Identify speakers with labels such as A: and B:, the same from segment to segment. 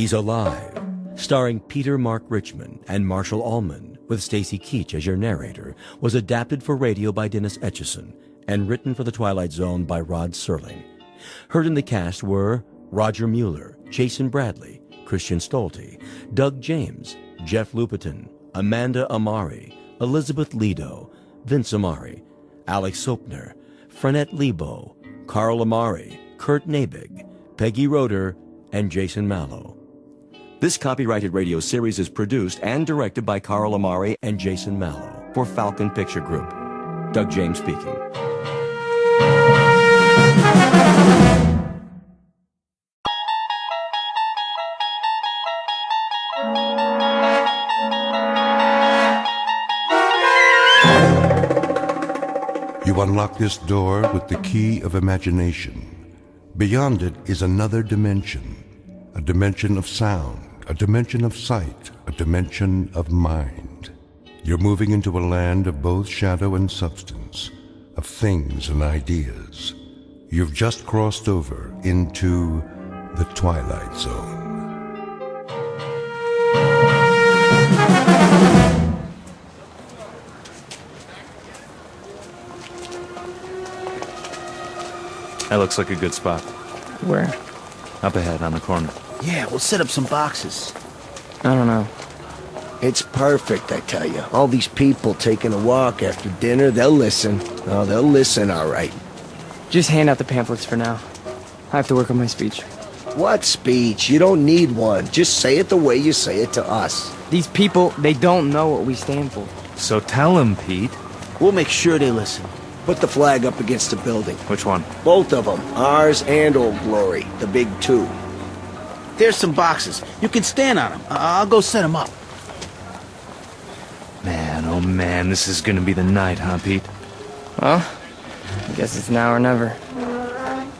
A: He's Alive, starring Peter Mark Richmond and Marshall Allman, with Stacy Keach as your narrator, was adapted for radio by Dennis Etchison and written for The Twilight Zone by Rod Serling. Heard in the cast were Roger Mueller, Jason Bradley, Christian Stolte, Doug James, Jeff Lupetin, Amanda Amari, Elizabeth Lido, Vince Amari, Alex Sopner, Frenette Lebo, Carl Amari, Kurt Nabig, Peggy Roeder, and Jason Mallow. This copyrighted radio series is produced and directed by Carl Amari and Jason Mallow for Falcon Picture Group. Doug James speaking.
B: You unlock this door with the key of imagination. Beyond it is another dimension, a dimension of sound, a dimension of sight, a dimension of mind. You're moving into a land of both shadow and substance, of things and ideas. You've just crossed over into the Twilight Zone.
C: That looks like a good spot.
D: Where?
C: Up ahead on the corner.
E: Yeah, we'll set up some boxes.
D: I don't know.
E: It's perfect, I tell you. All these people taking a walk after dinner, they'll listen. Oh, they'll listen, all right.
D: Just hand out the pamphlets for now. I have to work on my speech.
E: What speech? You don't need one. Just say it the way you say it to us.
D: These people, they don't know what we stand for.
C: So tell him, Pete.
E: We'll make sure they listen. Put the flag up against the building.
C: Which one?
E: Both of them. Ours and Old Glory. The big two. There's some boxes. You can stand on them. I'll go set them up.
C: Man, oh man, this is gonna be the night, huh, Pete?
D: Well, I guess it's now or never.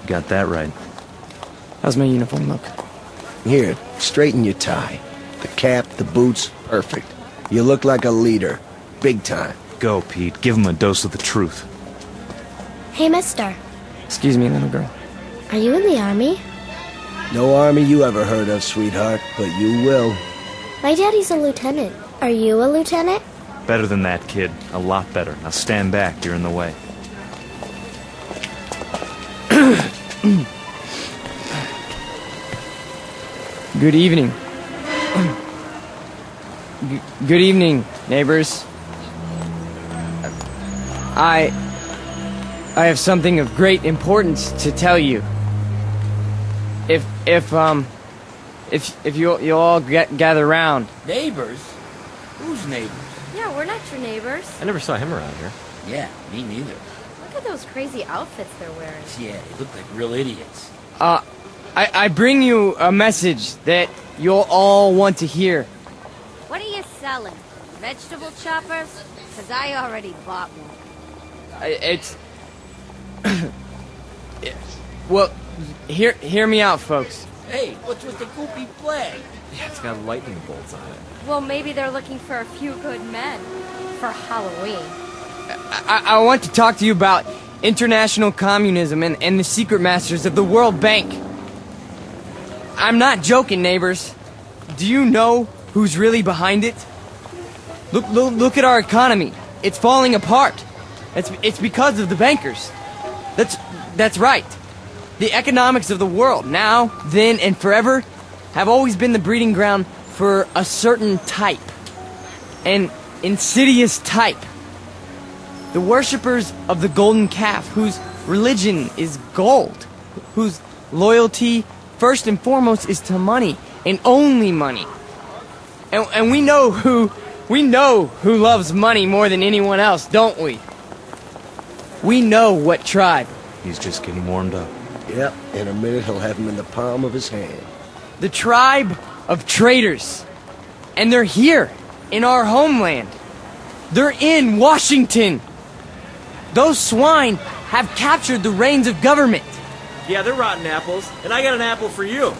C: Got that right.
D: How's my uniform look?
E: Here, straighten your tie. The cap, the boots, perfect. You look like a leader. Big time.
C: Go, Pete. Give him a dose of the truth.
F: Hey, mister.
D: Excuse me, little girl.
F: Are you in the army?
E: No army you ever heard of, sweetheart, but you will.
F: My daddy's a lieutenant. Are you a lieutenant?
C: Better than that, kid. A lot better. Now stand back. You're in the way.
D: Good evening. Good evening, neighbors. I have something of great importance to tell you. If you'll all gather round.
G: Neighbors? Who's neighbors?
H: Yeah, we're not your neighbors.
G: I never saw him around here. Yeah, me neither.
H: Look at those crazy outfits they're wearing.
G: Yeah, they look like real idiots.
D: I bring you a message that you'll all want to hear.
H: What are you selling? Vegetable choppers? Because I already bought one.
D: It's... Well, hear me out, folks.
G: Hey, what's with the goopy flag?
C: Yeah, it's got lightning bolts on it.
H: Well, maybe they're looking for a few good men. For Halloween.
D: I want to talk to you about international communism and the secret masters of the World Bank. I'm not joking, neighbors. Do you know who's really behind it? Look at our economy. It's falling apart. It's because of the bankers. That's right. The economics of the world, now, then, and forever, have always been the breeding ground for a certain type. An insidious type. The worshippers of the golden calf, whose religion is gold, whose loyalty, first and foremost, is to money, and only money. And we know who loves money more than anyone else, don't we? We know what tribe.
C: He's just getting warmed up.
E: Yep, in a minute he'll have him in the palm of his hand.
D: The tribe of traitors. And they're here, in our homeland. They're in Washington. Those swine have captured the reins of government.
G: Yeah, they're rotten apples, and I got an apple for you.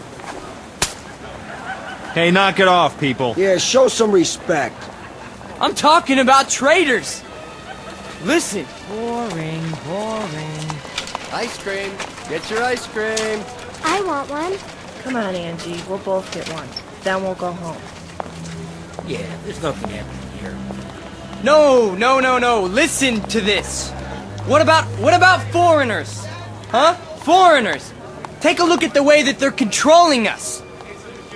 C: Hey, knock it off, people.
E: Yeah, show some respect.
D: I'm talking about traitors. Listen.
I: Boring. Ice cream. Get your ice cream.
F: I want one.
I: Come on, Angie. We'll both get one. Then we'll go home.
G: Yeah, there's nothing happening here.
D: No. Listen to this. What about foreigners? Huh? Foreigners. Take a look at the way that they're controlling us.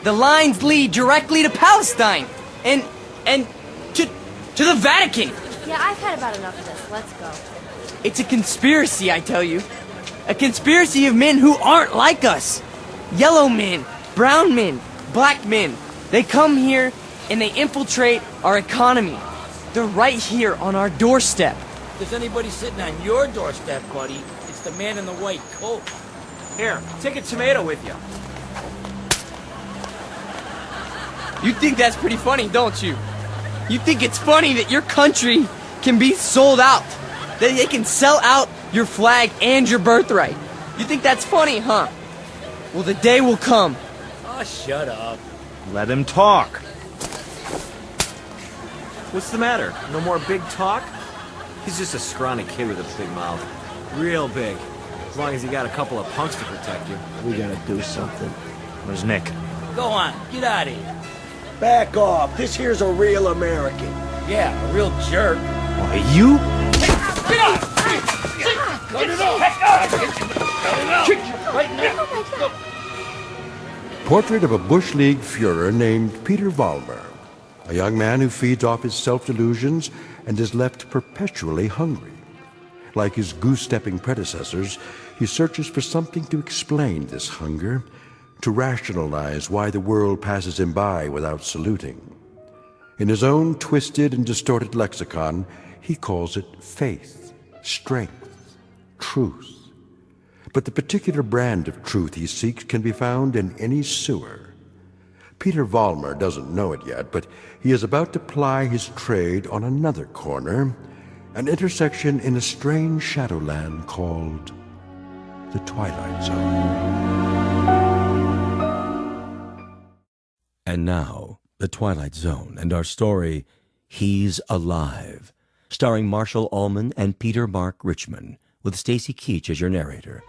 D: The lines lead directly to Palestine and to the Vatican.
H: Yeah, I've had about enough of this. Let's go.
D: It's a conspiracy, I tell you. A conspiracy of men who aren't like us. Yellow men, brown men, black men. They come here and they infiltrate our economy. They're right here on our doorstep.
G: If there's anybody sitting on your doorstep, buddy, it's the man in the white coat.
C: Here, take a tomato with you.
D: You think that's pretty funny, don't you? You think it's funny that your country can be sold out? That they can sell out your flag and your birthright? You think that's funny, huh? Well, the day will come.
G: Oh, shut up.
C: Let him talk. What's the matter? No more big talk? He's just a scrawny kid with a big mouth. Real big. As long as you got a couple of punks to protect you.
E: We gotta do something.
C: Where's Nick?
G: Go on, get out of here.
E: Back off. This here's a real American.
G: Yeah, a real jerk.
C: Why, you?
B: Portrait of a Bush League Führer named Peter Vollmer, a young man who feeds off his self-delusions and is left perpetually hungry. Like his goose-stepping predecessors, he searches for something to explain this hunger, to rationalize why the world passes him by without saluting. In his own twisted and distorted lexicon, he calls it faith, strength, truth. But the particular brand of truth he seeks can be found in any sewer. Peter Vollmer doesn't know it yet, but he is about to ply his trade on another corner, an intersection in a strange shadowland called the Twilight Zone.
A: And now, The Twilight Zone and our story, He's Alive, starring Marshall Allman and Peter Mark Richmond, with Stacy Keach as your narrator.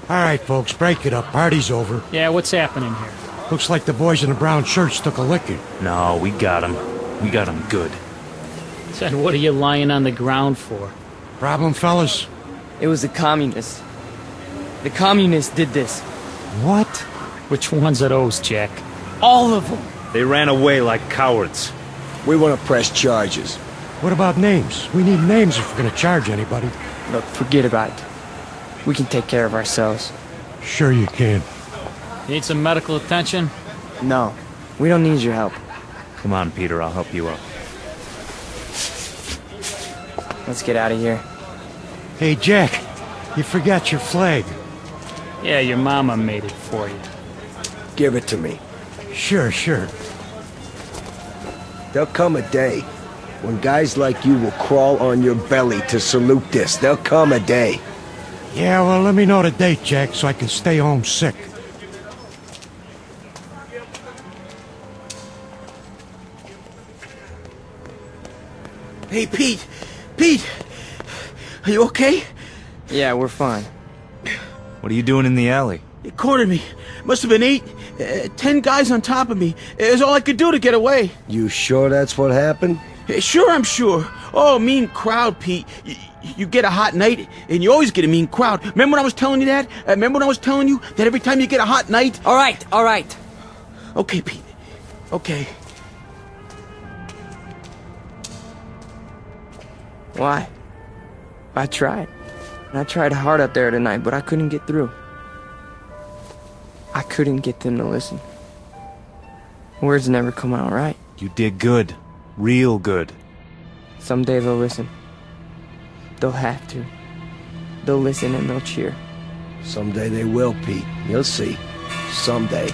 J: All right, folks, break it up. Party's over.
K: Yeah, what's happening here?
J: Looks like the boys in the brown shirts took a licking.
C: No, we got him. We got him good.
K: Said, what are you lying on the ground for?
J: Problem, fellas?
D: It was the communists. The communists did this.
J: What?
K: Which ones are those, Jack?
D: All of them.
C: They ran away like cowards.
E: We want to press charges.
J: What about names? We need names if we're gonna charge anybody.
D: Look, forget about it. We can take care of ourselves.
J: Sure you can.
K: Need some medical attention?
D: No, we don't need your help.
C: Come on, Peter, I'll help you up.
D: Let's get out of here.
J: Hey, Jack, you forgot your flag.
K: Yeah, your mama made it for you.
E: Give it to me.
J: Sure.
E: There'll come a day when guys like you will crawl on your belly to salute this. There'll come a day.
J: Yeah, well, let me know the date, Jack, so I can stay home sick.
E: Hey, Pete! Pete! Are you okay?
D: Yeah, we're fine.
C: What are you doing in the alley?
E: They cornered me. Must have been 10 guys on top of me. It was all I could do to get away. You sure that's what happened? Sure, I'm sure. Oh, mean crowd, Pete. You get a hot night, and you always get a mean crowd. Remember when I was telling you that? Remember when I was telling you that every time you get a hot night?
D: All right.
E: Okay, Pete. Okay.
D: Why? I tried. I tried hard up there tonight, but I couldn't get through. I couldn't get them to listen. Words never come out right.
C: You did good. Real good.
D: Someday they'll listen. They'll have to. They'll listen and they'll cheer.
E: Someday they will, Pete. You'll see. Someday.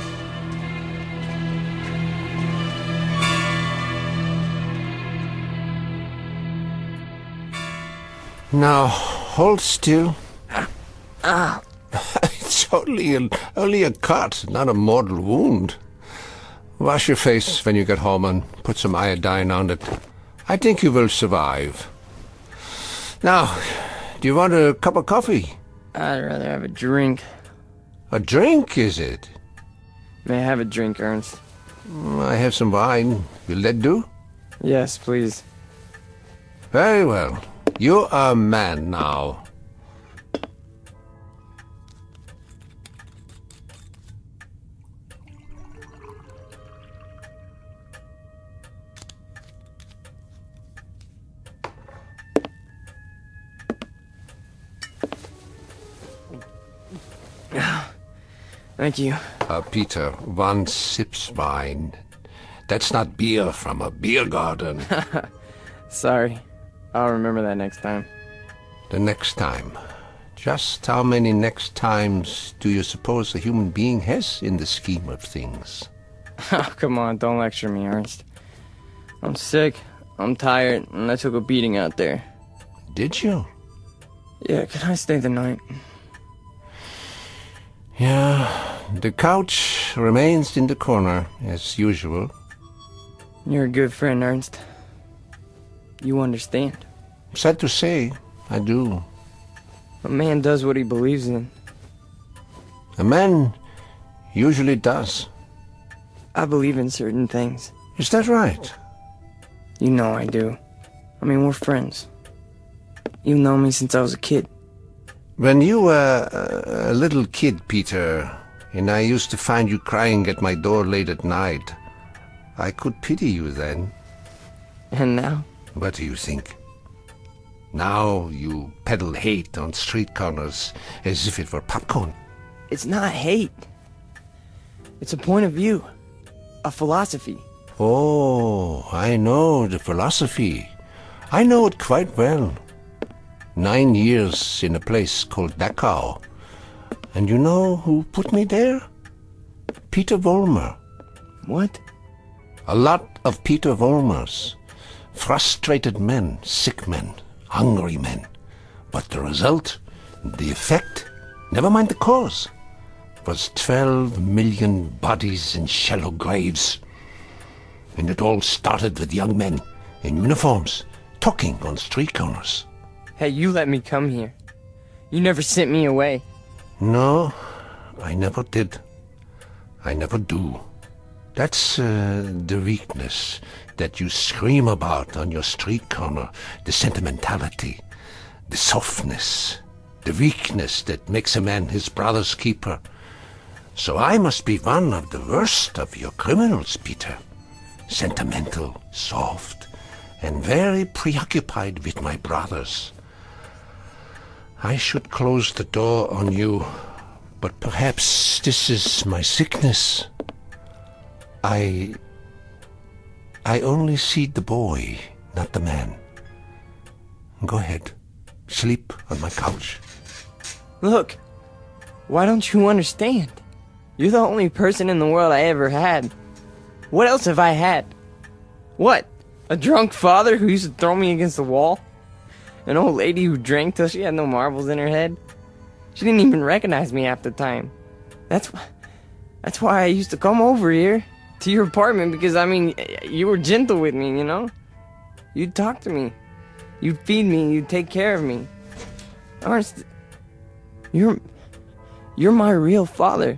L: Now, hold still. It's It's only a cut, not a mortal wound. Wash your face when you get home and put some iodine on it. I think you will survive. Now, do you want a cup of coffee?
D: I'd rather have a drink.
L: A drink, is it?
D: May I have a drink, Ernst?
L: I have some wine. Will that do?
D: Yes, please.
L: Very well. You are a man now.
D: Thank you.
L: Peter, one sips wine. That's not beer from a beer garden.
D: Sorry. I'll remember that next time.
L: The next time. Just how many next times do you suppose a human being has in the scheme of things?
D: Oh, come on, don't lecture me, Ernst. I'm sick, I'm tired, and I took a beating out there.
L: Did you?
D: Yeah, can I stay the night?
L: Yeah, the couch remains in the corner, as usual.
D: You're a good friend, Ernst. You understand.
L: Sad to say, I do.
D: A man does what he believes in.
L: A man usually does.
D: I believe in certain things.
L: Is that right?
D: You know I do. I mean, we're friends. You've known me since I was a kid.
L: When you were a little kid, Peter, and I used to find you crying at my door late at night, I could pity you then.
D: And now?
L: What do you think? Now you peddle hate on street corners as if it were popcorn.
D: It's not hate. It's a point of view. A philosophy.
L: Oh, I know the philosophy. I know it quite well. 9 years in a place called Dachau. And you know who put me there? Peter Vollmer.
D: What?
L: A lot of Peter Vollmers. Frustrated men, sick men, hungry men. But the result, the effect, never mind the cause, was 12 million bodies in shallow graves. And it all started with young men in uniforms, talking on street corners.
D: Hey, you let me come here. You never sent me away.
L: No, I never did. I never do. That's the weakness that you scream about on your street corner, the sentimentality, the softness, the weakness that makes a man his brother's keeper. So I must be one of the worst of your criminals, Peter. Sentimental, soft, and very preoccupied with my brothers. I should close the door on you, but perhaps this is my sickness. I only see the boy, not the man. Go ahead. Sleep on my couch.
D: Look, why don't you understand? You're the only person in the world I ever had. What else have I had? What? A drunk father who used to throw me against the wall? An old lady who drank till she had no marbles in her head? She didn't even recognize me half the time. That's why I used to come over here to your apartment, because, I mean, you were gentle with me, you know? You'd talk to me. You'd feed me. You'd take care of me. Ernst, you're my real father.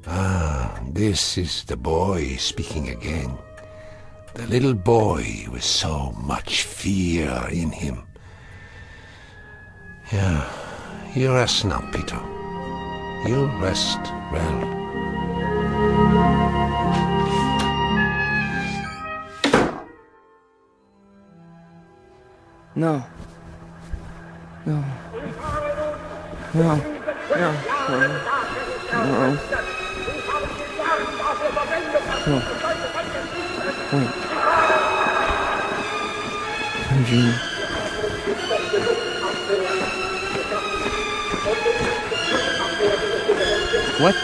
L: Ah, this is the boy speaking again. The little boy with so much fear in him. Yeah, you rest now, Peter. You rest well.
D: No. No. No. No. No. No. Wait. Eugene. What?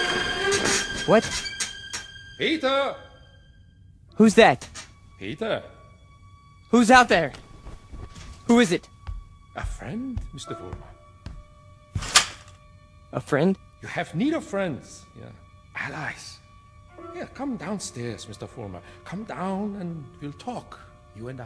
D: What?
M: Peter!
D: Who's that?
M: Peter?
D: Who's out there? Who is it?
M: A friend, Mr. Vollmer.
D: A friend?
M: You have need of friends, yeah, allies. Yeah, come downstairs, Mr. Fulmer. Come down and we'll talk, you and I.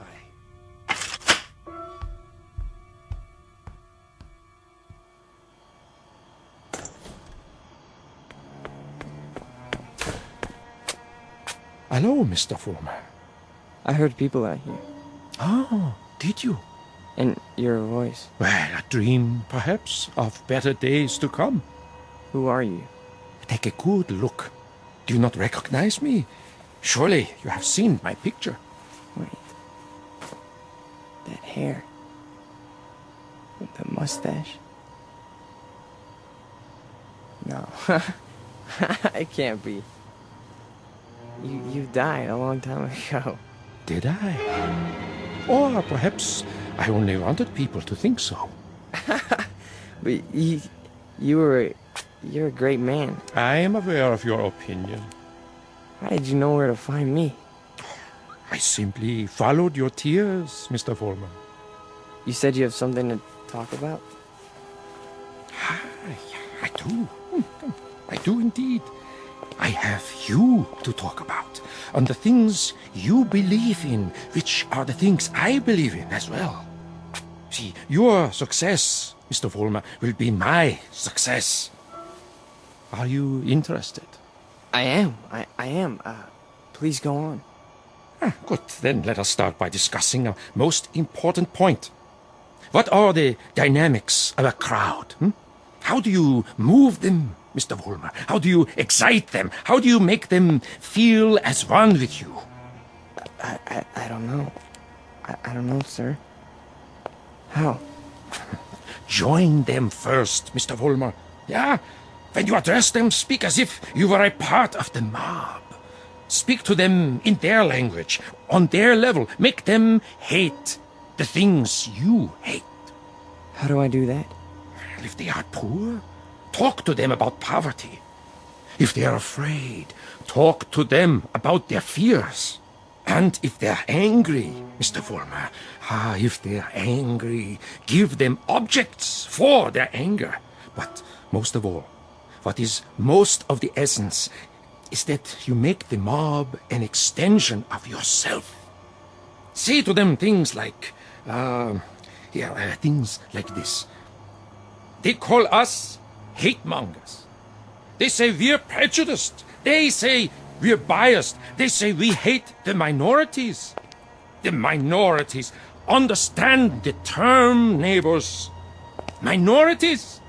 M: Hello, Mr. Fulmer.
D: I heard people out here.
M: Oh, did you?
D: And your voice.
M: Well, a dream, perhaps, of better days to come.
D: Who are you?
M: Take a good look. Do you not recognize me? Surely you have seen my picture.
D: Wait. That hair. With the mustache. No. It can't be. You died a long time ago.
M: Did I? Or perhaps I only wanted people to think so.
D: But you're a great man.
M: I am aware of your opinion.
D: How did you know where to find me?
M: I simply followed your tears, Mr. Fulmer.
D: You said you have something to talk about?
M: I do. I do indeed. I have you to talk about, and the things you believe in, which are the things I believe in as well. See, your success, Mr. Fulmer, will be my success. Are you interested?
D: I am. I am. Please go on.
M: Good. Then let us start by discussing a most important point. What are the dynamics of a crowd? How do you move them, Mr. Fulmer? How do you excite them? How do you make them feel as one with you?
D: I don't know. I don't know, sir. How?
M: Join them first, Mr. Fulmer. Yeah? When you address them, speak as if you were a part of the mob. Speak to them in their language, on their level. Make them hate the things you hate.
D: How do I do that?
M: If they are poor, talk to them about poverty. If they are afraid, talk to them about their fears. And if they're angry, Mr. Fulmer, if they're angry, give them objects for their anger. But most of all, what is most of the essence is that you make the mob an extension of yourself. Say to them things like, things like this. They call us hate mongers. They say we're prejudiced. They say we're biased. They say we hate the minorities. The minorities. Understand the term, neighbors. Minorities.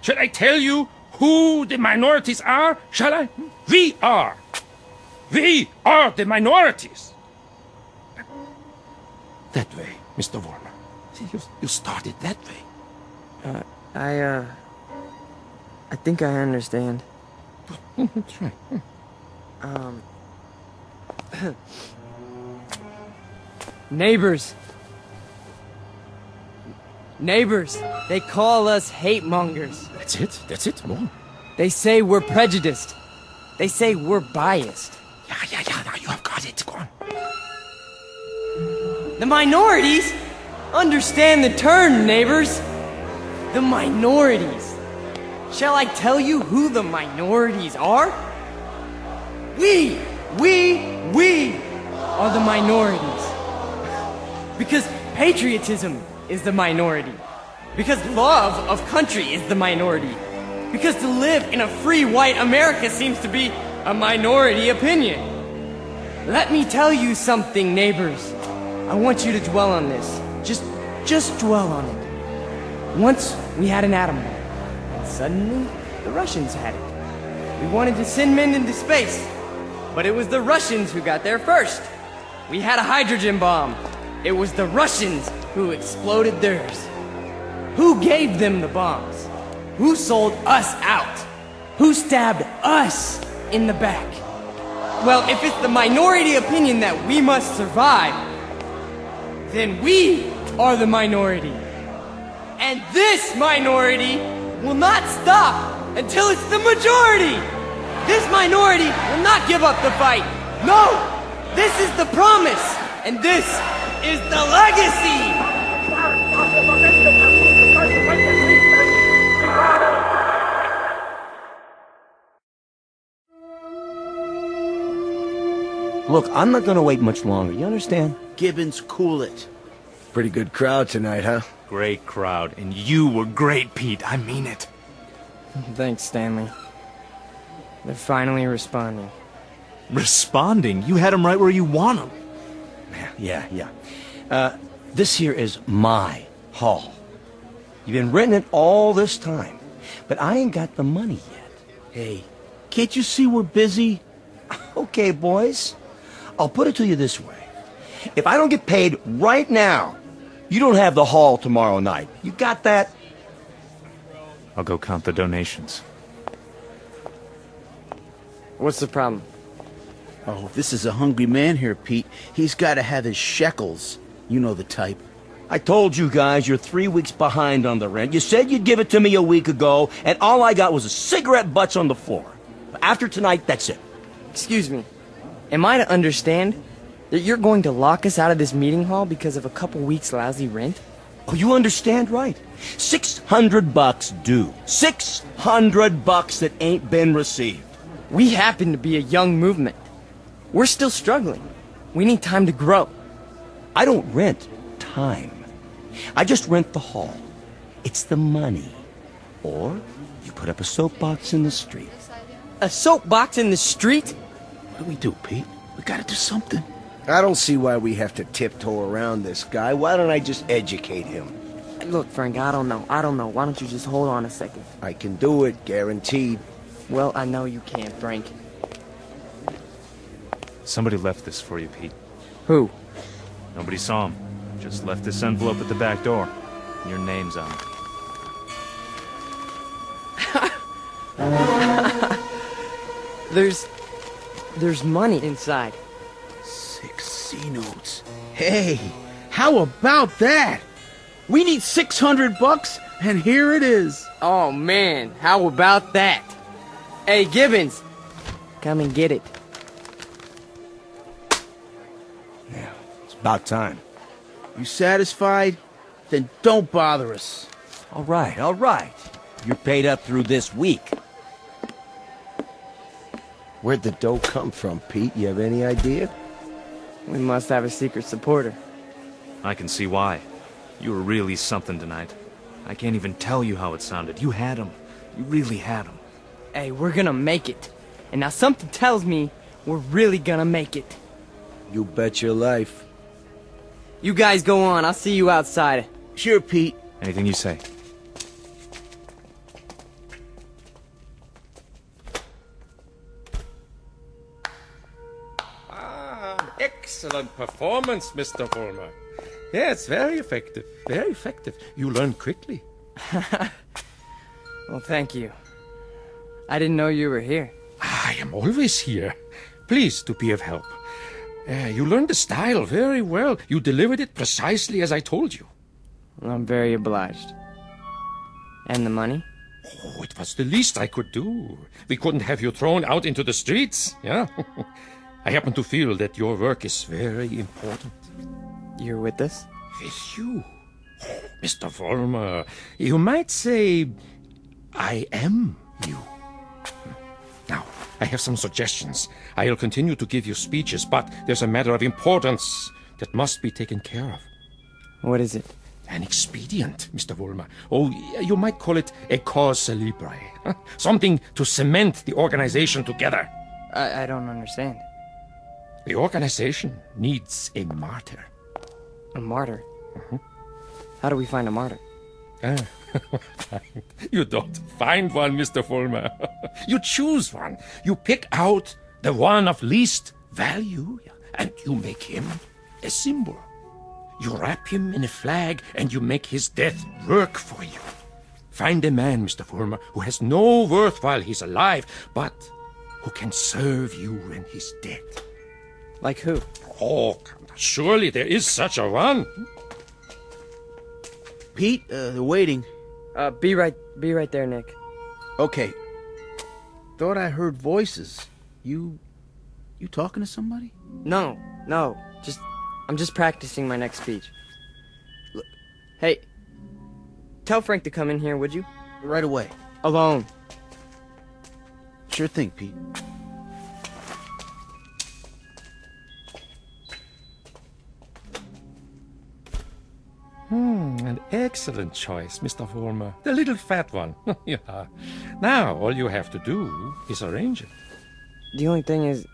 M: Shall I tell you who the minorities are? Shall I? We are. We are the minorities. That way, Mr. Warner. See, you started that way.
D: I think I understand.
M: That's right.
D: Neighbors. Neighbors. They call us hate mongers.
M: That's it. More.
D: They say we're prejudiced. They say we're biased.
M: Yeah, now you have got it. Go on.
D: The minorities? Understand the term, neighbors. The minorities. Shall I tell you who the minorities are? We are the minorities. Because patriotism is the minority. Because love of country is the minority. Because to live in a free white America seems to be a minority opinion. Let me tell you something, neighbors. I want you to dwell on this. Just dwell on it. Once we had an atom bomb, and suddenly the Russians had it. We wanted to send men into space, but it was the Russians who got there first. We had a hydrogen bomb. It was the Russians who exploded theirs. Who gave them the bombs? Who sold us out? Who stabbed us in the back? Well, if it's the minority opinion that we must survive, then we are the minority. And this minority will not stop until it's the majority. This minority will not give up the fight. No, this is the promise, and this is the legacy.
N: Look, I'm not gonna wait much longer, you understand?
E: Gibbons, cool it.
O: Pretty good crowd tonight, huh?
P: Great crowd, and you were great, Pete. I mean it.
D: Thanks, Stanley. They're finally responding.
P: Responding? You had them right where you want them.
N: Yeah. This here is my hall. You've been renting it all this time, but I ain't got the money yet.
E: Hey, can't you see we're busy?
N: Okay, boys. I'll put it to you this way. If I don't get paid right now, you don't have the hall tomorrow night. You got that?
P: I'll go count the donations.
D: What's the problem?
E: Oh, this is a hungry man here, Pete. He's got to have his shekels. You know the type.
N: I told you guys you're 3 weeks behind on the rent. You said you'd give it to me a week ago, and all I got was a cigarette butts on the floor. After tonight, that's it.
D: Excuse me. Am I to understand that you're going to lock us out of this meeting hall because of a couple weeks lousy rent?
N: Oh, you understand right. $600 due. $600 that ain't been received.
D: We happen to be a young movement. We're still struggling. We need time to grow.
N: I don't rent time. I just rent the hall. It's the money. Or you put up a soapbox in the street.
D: A soapbox in the street?
E: What do we do, Pete? We gotta do something.
O: I don't see why we have to tiptoe around this guy. Why don't I just educate him?
D: Look, Frank, I don't know. Why don't you just hold on a second?
O: I can do it, guaranteed.
D: Well, I know you can, Frank.
P: Somebody left this for you, Pete.
D: Who?
P: Nobody saw him. Just left this envelope at the back door. Your name's on it.
D: There's money inside.
E: 6 C-notes. Hey, how about that? We need $600, and here it is.
D: Oh, man, how about that? Hey, Gibbons, come and get it.
N: Yeah, it's about time.
E: You satisfied? Then don't bother us.
N: All right. You're paid up through this week.
O: Where'd the dough come from, Pete? You have any idea?
D: We must have a secret supporter.
P: I can see why. You were really something tonight. I can't even tell you how it sounded. You had him. You really had him.
D: Hey, we're gonna make it. And now something tells me we're really gonna make it.
O: You bet your life.
D: You guys go on. I'll see you outside.
E: Sure, Pete.
P: Anything you say.
M: Excellent performance, Mr. Vollmer. Yes, very effective. Very effective. You learn quickly.
D: Well, thank you. I didn't know you were here.
M: I am always here. Pleased to be of help. You learned the style very well. You delivered it precisely as I told you.
D: I'm very obliged. And the money?
M: Oh, it was the least I could do. We couldn't have you thrown out into the streets, yeah? I happen to feel that your work is very important.
D: You're with us?
M: With you? Oh, Mr. Vollmer, you might say, I am you. Now, I have some suggestions. I'll continue to give you speeches, but there's a matter of importance that must be taken care of.
D: What is it?
M: An expedient, Mr. Vollmer. Oh, you might call it a cause célèbre. Something to cement the organization together.
D: I don't understand.
M: The organization needs a martyr.
D: A martyr? How do we find a martyr?
M: You don't find one, Mr. Vollmer. You choose one. You pick out the one of least value, and you make him a symbol. You wrap him in a flag, and you make his death work for you. Find a man, Mr. Vollmer, who has no worth while he's alive, but who can serve you when he's dead.
D: Like who?
M: Oh, surely there is such a one.
E: Pete, they're waiting.
D: Be right there, Nick.
E: Okay. Thought I heard voices. You talking to somebody?
D: No. I'm just practicing my next speech. Look, hey, tell Frank to come in here, would you?
E: Right away.
D: Alone.
E: Sure thing, Pete.
M: An excellent choice, Mr. Vollmer. The little fat one. Yeah. Now, all you have to do is arrange it.
D: The only thing is,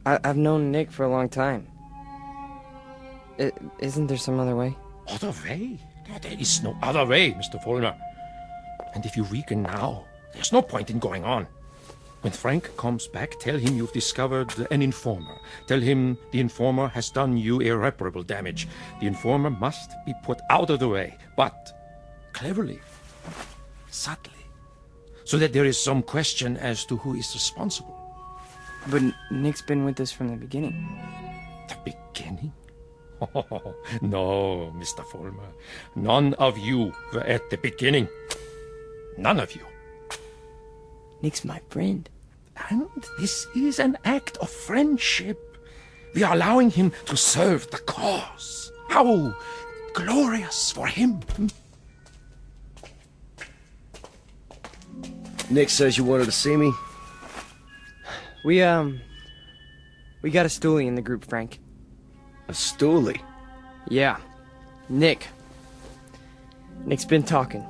D: I've known Nick for a long time. Isn't there some other way?
M: Other way? There is no other way, Mr. Vollmer. And if you weaken now, there's no point in going on. When Frank comes back, tell him you've discovered an informer. Tell him the informer has done you irreparable damage. The informer must be put out of the way, but cleverly, subtly, so that there is some question as to who is responsible.
D: But Nick's been with us from the beginning.
M: The beginning? Oh, no, Mr. Vollmer. None of you were at the beginning. None of you.
D: Nick's my friend.
M: And this is an act of friendship. We are allowing him to serve the cause. How glorious for him.
O: Nick says you wanted to see me?
D: We got a stoolie in the group, Frank.
O: A stoolie?
D: Yeah. Nick's been talking.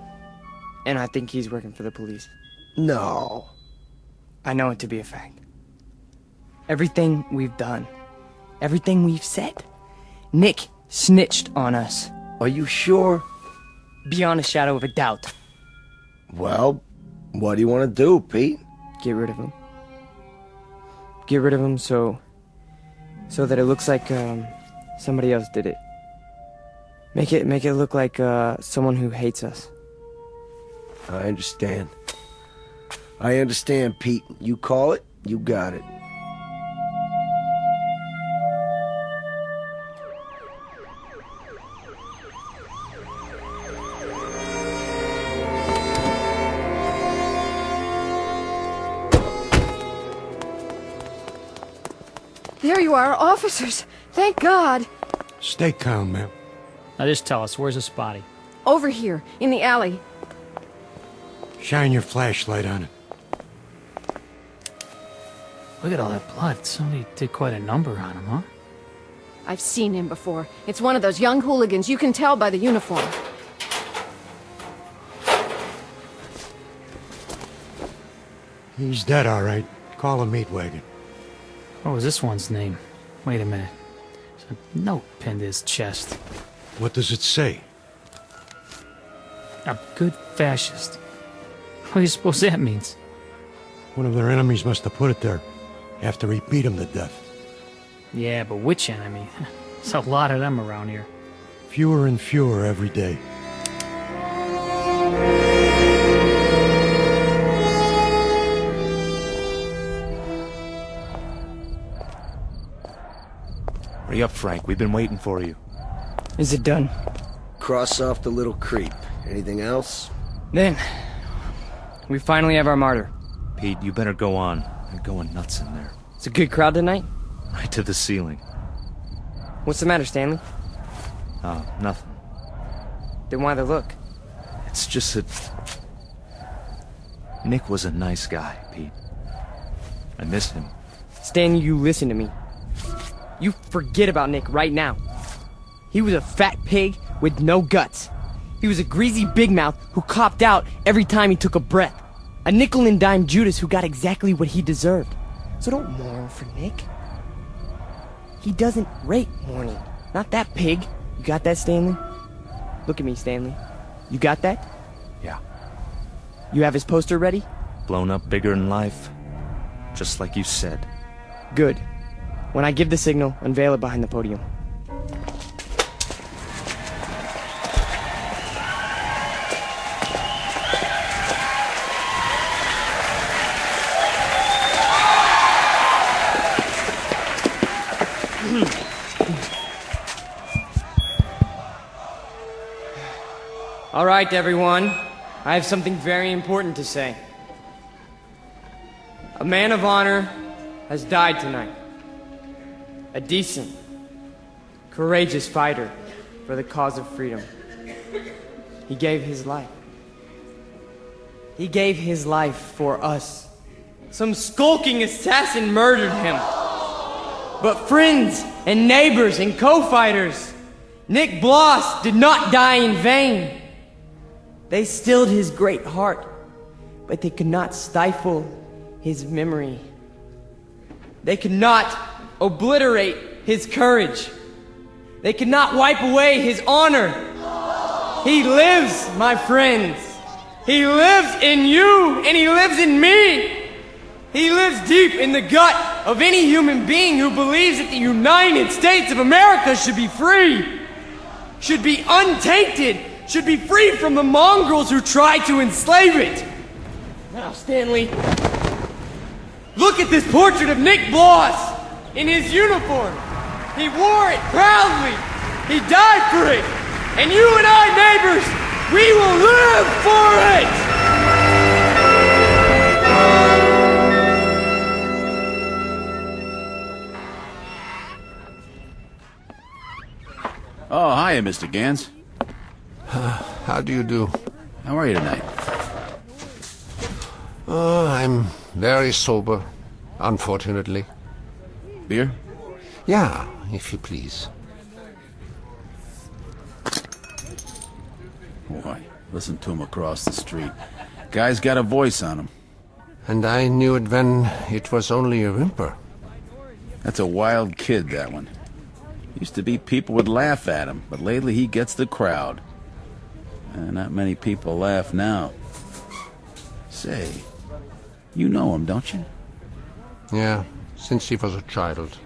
D: And I think he's working for the police.
O: No.
D: I know it to be a fact. Everything we've done, everything we've said, Nick snitched on us.
O: Are you sure?
D: Beyond a shadow of a doubt.
O: Well, what do you want to do, Pete?
D: Get rid of him. Get rid of him so that it looks like somebody else did it. Make it look like someone who hates us.
O: I understand. I understand, Pete. You call it, you got it.
Q: There you are, officers. Thank God.
J: Stay calm, ma'am.
K: Now just tell us, where's the spotty?
Q: Over here, in the alley.
J: Shine your flashlight on it.
K: Look at all that blood. Somebody did quite a number on him, huh?
Q: I've seen him before. It's one of those young hooligans. You can tell by the uniform.
J: He's dead, all right. Call a meat wagon.
K: What was this one's name? Wait a minute. There's a note pinned to his chest.
J: What does it say?
K: A good fascist. What do you suppose that means?
J: One of their enemies must have put it there after he beat him to death.
K: Yeah, but which enemy? There's a lot of them around here.
J: Fewer and fewer every day.
P: Hurry up, Frank. We've been waiting for you.
D: Is it done?
O: Cross off the little creep. Anything else?
D: Then, we finally have our martyr.
P: Pete, you better go on. They're going nuts in there.
D: It's a good crowd tonight?
P: Right to the ceiling.
D: What's the matter, Stanley?
P: Oh, nothing.
D: Then why the look?
P: It's just that... Nick was a nice guy, Pete. I miss him.
D: Stan, you listen to me. You forget about Nick right now. He was a fat pig with no guts. He was a greasy big mouth who copped out every time he took a breath. A nickel and dime Judas who got exactly what he deserved. So don't mourn for Nick. He doesn't rate mourning. Not that pig. You got that, Stanley? Look at me, Stanley. You got that?
P: Yeah.
D: You have his poster ready?
P: Blown up bigger than life. Just like you said.
D: Good. When I give the signal, unveil it behind the podium. All right, everyone. I have something very important to say. A man of honor has died tonight. A decent, courageous fighter for the cause of freedom. He gave his life. He gave his life for us. Some skulking assassin murdered him. But friends and neighbors and co-fighters Nick Bloss did not die in vain. They stilled his great heart, but they could not stifle his memory. They could not obliterate his courage. They could not wipe away his honor. He lives, my friends. He lives in you, and he lives in me. He lives deep in the gut of any human being who believes that the United States of America should be free, should be untainted, should be free from the mongrels who try to enslave it. Now, Stanley, look at this portrait of Nick Bloss in his uniform. He wore it proudly. He died for it. And you and I, neighbors, we will live for it!
E: Oh, hiya, Mr. Gans.
L: How do you do?
E: How are you tonight?
L: Oh, I'm very sober, unfortunately.
E: Beer?
L: Yeah, if you please.
E: Boy, listen to him across the street. Guy's got a voice on him.
L: And I knew it when it was only a whimper.
E: That's a wild kid, that one. Used to be people would laugh at him, but lately he gets the crowd. Not many people laugh now. Say, you know him, don't you?
L: Yeah, since he was a child.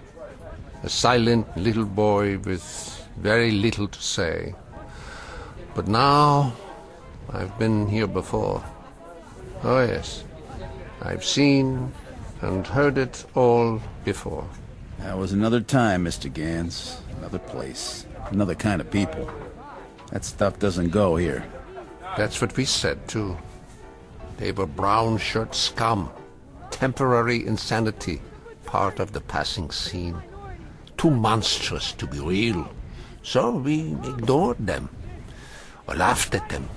L: A silent little boy with very little to say. But now, I've been here before. Oh yes, I've seen and heard it all before.
E: That was another time, Mr. Gans. Another place. Another kind of people. That stuff doesn't go here.
L: That's what we said, too. They were brown shirt scum. Temporary insanity. Part of the passing scene. Too monstrous to be real. So we ignored them. Or laughed at them.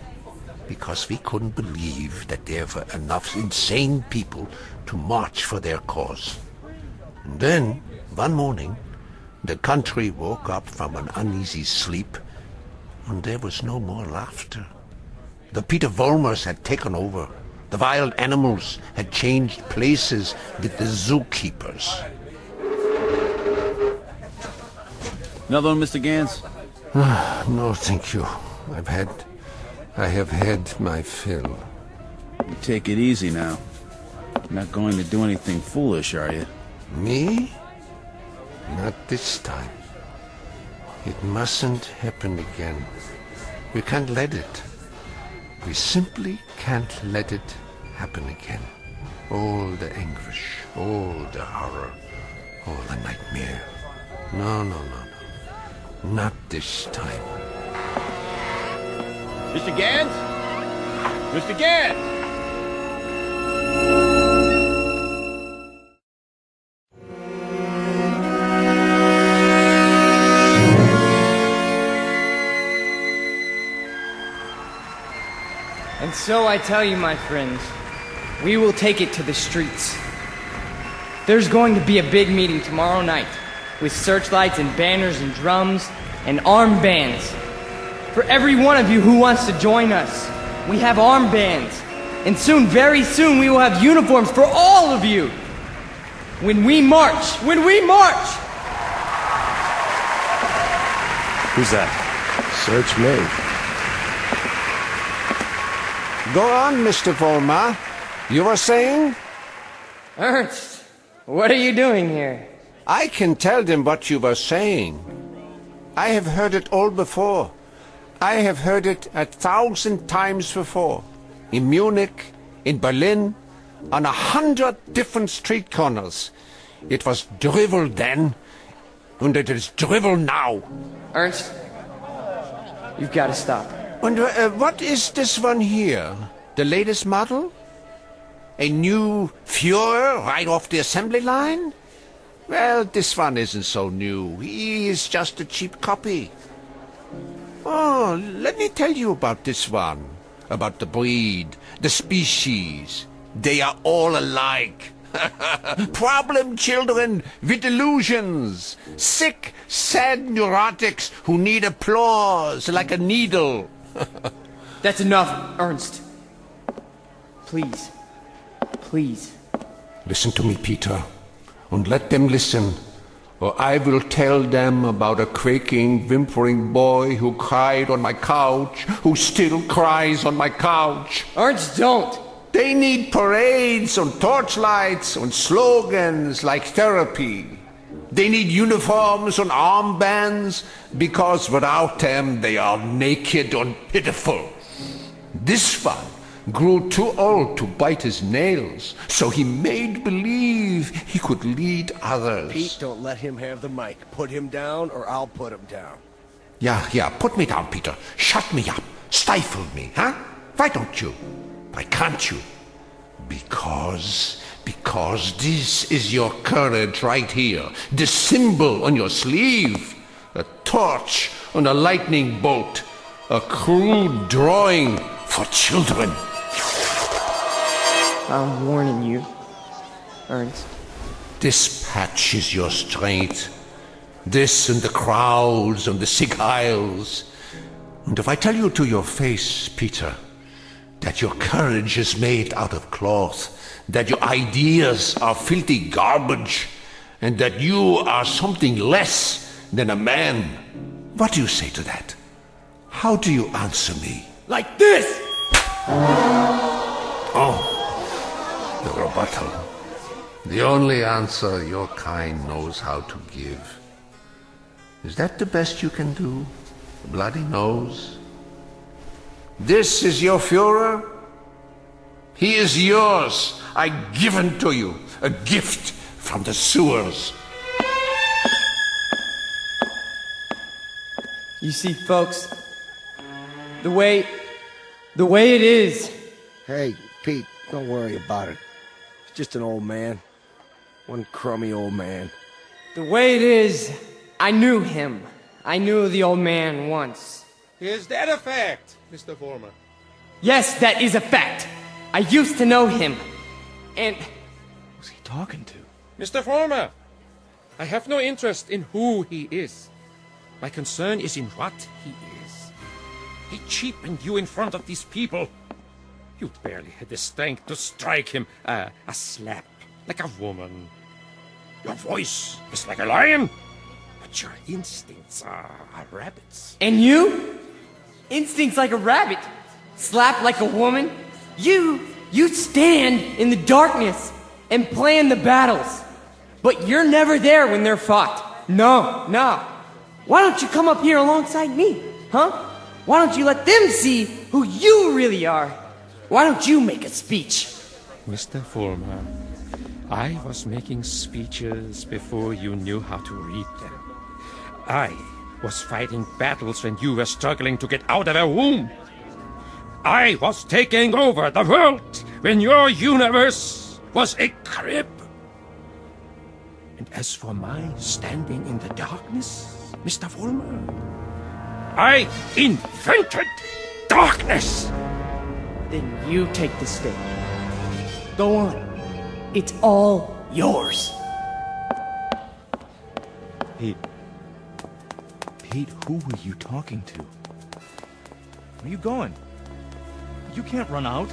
L: Because we couldn't believe that there were enough insane people to march for their cause. And then, one morning, the country woke up from an uneasy sleep, and there was no more laughter. The Peter Volmers had taken over. The wild animals had changed places with the zookeepers.
E: Another one, Mr. Gans?
L: No, thank you. I have had my fill.
E: You take it easy now. You're not going to do anything foolish, are you?
L: Me? Not this time. It mustn't happen again. We can't let it. We simply can't let it happen again. All the anguish, all the horror, all the nightmare. No. Not this time.
E: Mr. Gans? Mr. Gans!
D: And so I tell you, my friends, we will take it to the streets. There's going to be a big meeting tomorrow night with searchlights and banners and drums and armbands. For every one of you who wants to join us, we have armbands. And soon, very soon, we will have uniforms for all of you. When we march!
P: Who's that?
O: Search me.
L: Go on, Mr. Volmar. You were saying?
D: Ernst, what are you doing here?
L: I can tell them what you were saying. I have heard it all before. I have heard it 1,000 times before. In Munich, in Berlin, on 100 different street corners. It was drivel then, and it is drivel now.
D: Ernst, you've got to stop.
L: And what is this one here? The latest model? A new Führer right off the assembly line? Well, this one isn't so new. He is just a cheap copy. Oh, let me tell you about this one. About the breed, the species. They are all alike. Problem children with illusions. Sick, sad neurotics who need applause like a needle.
D: That's enough, Ernst. Please. Please.
L: Listen to me, Peter, and let them listen, or I will tell them about a quaking, whimpering boy who cried on my couch, who still cries on my couch.
D: Ernst, don't!
L: They need parades and torchlights and slogans like therapy. They need uniforms and armbands because without them they are naked and pitiful. This one grew too old to bite his nails, so he made believe he could lead others.
O: Pete, don't let him have the mic. Put him down or I'll put him down.
L: Yeah, put me down, Peter. Shut me up. Stifle me, huh? Why don't you? Why can't you? Because this is your courage right here. The symbol on your sleeve. A torch on a lightning bolt. A crude drawing for children.
D: I'm warning you, Ernst.
L: This patch is your strength. This and the crowds and the sick aisles. And if I tell you to your face, Peter, that your courage is made out of cloth, that your ideas are filthy garbage, and that you are something less than a man, what do you say to that? How do you answer me?
D: Like this!
L: Oh, the rebuttal. The only answer your kind knows how to give. Is that the best you can do? A bloody nose? This is your Führer? He is yours. I give him to you. A gift from the sewers.
D: You see, folks, the way it is.
O: Hey, Pete, don't worry about it. It's just an old man. One crummy old man.
D: The way it is, I knew him. I knew the old man once.
M: Is that a fact, Mr. Former?
D: Yes, that is a fact. I used to know him. And...
K: who's he talking to?
M: Mr. Former, I have no interest in who he is. My concern is in what he is. He cheapened you in front of these people. You barely had the strength to strike him a slap, like a woman. Your voice is like a lion, but your instincts are rabbits.
D: And you? Instincts like a rabbit. Slap like a woman. You stand in the darkness and plan the battles. But you're never there when they're fought. No. Why don't you come up here alongside me, huh? Why don't you let them see who you really are? Why don't you make a speech?
M: Mr. Former, I was making speeches before you knew how to read them. I was fighting battles when you were struggling to get out of a womb. I was taking over the world when your universe was a crib. And as for my standing in the darkness, Mr. Fulmer, I invented darkness.
D: Then you take the stick. Go on. It's all yours.
K: Pete, who were you talking to? Where are you going? You can't run out.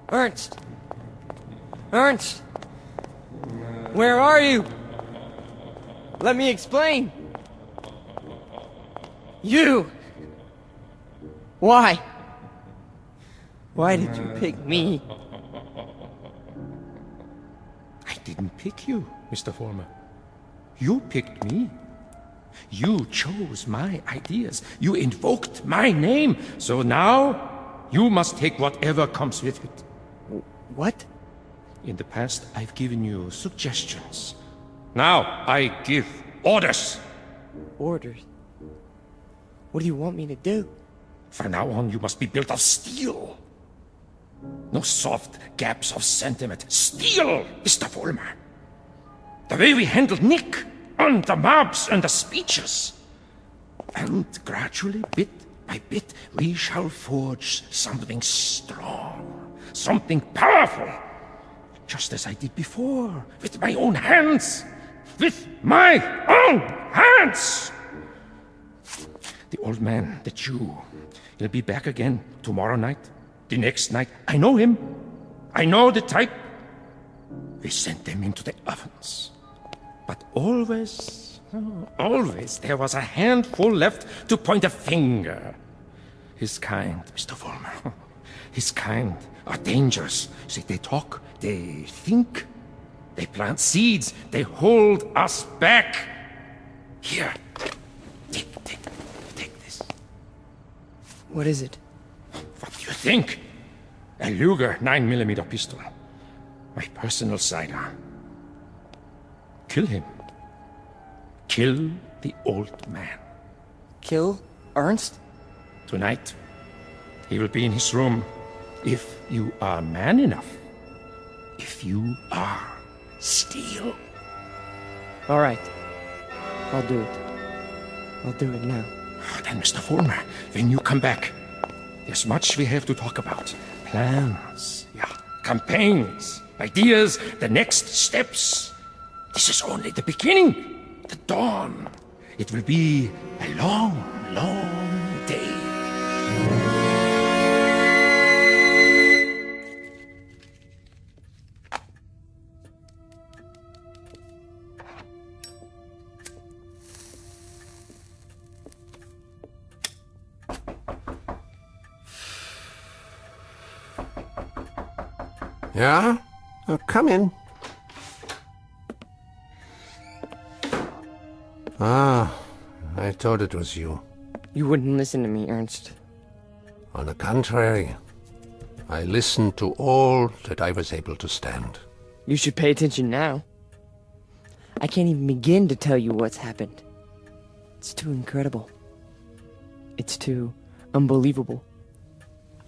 D: Ernst! Where are you? Let me explain. You! Why? Why did you pick me?
M: I didn't pick you, Mr. Former. You picked me. You chose my ideas. You invoked my name. So now, you must take whatever comes with it.
D: What?
M: In the past, I've given you suggestions. Now, I give orders.
D: Orders? What do you want me to do?
M: From now on, you must be built of steel. No soft gaps of sentiment. Steel, Mr. Fulmer. The way we handled Nick, and the mobs and the speeches. And gradually, bit by bit, we shall forge something strong, something powerful, just as I did before, with my own hands. With my own hands! The old man, the Jew, he'll be back again tomorrow night, the next night. I know him. I know the type. We sent them into the ovens. But always, there was a handful left to point a finger. His kind, Mr. Vollmer, his kind are dangerous. See, they talk, they think, they plant seeds, they hold us back. Here, take this.
D: What is it?
M: What do you think? A Luger 9mm pistol. My personal sidearm. Kill him. Kill the old man.
D: Kill Ernst?
M: Tonight, he will be in his room. If you are man enough. If you are steel.
D: All right. I'll do it. I'll do it now.
M: Then, Mr. Vollmer, when you come back, there's much we have to talk about. Plans, campaigns, ideas, the next steps. This is only the beginning, the dawn. It will be a long, long day.
L: Yeah? Come in. Ah, I thought it was you.
D: You wouldn't listen to me, Ernst.
L: On the contrary, I listened to all that I was able to stand.
D: You should pay attention now. I can't even begin to tell you what's happened. It's too incredible. It's too unbelievable.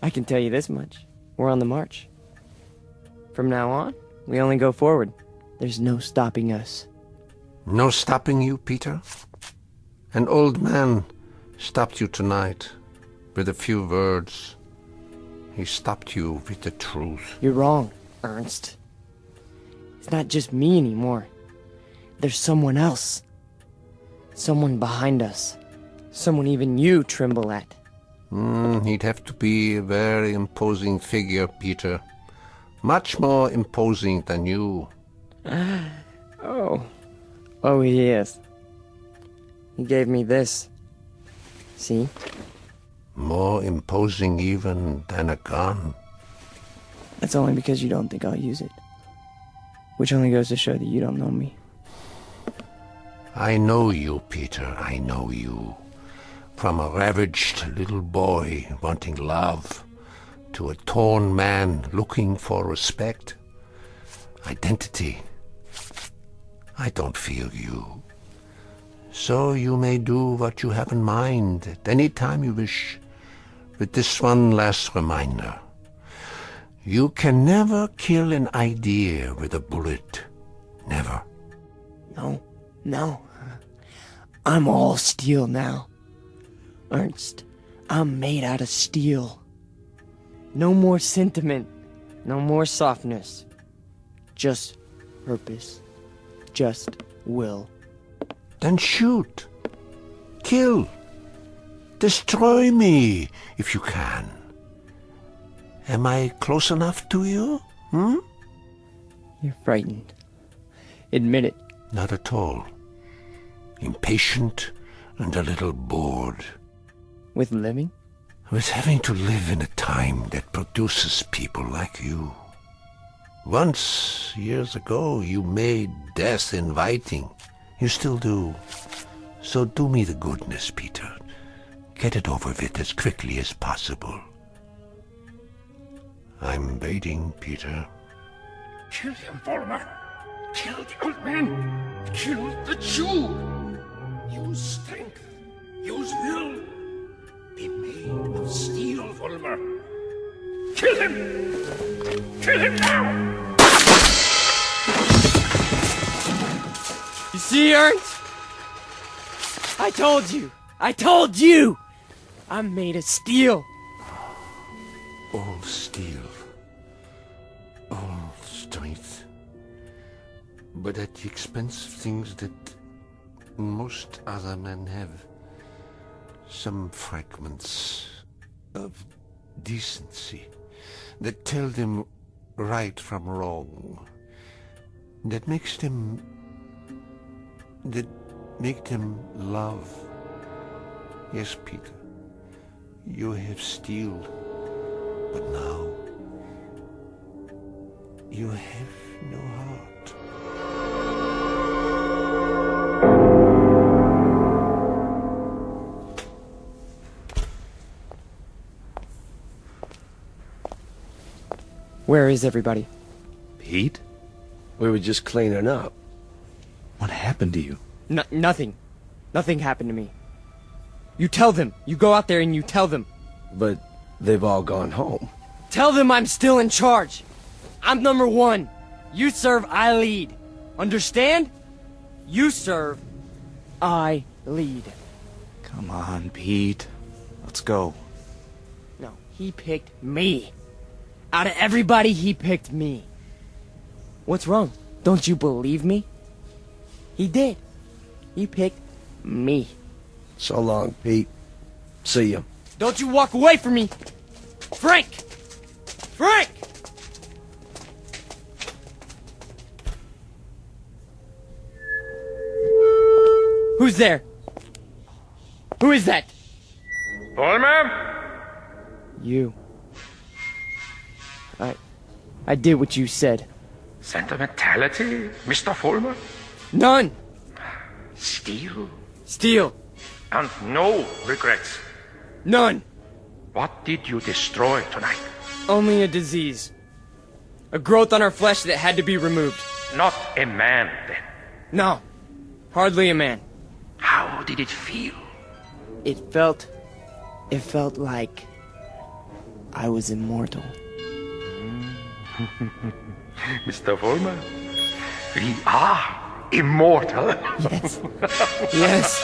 D: I can tell you this much. We're on the march. From now on, we only go forward. There's no stopping us.
L: No stopping you, Peter? An old man stopped you tonight with a few words. He stopped you with the truth.
D: You're wrong, Ernst. It's not just me anymore. There's someone else. Someone behind us. Someone even you tremble at.
L: He'd have to be a very imposing figure, Peter. Much more imposing than you.
D: Oh, he is. He gave me this. See?
L: More imposing even than a gun.
D: That's only because you don't think I'll use it. Which only goes to show that you don't know me.
L: I know you, Peter, I know you. From a ravaged little boy wanting love to a torn man looking for respect, identity. I don't fear you. So you may do what you have in mind at any time you wish. With this one last reminder. You can never kill an idea with a bullet. Never.
D: No. I'm all steel now. Ernst, I'm made out of steel. No more sentiment. No more softness. Just purpose. Just will.
L: Then shoot. Kill. Destroy me, if you can. Am I close enough to you?
D: You're frightened. Admit it.
L: Not at all. Impatient and a little bored.
D: With living?
L: With having to live in a time that produces people like you. Once, years ago, you made death inviting. You still do. So do me the goodness, Peter. Get it over with as quickly as possible. I'm waiting, Peter.
M: Kill him, Vollmer. Kill the old man. Kill the Jew. Use strength. Use will. Be made of steel, Vollmer. Kill him! Kill him now! You
D: see, Ernst? I told you. I told you! I'm made of steel.
L: All steel. All strength. But at the expense of things that most other men have. Some fragments of decency that tell them right from wrong. That make them love. Yes, Peter, you have steel, but now you have no heart.
D: Where is everybody?
O: Pete? We were just cleaning up.
P: What happened to you?
D: Nothing. Nothing happened to me. You tell them. You go out there and you tell them.
O: But they've all gone home.
D: Tell them I'm still in charge. I'm number one. You serve, I lead. Understand? You serve, I lead.
P: Come on, Pete. Let's go.
D: No, he picked me. Out of everybody, he picked me. What's wrong? Don't you believe me? He did. He picked me.
O: So long, Pete. See ya.
D: Don't you walk away from me! Frank! Frank! Who's there? Who is that?
M: Vollmer?
D: You. I did what you said.
M: Sentimentality, Mr. Vollmer?
D: None!
M: Steel?
D: Steel.
M: And no regrets?
D: None!
M: What did you destroy tonight?
D: Only a disease. A growth on our flesh that had to be removed.
M: Not a man, then?
D: No. Hardly a man.
M: How did it feel?
D: It felt like I was immortal.
M: Mr. Vollmer, we are immortal.
D: Yes. Yes.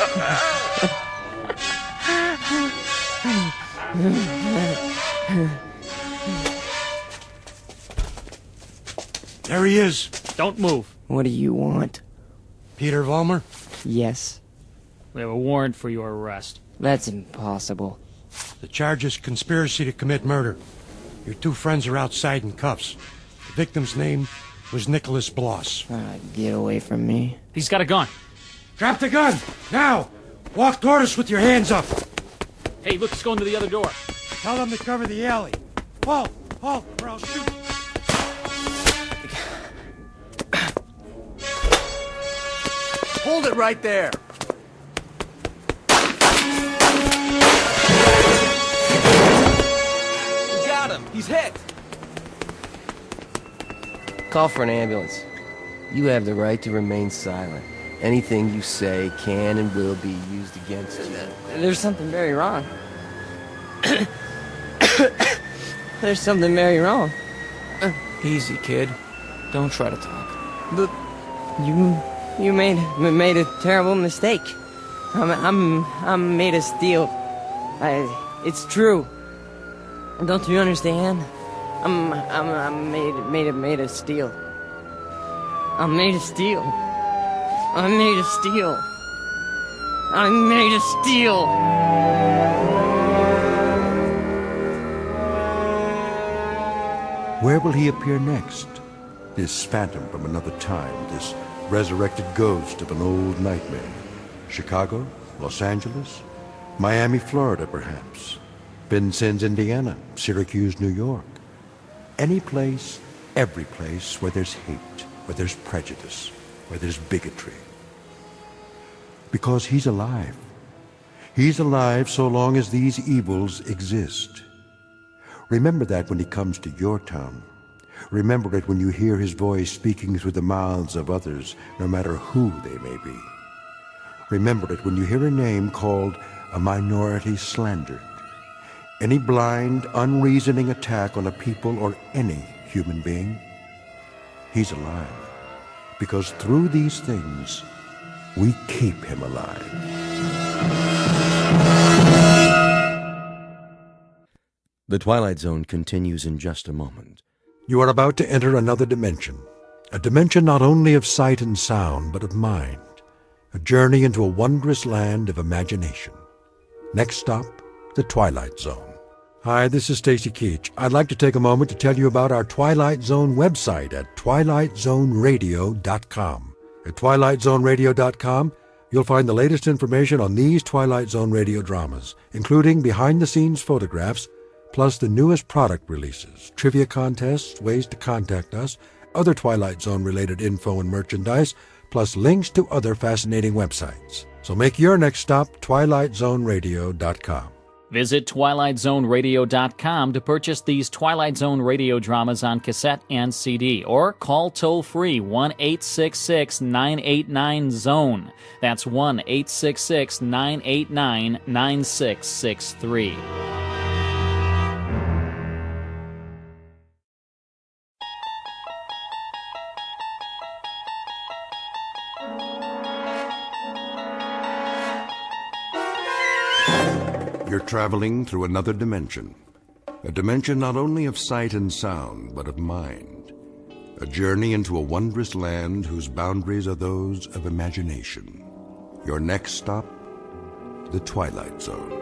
J: There he is.
K: Don't move.
D: What do you want?
J: Peter Vollmer?
D: Yes.
K: We have a warrant for your arrest.
D: That's impossible.
J: The charge is conspiracy to commit murder. Your two friends are outside in cuffs. The victim's name was Nicholas Bloss.
D: Get away from me.
K: He's got a gun.
J: Drop the gun! Now! Walk toward us with your hands up!
K: Hey, look, he's going to the other door.
J: Tell them to cover the alley. Halt! Halt, or I'll shoot!
C: Hold it right there. We got him. He's hit.
O: Call for an ambulance. You have the right to remain silent. Anything you say can and will be used against you.
D: There's something very wrong. There's something very wrong.
P: Easy, kid. Don't try to talk.
D: But you made a terrible mistake. I'm made of steel. It's true. Don't you understand? I'm made of steel. I'm made of steel. I'm made of steel. I'm made of steel.
B: Where will he appear next? This phantom from another time, this resurrected ghost of an old nightmare. Chicago? Los Angeles? Miami, Florida, perhaps. Vincennes, Indiana. Syracuse, New York. Any place, every place where there's hate, where there's prejudice, where there's bigotry. Because he's alive. He's alive so long as these evils exist. Remember that when he comes to your town. Remember it when you hear his voice speaking through the mouths of others, no matter who they may be. Remember it when you hear a name called a minority slandered. Any blind, unreasoning attack on a people or any human being. He's alive. Because through these things, we keep him alive.
A: The Twilight Zone continues in just a moment.
B: You are about to enter another dimension. A dimension not only of sight and sound, but of mind. A journey into a wondrous land of imagination. Next stop, the Twilight Zone. Hi, this is Stacy Keach. I'd like to take a moment to tell you about our Twilight Zone website at twilightzoneradio.com. At twilightzoneradio.com, you'll find the latest information on these Twilight Zone radio dramas, including behind-the-scenes photographs, plus the newest product releases, trivia contests, ways to contact us, other Twilight Zone-related info and merchandise, plus links to other fascinating websites. So make your next stop twilightzoneradio.com.
R: Visit twilightzoneradio.com to purchase these Twilight Zone radio dramas on cassette and CD, or call toll-free 1-866-989-ZONE. That's 1-866-989-9663.
B: You're traveling through another dimension. A dimension not only of sight and sound, but of mind. A journey into a wondrous land whose boundaries are those of imagination. Your next stop, the Twilight Zone.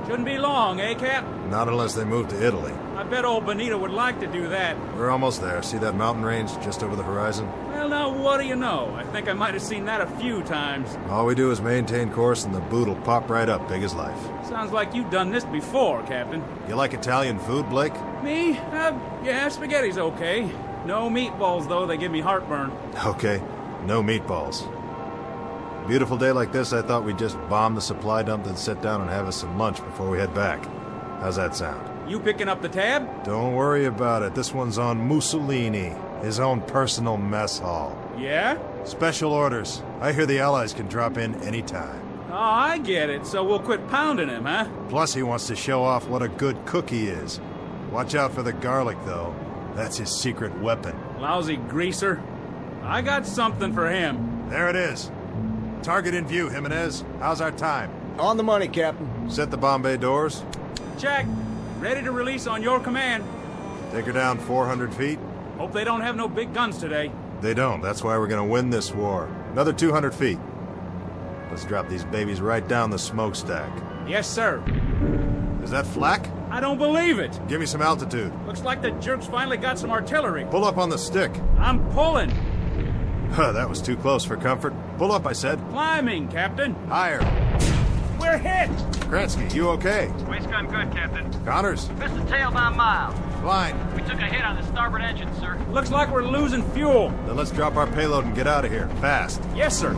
S: Shouldn't be long, eh, Cap?
T: Not unless they move to Italy.
S: I bet old Benito would like to do that.
T: We're almost there. See that mountain range just over the horizon?
S: Well, now, what do you know? I think I might have seen that a few times.
T: All we do is maintain course and the boot'll pop right up big as life.
S: Sounds like you've done this before, Captain.
T: You like Italian food, Blake?
S: Me? Yeah, spaghetti's okay. No meatballs, though. They give me heartburn.
T: Okay, no meatballs. Beautiful day like this, I thought we'd just bomb the supply dump, then sit down and have us some lunch before we head back. How's that sound?
S: You picking up the tab?
T: Don't worry about it. This one's on Mussolini, his own personal mess hall.
S: Yeah?
T: Special orders. I hear the Allies can drop in anytime.
S: Oh, I get it. So we'll quit pounding him, huh?
T: Plus, he wants to show off what a good cook he is. Watch out for the garlic, though. That's his secret weapon.
S: Lousy greaser. I got something for him.
T: There it is. Target in view, Jimenez. How's our time?
U: On the money, Captain.
T: Set the bomb bay doors.
S: Check. Ready to release on your command.
T: Take her down 400 feet.
S: Hope they don't have no big guns today.
T: They don't. That's why we're gonna win this war. Another 200 feet. Let's drop these babies right down the smokestack.
S: Yes, sir.
T: Is that flak?
S: I don't believe it.
T: Give me some altitude.
S: Looks like the jerks finally got some artillery.
T: Pull up on the stick.
S: I'm pulling.
T: That was too close for comfort. Pull up, I said.
S: Climbing, Captain.
T: Higher.
S: We're hit.
T: Kransky, you okay?
V: Waist gun good, Captain.
T: Connors?
V: Missed the tail by a mile.
T: Blind.
V: We took a hit on the starboard engine, sir.
S: Looks like we're losing fuel.
T: Then let's drop our payload and get out of here. Fast.
S: Yes, sir.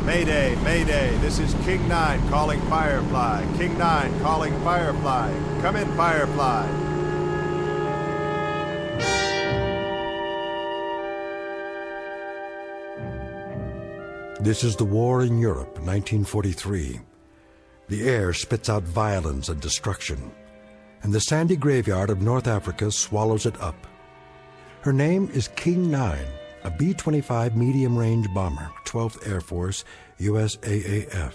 T: Mayday, Mayday. This is King 9 calling Firefly. King 9 calling Firefly. Come in, Firefly.
B: This is the war in Europe, 1943. The air spits out violence and destruction, and the sandy graveyard of North Africa swallows it up. Her name is King 9, a B-25 medium-range bomber, 12th Air Force, USAAF.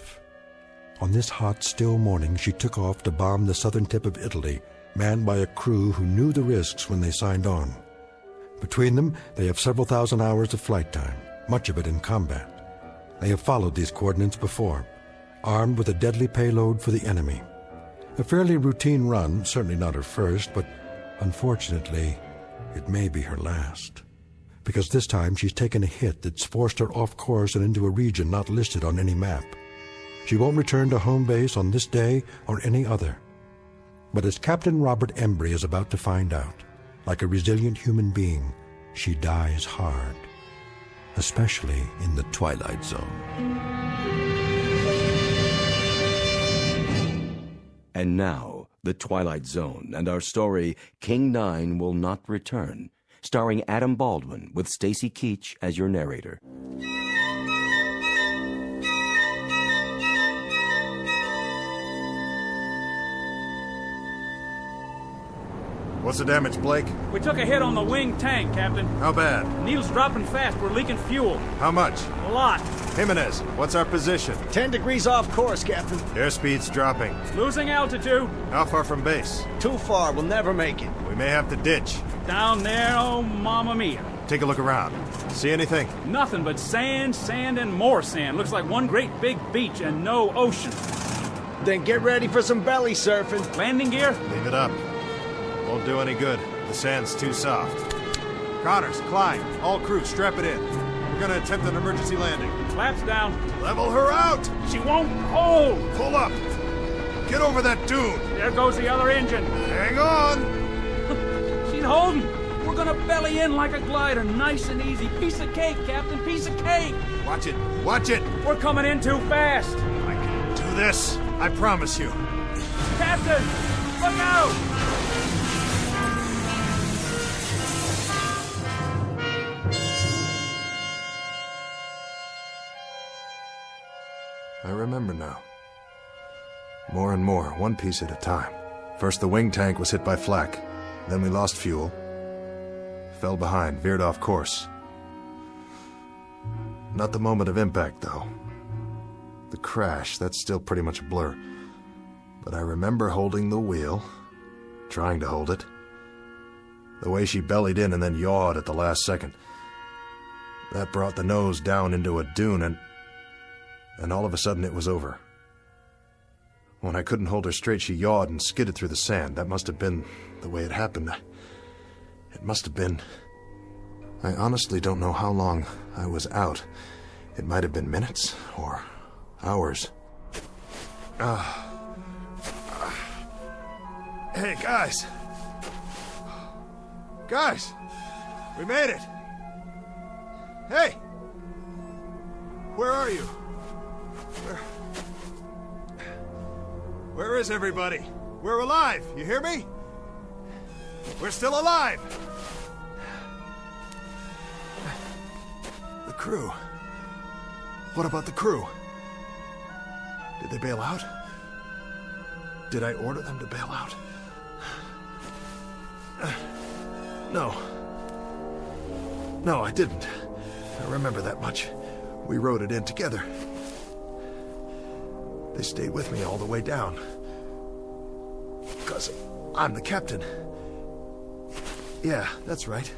B: On this hot, still morning, she took off to bomb the southern tip of Italy, manned by a crew who knew the risks when they signed on. Between them, they have several thousand hours of flight time, much of it in combat. They have followed these coordinates before, armed with a deadly payload for the enemy. A fairly routine run, certainly not her first, but unfortunately, it may be her last. Because this time she's taken a hit that's forced her off course and into a region not listed on any map. She won't return to home base on this day or any other. But as Captain Robert Embry is about to find out, like a resilient human being, she dies hard. Especially in the Twilight Zone.
A: And now, the Twilight Zone and our story, King 9 Will Not Return, starring Adam Baldwin with Stacy Keach as your narrator.
T: What's the damage, Blake?
S: We took a hit on the wing tank, Captain.
T: How bad?
S: Needle's dropping fast. We're leaking fuel.
T: How much?
S: A lot.
T: Jimenez, what's our position?
F: 10 degrees off course, Captain.
T: Airspeed's dropping.
S: Losing altitude.
T: How far from base?
F: Too far. We'll never make it.
T: We may have to ditch.
S: Down there, oh mamma mia.
T: Take a look around. See anything?
S: Nothing but sand, sand, and more sand. Looks like one great big beach and no ocean.
F: Then get ready for some belly surfing.
S: Landing gear?
T: Leave it up. Won't do any good. The sand's too soft. Connors, Klein, all crew, strap it in. We're gonna attempt an emergency landing.
S: Flaps down.
T: Level her out!
S: She won't hold!
T: Pull up! Get over that dune!
S: There goes the other engine.
T: Hang on!
S: She's holding! We're gonna belly in like a glider, nice and easy. Piece of cake, Captain, piece of cake!
T: Watch it! Watch it!
S: We're coming in too fast!
T: I can do this, I promise you.
S: Captain! Look out!
T: I remember now. More and more, one piece at a time. First the wing tank was hit by flak. Then we lost fuel. Fell behind, veered off course. Not the moment of impact, though. The crash, that's still pretty much a blur. But I remember holding the wheel, trying to hold it. The way she bellied in and then yawed at the last second. That brought the nose down into a dune and all of a sudden it was over. When I couldn't hold her straight, she yawed and skidded through the sand. That must have been the way it happened. It must have been... I honestly don't know how long I was out. It might have been minutes or hours. Hey, guys! Guys! We made it! Hey! Where are you? Where is everybody? We're alive, you hear me? We're still alive! The crew. What about the crew? Did they bail out? Did I order them to bail out? No. No, I didn't. I remember that much. We rode it in together. They stayed with me all the way down. Because I'm the captain. Yeah, that's right.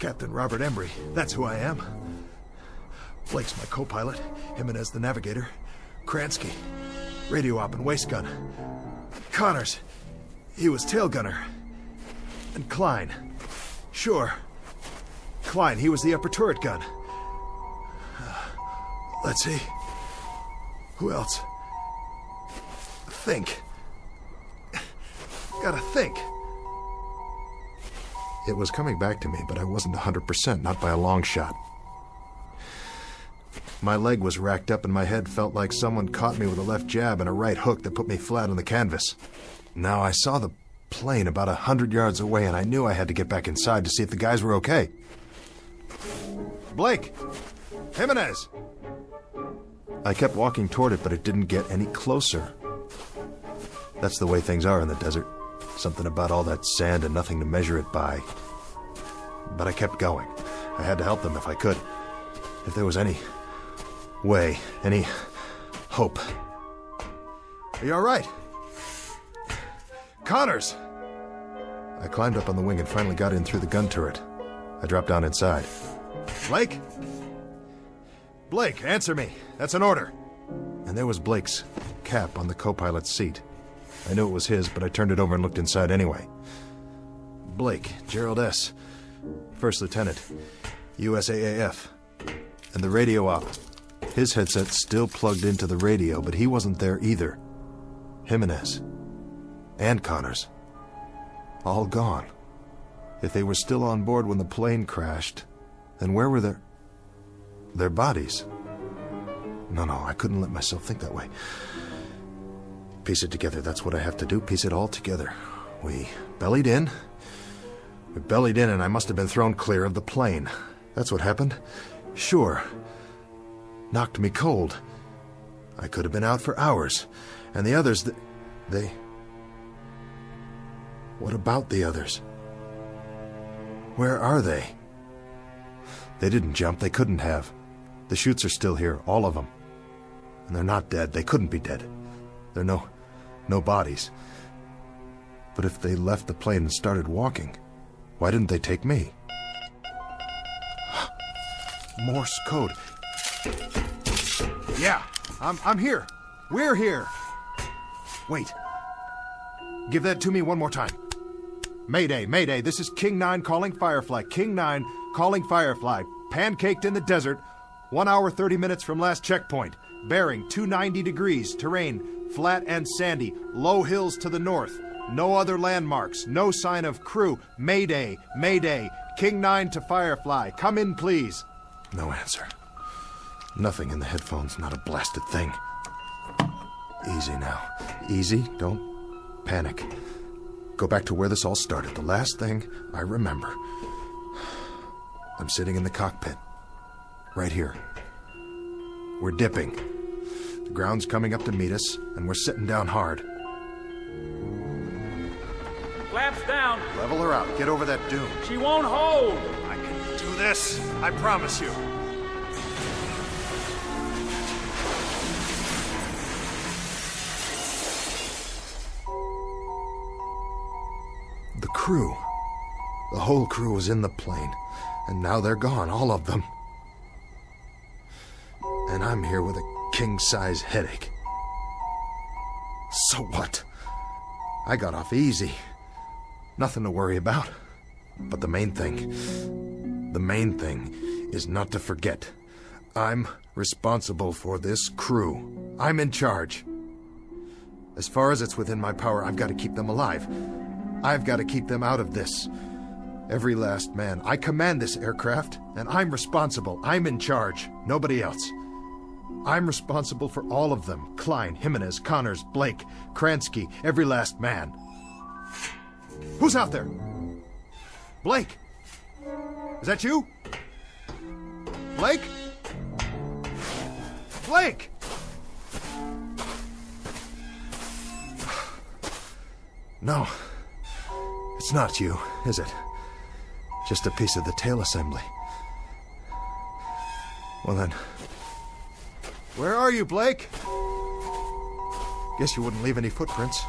T: Captain Robert Embry. That's who I am. Blake's my co-pilot. Jimenez the navigator. Kransky, radio op and waist gun. Connors, he was tail gunner. And Klein. Sure. Klein, he was the upper turret gun. Let's see. Who else? Think. Gotta think. It was coming back to me, but I wasn't 100%, not by a long shot. My leg was racked up and my head felt like someone caught me with a left jab and a right hook that put me flat on the canvas. Now I saw the plane about 100 yards away and I knew I had to get back inside to see if the guys were okay. Blake! Jimenez! I kept walking toward it, but it didn't get any closer. That's the way things are in the desert. Something about all that sand and nothing to measure it by. But I kept going. I had to help them if I could. If there was any way, any hope. Are you all right? Connors! I climbed up on the wing and finally got in through the gun turret. I dropped down inside. Blake? Blake, answer me. That's an order. And there was Blake's cap on the co-pilot's seat. I knew it was his, but I turned it over and looked inside anyway. Blake, Gerald S., First Lieutenant, USAAF. And the radio op. His headset still plugged into the radio, but he wasn't there either. Jimenez. And Connors. All gone. If they were still on board when the plane crashed, then where were their bodies? No, I couldn't let myself think that way. Piece it together, that's what I have to do, piece it all together. We bellied in, and I must have been thrown clear of the plane. That's what happened. Sure. Knocked me cold. I could have been out for hours. And the others, What about the others? Where are they? They didn't jump. They couldn't have. The chutes are still here, all of them. And they're not dead. They couldn't be dead. There are no bodies. But if they left the plane and started walking, why didn't they take me? Morse code. Yeah, I'm here. We're here. Wait. Give that to me one more time. Mayday, Mayday, this is King 9 calling Firefly. King 9 calling Firefly. Pancaked in the desert, 1 hour 30 minutes from last checkpoint. Bearing 290 degrees, terrain flat and sandy, low hills to the north. No other landmarks, no sign of crew. Mayday, Mayday, King 9 to Firefly. Come in, please. No answer. Nothing in the headphones, not a blasted thing. Easy now. Easy, don't panic. Go back to where this all started. The last thing I remember. I'm sitting in the cockpit. Right here. We're dipping. The ground's coming up to meet us, and we're sitting down hard.
V: Flaps down.
T: Level her out. Get over that dune.
V: She won't hold.
T: I can do this. I promise you. The crew. The whole crew was in the plane, and now they're gone, all of them. And I'm here with a king-size headache. So what? I got off easy. Nothing to worry about. But the main thing is not to forget. I'm responsible for this crew. I'm in charge. As far as it's within my power, I've got to keep them alive. I've got to keep them out of this. Every last man. I command this aircraft, and I'm responsible. I'm in charge. Nobody else. I'm responsible for all of them. Klein, Jimenez, Connors, Blake, Kransky, every last man. Who's out there? Blake? Is that you? Blake? Blake! No. It's not you, is it? Just a piece of the tail assembly. Well then, where are you, Blake? Guess you wouldn't leave any footprints.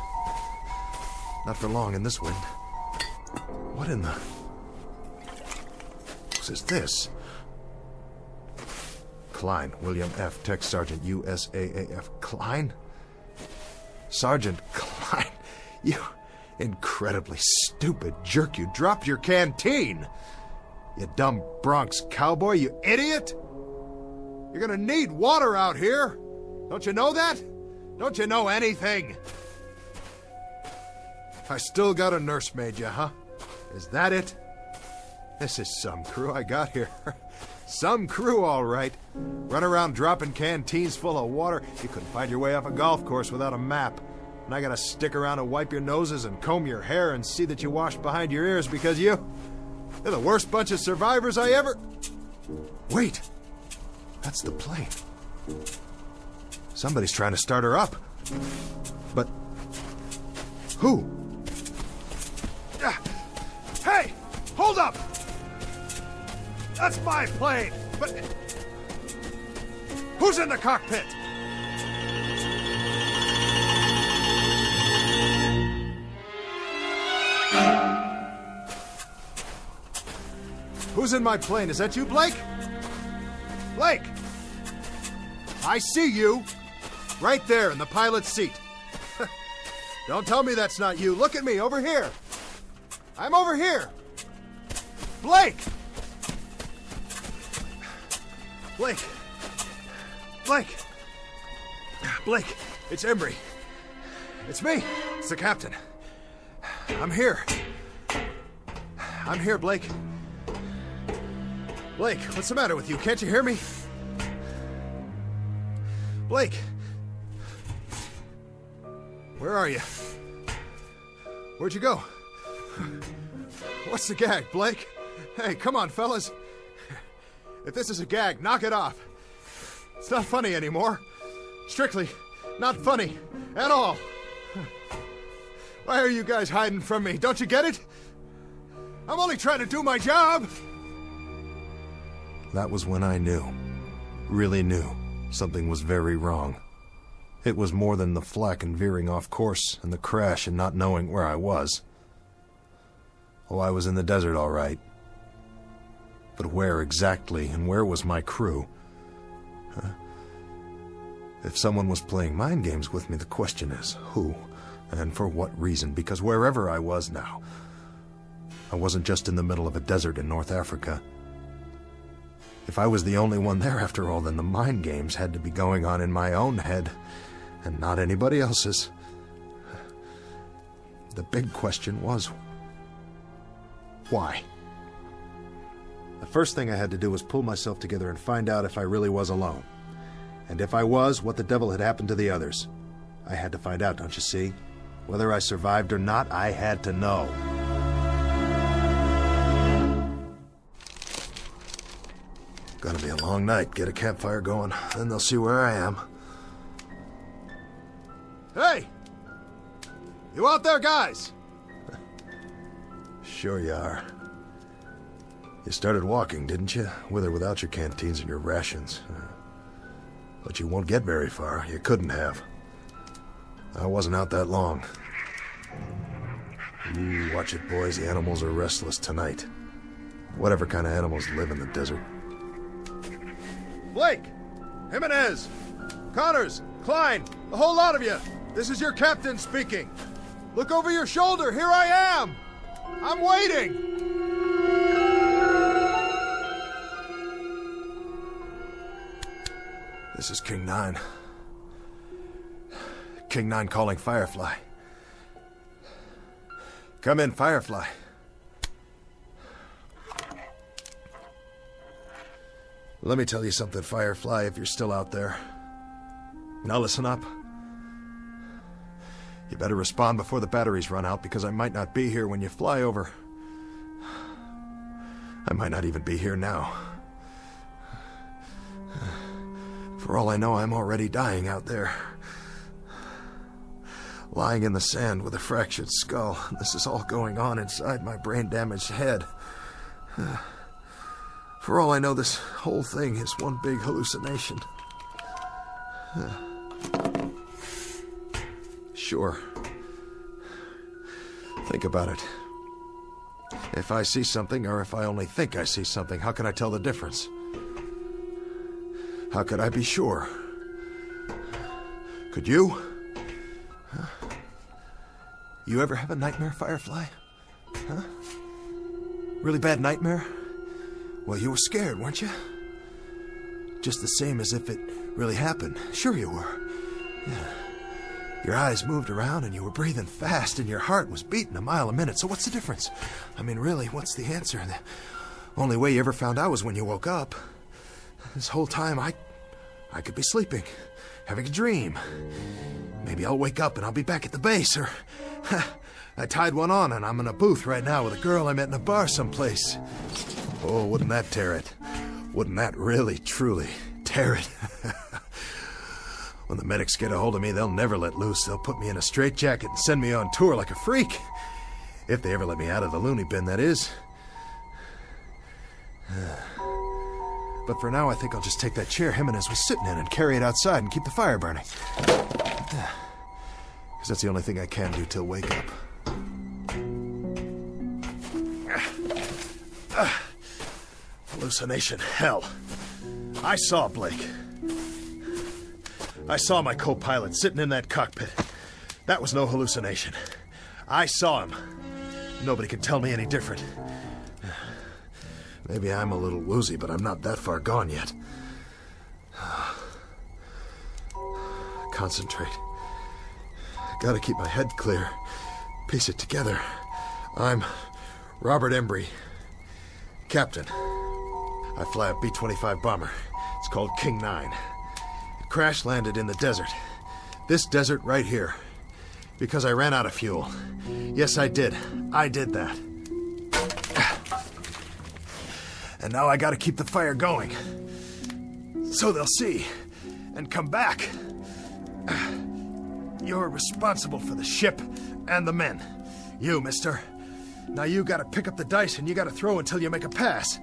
T: Not for long in this wind. What in the... What is this? Klein, William F., Tech Sergeant, USAAF. Klein? Sergeant Klein, you incredibly stupid jerk. You dropped your canteen. You dumb Bronx cowboy, you idiot. You're gonna need water out here. Don't you know that? Don't you know anything? I still got a nursemaid, you, huh? Is that it? This is some crew I got here. Some crew, all right. Run around dropping canteens full of water. You couldn't find your way off a golf course without a map. And I gotta stick around and wipe your noses and comb your hair and see that you wash behind your ears because you're the worst bunch of survivors I ever... Wait. That's the plane. Somebody's trying to start her up. But... who? Hey! Hold up! That's my plane! But... who's in the cockpit? Who's in my plane? Is that you, Blake? Blake! I see you! Right there in the pilot's seat. Don't tell me that's not you. Look at me, over here. I'm over here. Blake! Blake! Blake! Blake, it's Embry. It's me. It's the captain. I'm here. I'm here, Blake. Blake, what's the matter with you? Can't you hear me? Blake! Where are you? Where'd you go? What's the gag, Blake? Hey, come on, fellas. If this is a gag, knock it off. It's not funny anymore. Strictly not funny at all. Why are you guys hiding from me? Don't you get it? I'm only trying to do my job! That was when I knew, really knew, something was very wrong. It was more than the flak and veering off course and the crash and not knowing where I was. Oh, I was in the desert, all right. But where exactly, and where was my crew? Huh? If someone was playing mind games with me, the question is, who? And for what reason? Because wherever I was now, I wasn't just in the middle of a desert in North Africa. If I was the only one there after all, then the mind games had to be going on in my own head, and not anybody else's. The big question was, why? The first thing I had to do was pull myself together and find out if I really was alone. And if I was, what the devil had happened to the others. I had to find out, don't you see? Whether I survived or not, I had to know. Gonna be a long night. Get a campfire going, then they'll see where I am. Hey! You out there, guys? Sure you are. You started walking, didn't you? With or without your canteens and your rations. But you won't get very far. You couldn't have. I wasn't out that long. You watch it, boys. The animals are restless tonight. Whatever kind of animals live in the desert. Blake! Jimenez! Connors! Klein! The whole lot of you! This is your captain speaking! Look over your shoulder! Here I am! I'm waiting! This is King 9. King 9 calling Firefly. Come in, Firefly. Let me tell you something, Firefly, if you're still out there. Now listen up. You better respond before the batteries run out, because I might not be here when you fly over. I might not even be here now. For all I know, I'm already dying out there. Lying in the sand with a fractured skull. This is all going on inside my brain-damaged head. For all I know, this whole thing is one big hallucination. Sure. Think about it. If I see something, or if I only think I see something, how can I tell the difference? How could I be sure? Could you? You ever have a nightmare, Firefly? Huh? Really bad nightmare? Well, you were scared, weren't you? Just the same as if it really happened. Sure you were. Yeah. Your eyes moved around and you were breathing fast and your heart was beating a mile a minute. So what's the difference? I mean, really, what's the answer? The only way you ever found out was when you woke up. This whole time, I could be sleeping, having a dream. Maybe I'll wake up and I'll be back at the base, or I tied one on and I'm in a booth right now with a girl I met in a bar someplace. Oh, wouldn't that tear it? Wouldn't that really, truly tear it? When the medics get a hold of me, they'll never let loose. They'll put me in a straitjacket and send me on tour like a freak. If they ever let me out of the loony bin, that is. But for now, I think I'll just take that chair Jimenez was sitting in and carry it outside and keep the fire burning. Because that's the only thing I can do till wake up. Hallucination, hell. I saw Blake. I saw my co-pilot sitting in that cockpit. That was no hallucination. I saw him. Nobody can tell me any different. Maybe I'm a little woozy, but I'm not that far gone yet. Concentrate. Gotta keep my head clear. Piece it together. I'm Robert Embry, captain. I fly a B-25 bomber. It's called King 9. It crash-landed in the desert. This desert right here. Because I ran out of fuel. Yes, I did. I did that. And now I gotta keep the fire going. So they'll see. And come back. You're responsible for the ship and the men. You, mister. Now you gotta pick up the dice and you gotta throw until you make a pass.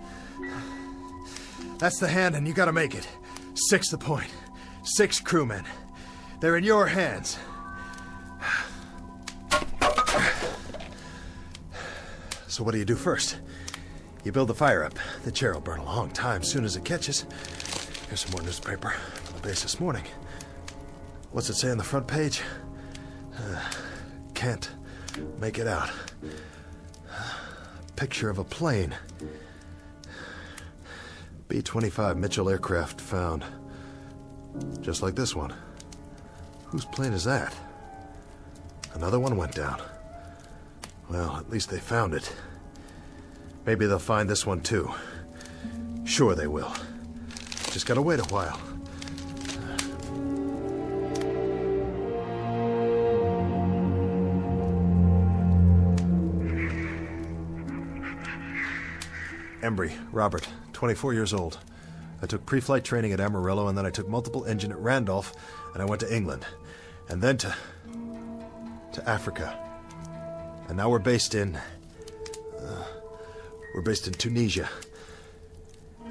T: That's the hand and you gotta make it. 6 the point. 6 crewmen. They're in your hands. So what do you do first? You build the fire up. The chair will burn a long time soon as it catches. Here's some more newspaper from the base this morning. What's it say on the front page? Can't make it out. Picture of a plane. B-25 Mitchell aircraft found. Just like this one. Whose plane is that? Another one went down. Well, at least they found it. Maybe they'll find this one too. Sure they will. Just gotta wait a while. Embry, Robert, 24 years old. I took pre-flight training at Amarillo, and then I took multiple engine at Randolph, and I went to England. And then to Africa. And now we're based in Tunisia.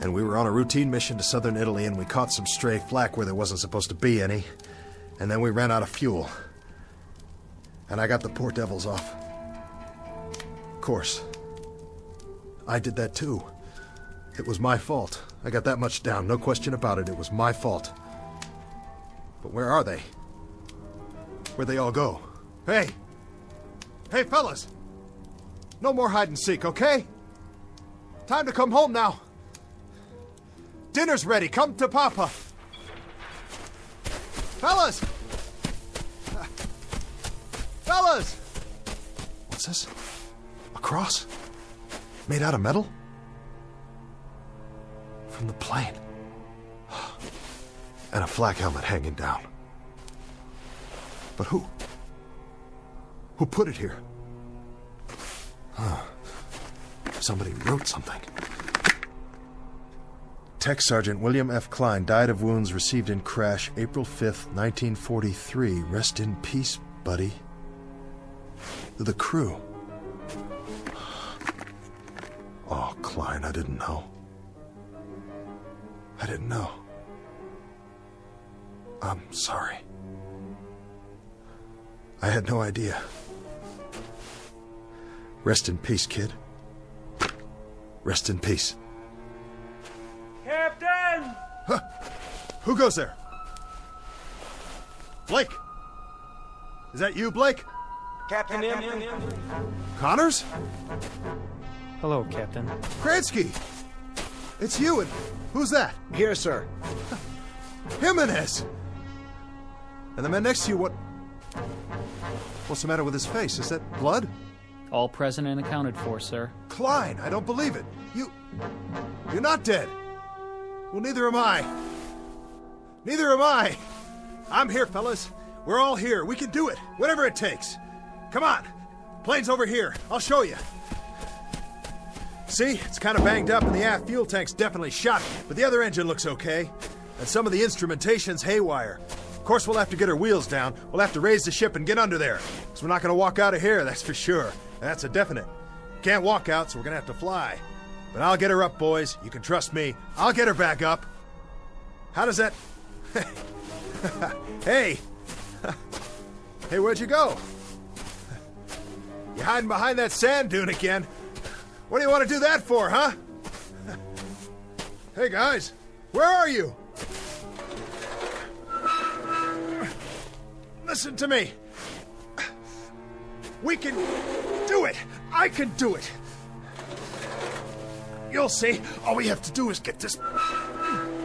T: And we were on a routine mission to southern Italy, and we caught some stray flak where there wasn't supposed to be any. And then we ran out of fuel. And I got the poor devils off. Of course. I did that too. It was my fault. I got that much down, no question about it. It was my fault. But where are they? Where'd they all go? Hey! Hey, fellas! No more hide and seek, okay? Time to come home now. Dinner's ready. Come to Papa. Fellas! Fellas! What's this? A cross? Made out of metal? From the plane. And a flak helmet hanging down. But who? Who put it here? Somebody wrote something. Tech Sergeant William F. Klein died of wounds received in crash April 5th, 1943. Rest in peace, buddy. The crew. Oh, Klein, I didn't know. I didn't know. I'm sorry. I had no idea. Rest in peace, kid. Rest in peace.
V: Captain!
T: Huh. Who goes there? Blake! Is that you, Blake?
V: Captain M.
T: Connors?
K: Hello, Captain.
T: Kransky! It's you, and who's that?
F: Here, sir.
T: Jimenez! And the man next to you, what's the matter with his face? Is that blood?
R: All present and accounted for, sir.
T: Klein, I don't believe it. You're not dead. Well, neither am I. Neither am I. I'm here, fellas. We're all here. We can do it. Whatever it takes. Come on. Plane's over here. I'll show you. See? It's kind of banged up and the aft fuel tank's definitely shot, but the other engine looks okay. And some of the instrumentation's haywire. Of course, we'll have to get our wheels down. We'll have to raise the ship and get under there. Because we're not going to walk out of here, that's for sure. That's a definite. Can't walk out, so we're going to have to fly. But I'll get her up, boys. You can trust me. I'll get her back up. How does that... Hey! Hey, where'd you go? You hiding behind that sand dune again? What do you want to do that for, huh? Hey, guys. Where are you? Listen to me. We can do it. I can do it. You'll see. All we have to do is get this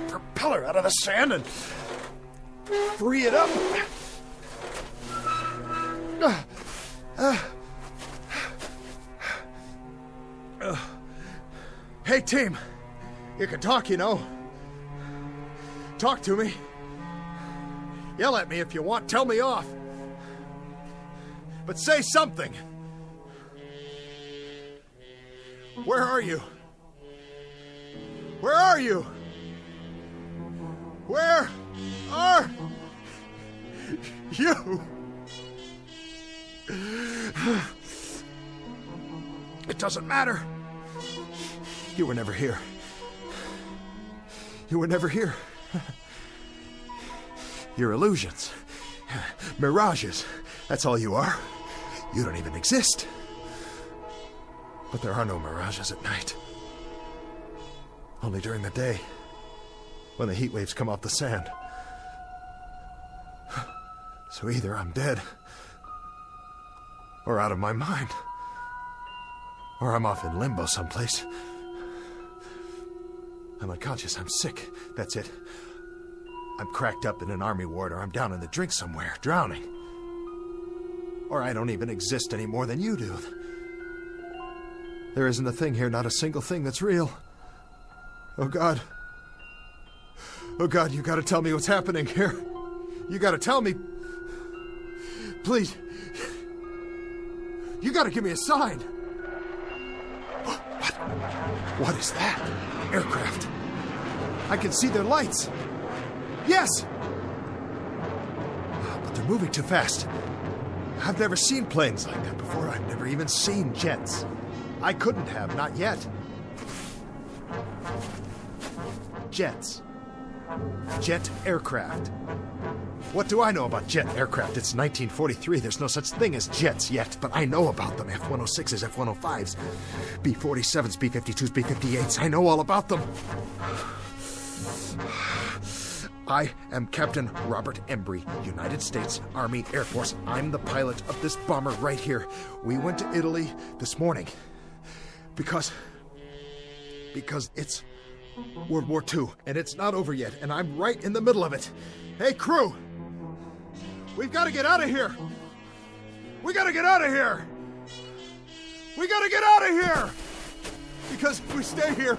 T: propeller out of the sand and free it up. Hey, team. You can talk, you know. Talk to me. Yell at me if you want. Tell me off. But say something. Where are you? Where are you? Where are you? It doesn't matter. You were never here. You were never here. You're illusions. Mirages. That's all you are. You don't even exist. But there are no mirages at night. Only during the day, when the heat waves come off the sand. So either I'm dead, or out of my mind, or I'm off in limbo someplace. I'm unconscious, I'm sick, that's it. I'm cracked up in an army ward, or I'm down in the drink somewhere, drowning. Or I don't even exist any more than you do. There isn't a thing here, not a single thing that's real. Oh, God. Oh, God, you gotta tell me what's happening here. You gotta tell me. Please. You gotta give me a sign. What? What is that? Aircraft. I can see their lights. Yes! But they're moving too fast. I've never seen planes like that before. I've never even seen jets. I couldn't have, not yet. Jets. Jet aircraft. What do I know about jet aircraft? It's 1943. There's no such thing as jets yet, but I know about them. F-106s, F-105s, B-47s, B-52s, B-58s. I know all about them. I am Captain Robert Embry, United States Army Air Force. I'm the pilot of this bomber right here. We went to Italy this morning because it's World War II, and it's not over yet, and I'm right in the middle of it. Hey, crew! We've got to get out of here! We got to get out of here! We got to get out of here! Because if we stay here,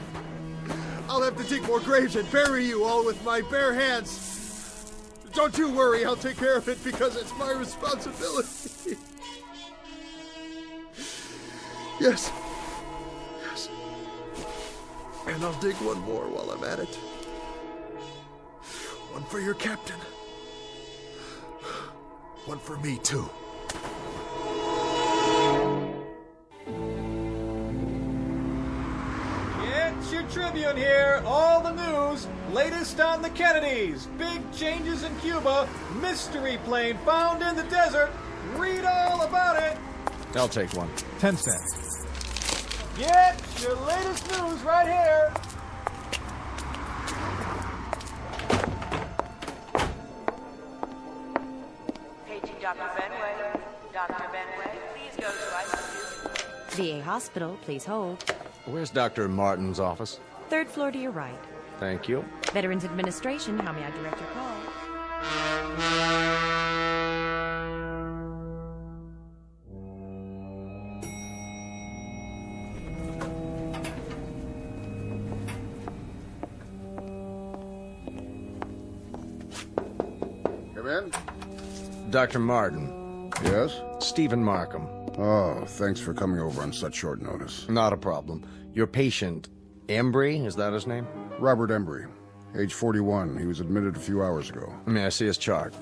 T: I'll have to dig more graves and bury you all with my bare hands. Don't you worry, I'll take care of it because it's my responsibility. Yes. Yes. And I'll dig one more while I'm at it. One for your captain. One for me, too.
I: It's your Tribune here. All the news. Latest on the Kennedys. Big changes in Cuba. Mystery plane found in the desert. Read all about it.
C: I'll take one.
I: 10 cents. Get your latest news right here.
U: Paging Dr. Benway. Dr. Benway, please go to ICU. VA Hospital, please hold.
C: Where's Dr. Martin's office?
U: 3rd floor to your right.
C: Thank you.
U: Veterans Administration, how may I direct your call?
W: Come in.
C: Dr. Martin.
W: Yes?
C: Stephen Markham.
W: Oh, thanks for coming over on such short notice.
C: Not a problem. Your patient, Embry, is that his name?
W: Robert Embry, age 41. He was admitted a few hours ago.
C: May I see his chart?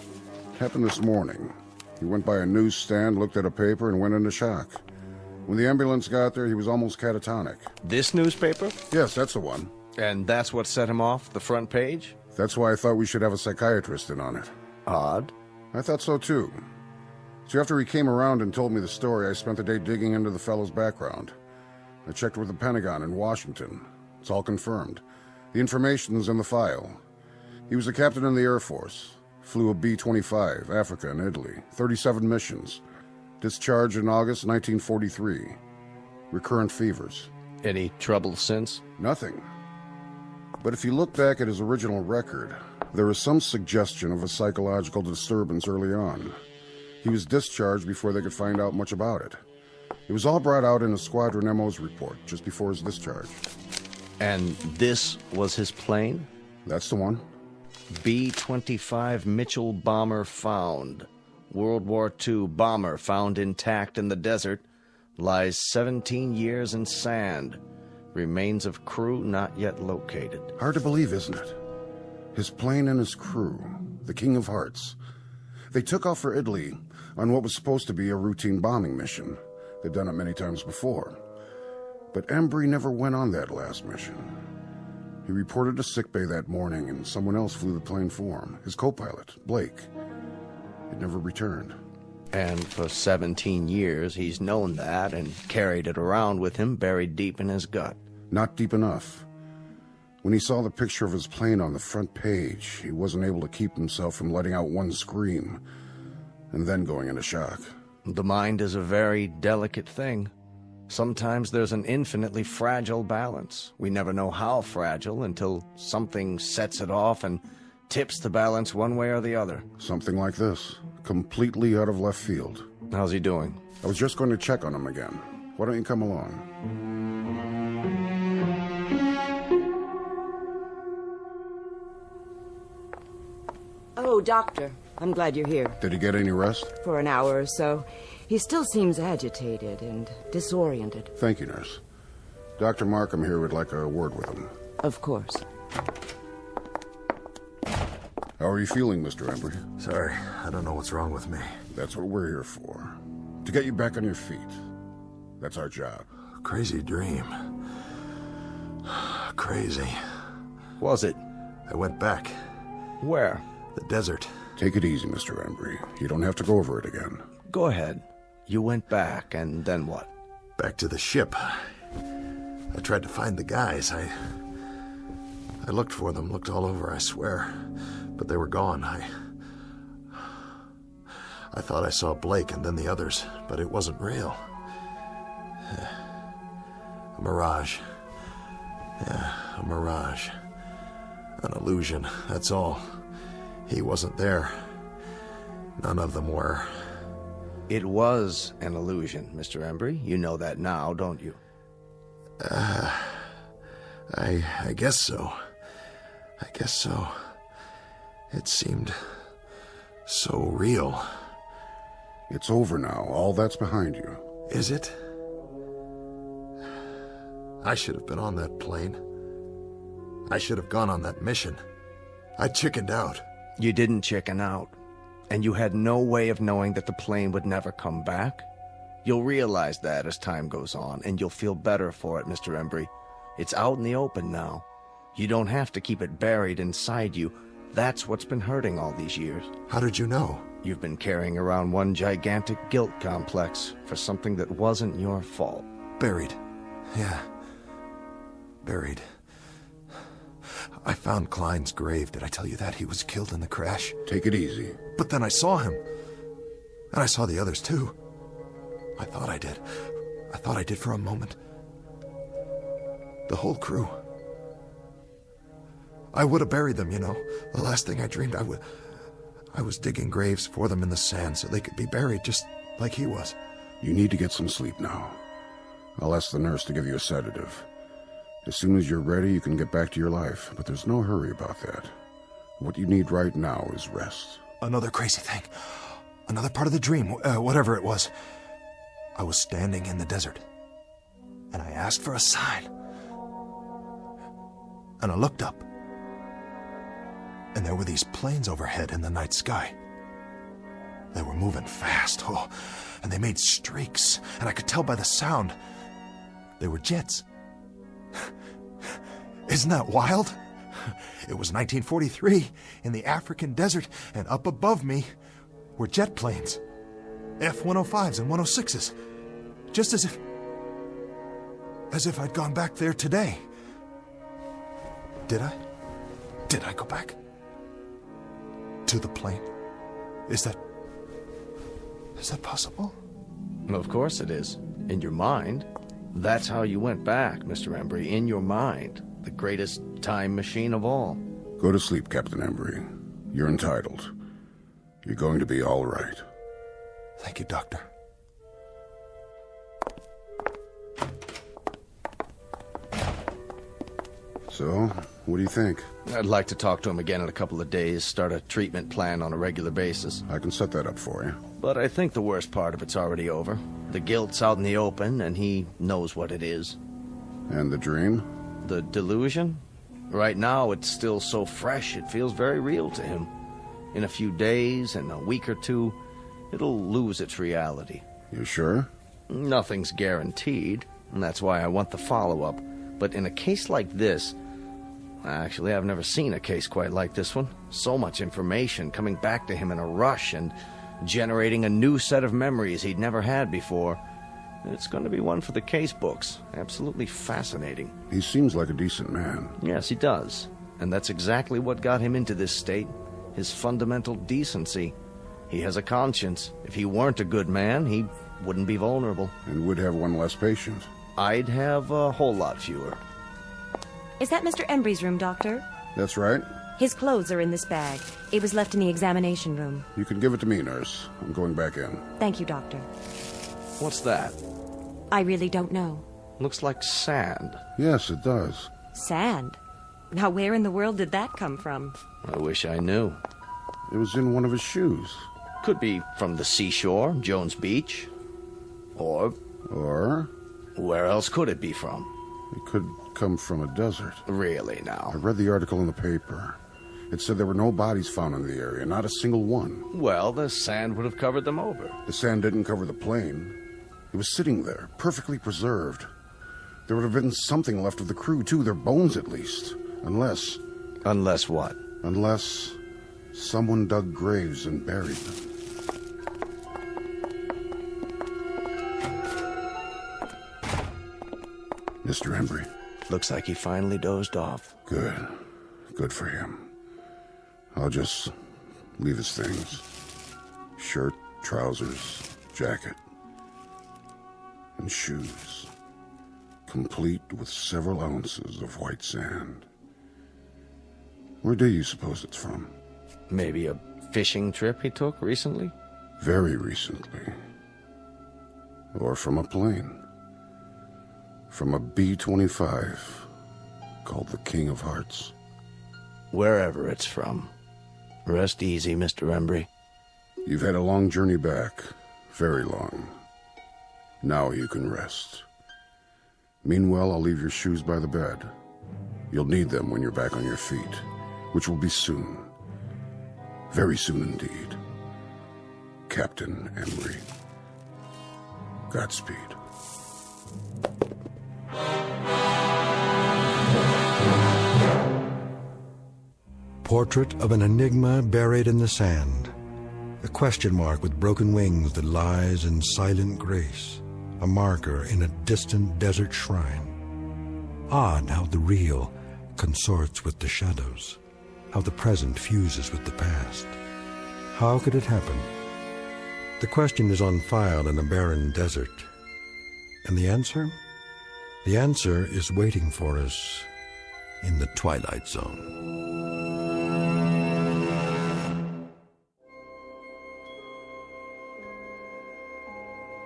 W: Happened this morning. He went by a newsstand, looked at a paper, and went into shock. When the ambulance got there, he was almost catatonic.
C: This newspaper?
W: Yes, that's the one.
C: And that's what set him off, the front page?
W: That's why I thought we should have a psychiatrist in on it.
C: Odd.
W: I thought so, too. So after he came around and told me the story, I spent the day digging into the fellow's background. I checked with the Pentagon in Washington. It's all confirmed. The information's in the file. He was a captain in the Air Force. Flew a B-25, Africa and Italy. 37 missions. Discharged in August 1943. Recurrent fevers.
C: Any trouble since?
W: Nothing. But if you look back at his original record, there is some suggestion of a psychological disturbance early on. He was discharged before they could find out much about it. It was all brought out in a Squadron MO's report just before his discharge.
C: And this was his plane?
W: That's the one.
C: B-25 Mitchell bomber found. World War II bomber found intact in the desert. Lies 17 years in sand. Remains of crew not yet located.
W: Hard to believe, isn't it? His plane and his crew, the King of Hearts. They took off for Italy on what was supposed to be a routine bombing mission. They'd done it many times before. But Embry never went on that last mission. He reported to sickbay that morning, and someone else flew the plane for him, his co-pilot, Blake. It never returned.
C: And for 17 years, he's known that and carried it around with him buried deep in his gut.
W: Not deep enough. When he saw the picture of his plane on the front page, he wasn't able to keep himself from letting out one scream, and then going into shock.
C: The mind is a very delicate thing. Sometimes there's an infinitely fragile balance. We never know how fragile until something sets it off and tips the balance one way or the other.
W: Something like this, completely out of left field.
C: How's he doing?
W: I was just going to check on him again. Why don't you come along?
G: Oh, Doctor, I'm glad you're here.
W: Did he get any rest?
G: For an hour or so. He still seems agitated and disoriented.
W: Thank you, nurse. Dr. Markham here would like a word with him.
G: Of course.
W: How are you feeling, Mr. Embry?
T: Sorry, I don't know what's wrong with me.
W: That's what we're here for. To get you back on your feet. That's our job.
T: Crazy dream. Crazy.
C: Was it?
T: I went back.
C: Where?
T: The desert.
W: Take it easy, Mr. Embry. You don't have to go over it again.
C: Go ahead. You went back, and then what?
T: Back to the ship. I tried to find the guys. I looked for them, looked all over, I swear. But they were gone. I thought I saw Blake and then the others, but it wasn't real. A mirage. Yeah, a mirage. An illusion, that's all. He wasn't there. None of them were.
C: It was an illusion, Mr. Embry. You know that now, don't you?
T: I guess so. I guess so. It seemed so real.
W: It's over now. All that's behind you.
T: Is it? I should have been on that plane. I should have gone on that mission. I chickened out.
C: You didn't chicken out. And you had no way of knowing that the plane would never come back. You'll realize that as time goes on, and you'll feel better for it, Mr. Embry. It's out in the open now. You don't have to keep it buried inside you. That's what's been hurting all these years.
T: How did you know?
C: You've been carrying around one gigantic guilt complex for something that wasn't your fault.
T: Buried. Yeah. Buried. I found Klein's grave. Did I tell you that? He was killed in the crash.
W: Take it easy.
T: But then I saw him. And I saw the others, too. I thought I did. I thought I did for a moment. The whole crew. I would have buried them, you know. The last thing I dreamed, I was digging graves for them in the sand so they could be buried just like he was.
W: You need to get some sleep now. I'll ask the nurse to give you a sedative. As soon as you're ready, you can get back to your life, but there's no hurry about that. What you need right now is rest.
T: Another crazy thing. Another part of the dream, whatever it was. I was standing in the desert, and I asked for a sign. And I looked up, and there were these planes overhead in the night sky. They were moving fast, and they made streaks, and I could tell by the sound. They were jets. Isn't that wild? It was 1943 in the African desert, and up above me were jet planes. F-105s and 106s. Just as if I'd gone back there today. Did I? Did I go back? To the plane? Is that possible?
C: Of course it is. In your mind. That's how you went back, Mr. Embry. In your mind. The greatest time machine of all.
W: Go to sleep, Captain Embry. You're entitled. You're going to be all right.
T: Thank you, Doctor.
W: So, what do you think?
C: I'd like to talk to him again in a couple of days, start a treatment plan on a regular basis.
W: I can set that up for you.
C: But I think the worst part of it's already over. The guilt's out in the open, and he knows what it is.
W: And the dream?
C: The delusion? Right now, it's still so fresh, it feels very real to him. In a few days, in a week or two, it'll lose its reality.
W: You sure?
C: Nothing's guaranteed, and that's why I want the follow-up. But in a case like this, actually, I've never seen a case quite like this one. So much information coming back to him in a rush and generating a new set of memories he'd never had before. It's going to be one for the case books. Absolutely fascinating.
W: He seems like a decent man.
C: Yes, he does. And that's exactly what got him into this state. His fundamental decency. He has a conscience. If he weren't a good man, he wouldn't be vulnerable.
W: And would have one less patient.
C: I'd have a whole lot fewer.
H: Is that Mr. Embry's room, Doctor?
W: That's right.
H: His clothes are in this bag. It was left in the examination room.
W: You can give it to me, nurse. I'm going back in.
H: Thank you, Doctor.
C: What's that?
H: I really don't know.
C: Looks like sand.
W: Yes, it does.
H: Sand? Now, where in the world did that come from?
C: I wish I knew.
W: It was in one of his shoes.
C: Could be from the seashore, Jones Beach. Or... where else could it be from?
W: It could come from a desert.
C: Really, now?
W: I read the article in the paper. It said there were no bodies found in the area, not a single one.
C: Well, the sand would have covered them over.
W: The sand didn't cover the plane. It was sitting there, perfectly preserved. There would have been something left of the crew, too, their bones at least. Unless...
C: Unless what?
W: Unless someone dug graves and buried them. Mr. Embry.
C: Looks like he finally dozed off.
W: Good. Good for him. I'll just leave his things. Shirt, trousers, jacket, and shoes. Complete with several ounces of white sand. Where do you suppose it's from?
C: Maybe a fishing trip he took recently?
W: Very recently. Or from a plane. From a B-25 called the King of Hearts.
C: Wherever it's from. Rest easy, Mr. Embry.
W: You've had a long journey back. Very long. Now you can rest. Meanwhile, I'll leave your shoes by the bed. You'll need them when you're back on your feet, which will be soon. Very soon indeed. Captain Embry. Godspeed.
B: Portrait of an enigma buried in the sand. A question mark with broken wings that lies in silent grace. A marker in a distant desert shrine. Odd how the real consorts with the shadows. How the present fuses with the past. How could it happen? The question is on file in a barren desert. And the answer? The answer is waiting for us in the Twilight Zone.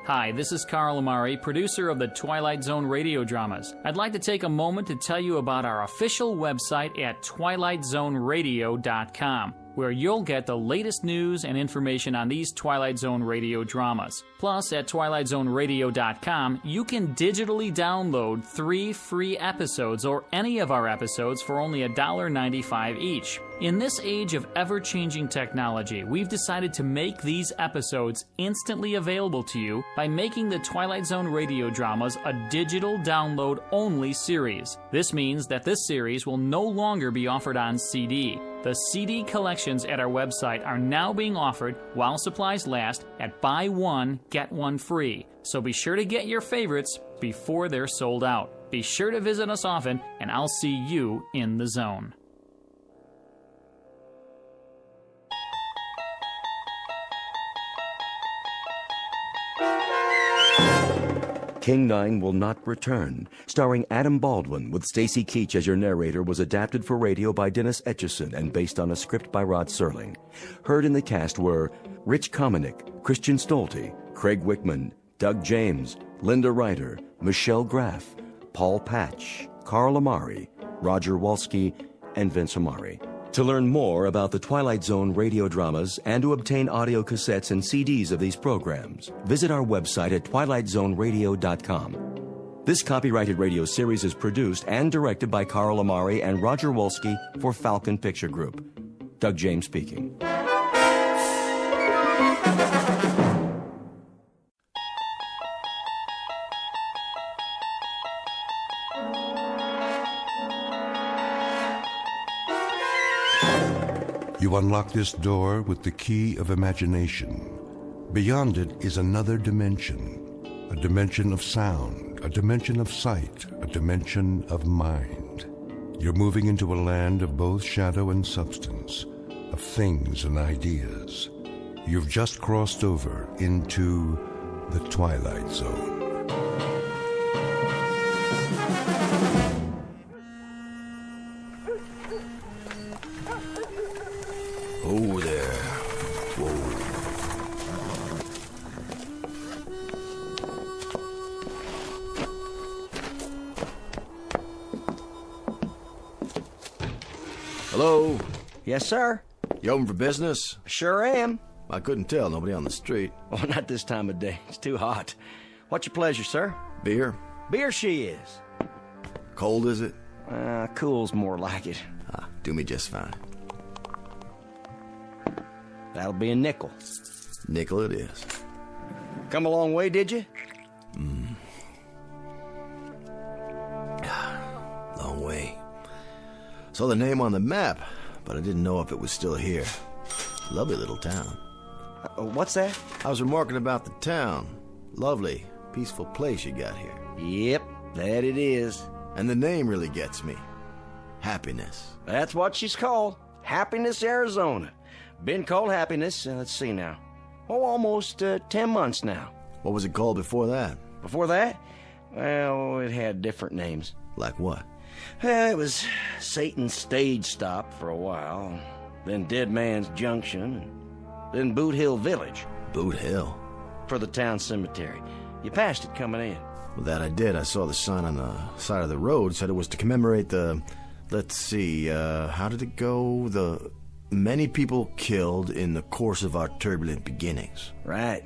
R: Hi, this is Carl Amari, producer of the Twilight Zone radio dramas. I'd like to take a moment to tell you about our official website at twilightzoneradio.com, where you'll get the latest news and information on these Twilight Zone radio dramas. Plus, at twilightzoneradio.com, you can digitally download 3 free episodes or any of our episodes for only $1.95 each. In this age of ever-changing technology, we've decided to make these episodes instantly available to you by making the Twilight Zone radio dramas a digital download-only series. This means that this series will no longer be offered on CD. The CD collections at our website are now being offered while supplies last at buy one, get one free. So be sure to get your favorites before they're sold out. Be sure to visit us often, and I'll see you in the zone.
A: King 9 Will Not Return, starring Adam Baldwin with Stacy Keach as your narrator, was adapted for radio by Dennis Etchison and based on a script by Rod Serling. Heard in the cast were Rich Kominick, Christian Stolte, Craig Wickman, Doug James, Linda Ryder, Michelle Graff, Paul Patch, Carl Amari, Roger Wolski, and Vince Amari. To learn more about the Twilight Zone radio dramas and to obtain audio cassettes and CDs of these programs, visit our website at twilightzoneradio.com. This copyrighted radio series is produced and directed by Carl Amari and Roger Wolski for Falcon Picture Group. Doug James speaking.
B: You unlock this door with the key of imagination. Beyond it is another dimension, a dimension of sound, a dimension of sight, a dimension of mind. You're moving into a land of both shadow and substance, of things and ideas. You've just crossed over into the Twilight Zone.
L: Oh there. Whoa.
C: Hello? Yes, sir?
F: You open for business?
C: Sure am.
F: I couldn't tell. Nobody on the street.
C: Oh, not this time of day. It's too hot. What's your pleasure, sir?
F: Beer?
C: Beer she is.
F: Cold, is it?
C: Cool's more like it.
F: Do me just fine.
C: That'll be a nickel.
F: Nickel it is.
C: Come a long way, did you?
F: Long way. Saw the name on the map, but I didn't know if it was still here. Lovely little town.
C: What's that?
F: I was remarking about the town. Lovely, peaceful place you got here.
C: Yep, that it is.
F: And the name really gets me. Happiness.
C: That's what she's called. Happiness, Arizona. Been called Happiness, let's see now. Almost 10 months now.
F: What was it called before that?
C: Before that? Well, it had different names.
F: Like what?
C: It was Satan's Stage Stop for a while, then Dead Man's Junction, and then Boot Hill Village.
F: Boot Hill?
C: For the town cemetery. You passed it coming in.
F: Well, that I did. I saw the sign on the side of the road. Said it was to commemorate the... Let's see, how did it go? The many people killed in the course of our turbulent beginnings.
C: Right.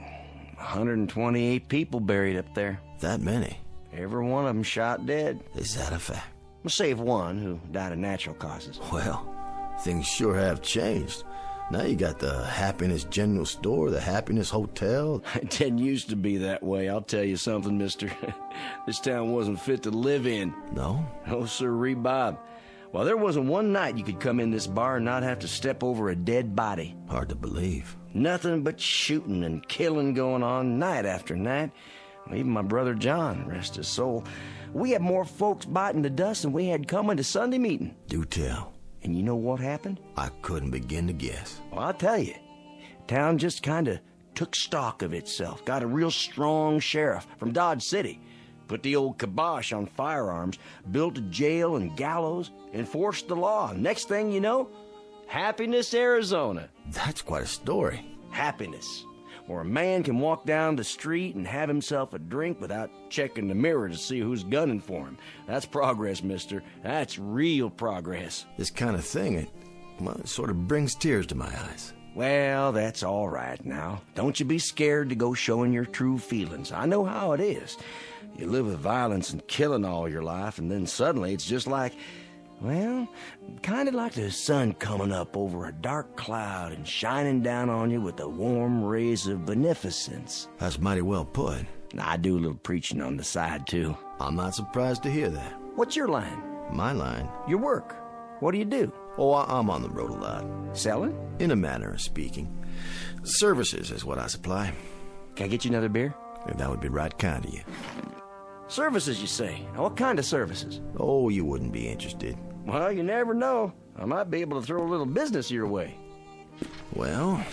C: 128 people buried up there.
F: That many?
C: Every one of them shot dead.
F: Is that a fact?
C: Save one who died of natural causes.
F: Well, things sure have changed. Now you got the Happiness General Store, the Happiness Hotel.
C: It didn't used to be that way, I'll tell you something, mister. This town wasn't fit to live in.
F: No?
C: No, sirree, Bob. Well, there wasn't one night you could come in this bar and not have to step over a dead body.
F: Hard to believe.
C: Nothing but shooting and killing going on night after night. Even my brother John, rest his soul. We had more folks biting the dust than we had coming to Sunday meeting.
F: Do tell.
C: And you know what happened?
F: I couldn't begin to guess.
C: Well, I'll tell you. Town just kind of took stock of itself. Got a real strong sheriff from Dodge City. Put the old kibosh on firearms. Built a jail and gallows. Enforced the law. Next thing you know, Happiness, Arizona.
F: That's quite a story.
C: Happiness. Where a man can walk down the street and have himself a drink without checking the mirror to see who's gunning for him. That's progress, mister. That's real progress.
F: This kind of thing, it sort of brings tears to my eyes.
C: Well, that's all right now. Don't you be scared to go showing your true feelings. I know how it is. You live with violence and killing all your life, and then suddenly it's just like... Well, kind of like the sun coming up over a dark cloud and shining down on you with the warm rays of beneficence.
F: That's mighty well put.
C: I do a little preaching on the side, too.
F: I'm not surprised to hear that.
C: What's your line?
F: My line?
C: Your work. What do you do?
F: Oh, I'm on the road a lot.
C: Selling?
F: In a manner of speaking. Services is what I supply.
C: Can I get you another beer?
F: That would be right kind of you.
C: Services, you say? What kind of services?
F: Oh, you wouldn't be interested.
C: Well, you never know. I might be able to throw a little business your way.
F: Well,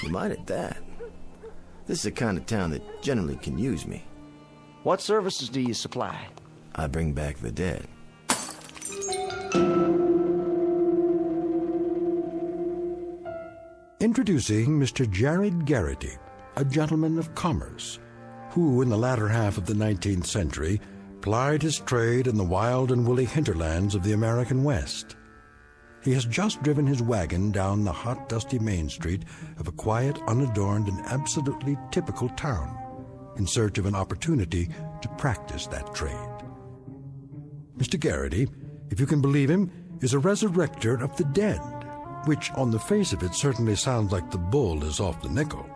F: you might at that. This is the kind of town that generally can use me.
C: What services do you supply?
F: I bring back the dead.
B: Introducing Mr. Jared Garrity, a gentleman of commerce, who in the latter half of the 19th century plied his trade in the wild and woolly hinterlands of the American West. He has just driven his wagon down the hot, dusty main street of a quiet, unadorned, and absolutely typical town in search of an opportunity to practice that trade. Mr. Garrity, if you can believe him, is a resurrector of the dead, which on the face of it certainly sounds like the bull is off the nickel.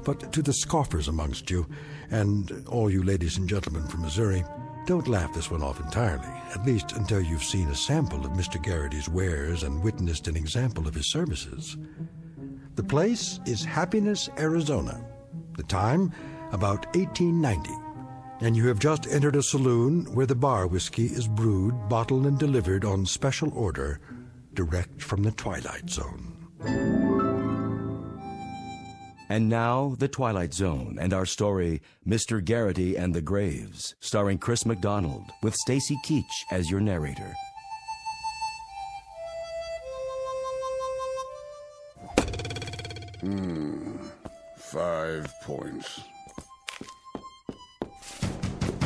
E: But to the scoffers amongst you, and all you ladies and gentlemen from Missouri, don't laugh this one off entirely, at least until you've seen a sample of Mr. Garrity's wares and witnessed an example of his services. The place is Happiness, Arizona. The time, about 1890. And you have just entered a saloon where the bar whiskey is brewed, bottled, and delivered on special order, direct from the Twilight Zone.
A: And now, The Twilight Zone and our story, Mr. Garrity and the Graves, starring Chris McDonald, with Stacy Keach as your narrator.
W: Hmm. 5 points.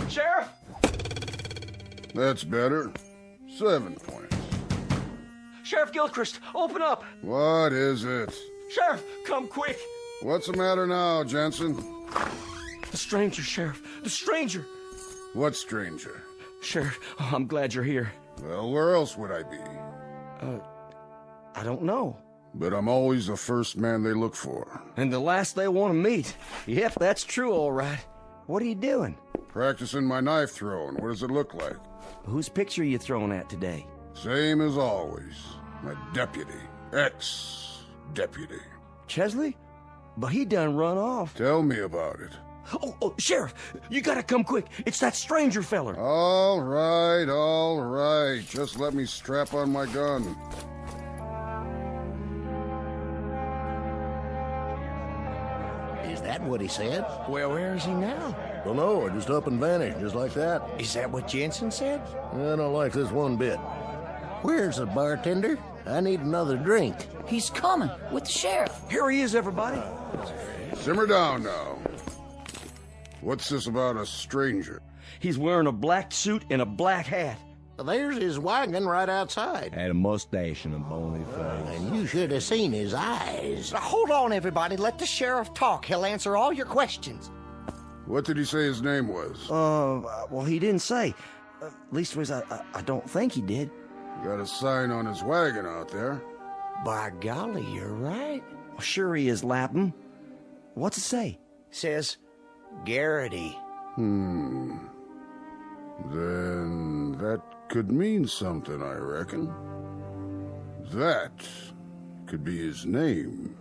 S: Sheriff!
W: That's better. 7 points.
S: Sheriff Gilchrist, open up!
W: What is it?
S: Sheriff, come quick!
W: What's the matter now, Jensen?
S: The stranger, Sheriff. The stranger!
W: What stranger?
S: Sheriff, I'm glad you're here.
W: Well, where else would I be?
S: I don't know.
W: But I'm always the first man they look for.
S: And the last they want to meet. Yep, that's true, all right. What are you doing?
W: Practicing my knife throwing. What does it look like?
S: Whose picture are you throwing at today?
W: Same as always. My deputy. Ex-deputy.
S: Chesley? But he done run off.
W: Tell me about it.
S: Oh, Sheriff, you gotta come quick. It's that stranger feller.
W: All right. Just let me strap on my gun.
N: Is that what he said?
S: Well, where is he now?
N: Don't know. Just up and vanished, just like that.
S: Is that what Jensen said?
N: I don't like this one bit. Where's the bartender? I need another drink.
Q: He's coming with the sheriff.
S: Here he is, everybody.
W: Simmer down now. What's this about a stranger?
S: He's wearing a black suit and a black hat.
N: There's his wagon right outside.
X: Had a mustache and a bony face.
N: And you should have seen his eyes.
Y: Now, hold on, everybody. Let the sheriff talk. He'll answer all your questions.
W: What did he say his name was?
S: Well, he didn't say. Leastways, I don't think he did.
W: Got a sign on his wagon out there.
Y: By golly, you're right.
S: Well, sure he is, Lapham. What's it say?
Y: Says Garrity.
W: Then that could mean something, I reckon. That could be his name.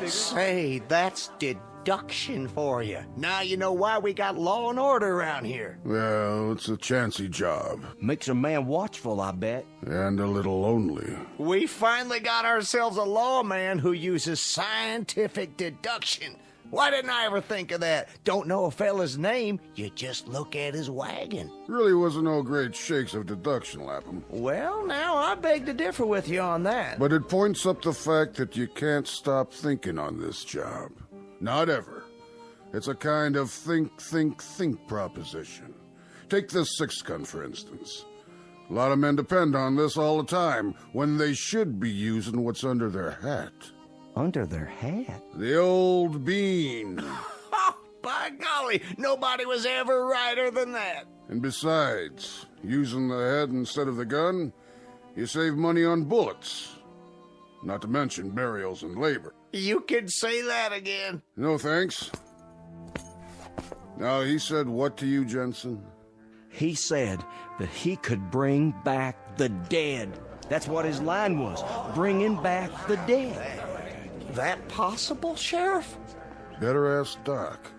Y: Say, that's deduction for you. Now you know why we got law and order around here.
W: Well, it's a chancy job.
S: Makes a man watchful, I bet.
W: And a little lonely.
Y: We finally got ourselves a lawman who uses scientific deduction. Why didn't I ever think of that? Don't know a fella's name, you just look at his wagon.
W: Really wasn't no great shakes of deduction, Lapham.
Y: Well, now I beg to differ with you on that.
W: But it points up the fact that you can't stop thinking on this job. Not ever. It's a kind of think proposition. Take this six-gun, for instance. A lot of men depend on this all the time, when they should be using what's under their hat.
S: Under their hat?
W: The old bean.
Y: By golly, nobody was ever righter than that.
W: And besides, using the head instead of the gun, you save money on bullets. Not to mention burials and labor.
Y: You could say that again.
W: No thanks. Now, he said what to you, Jensen?
S: He said that he could bring back the dead. That's what his line was, bringing back the dead. That possible, Sheriff?
W: Better ask Doc.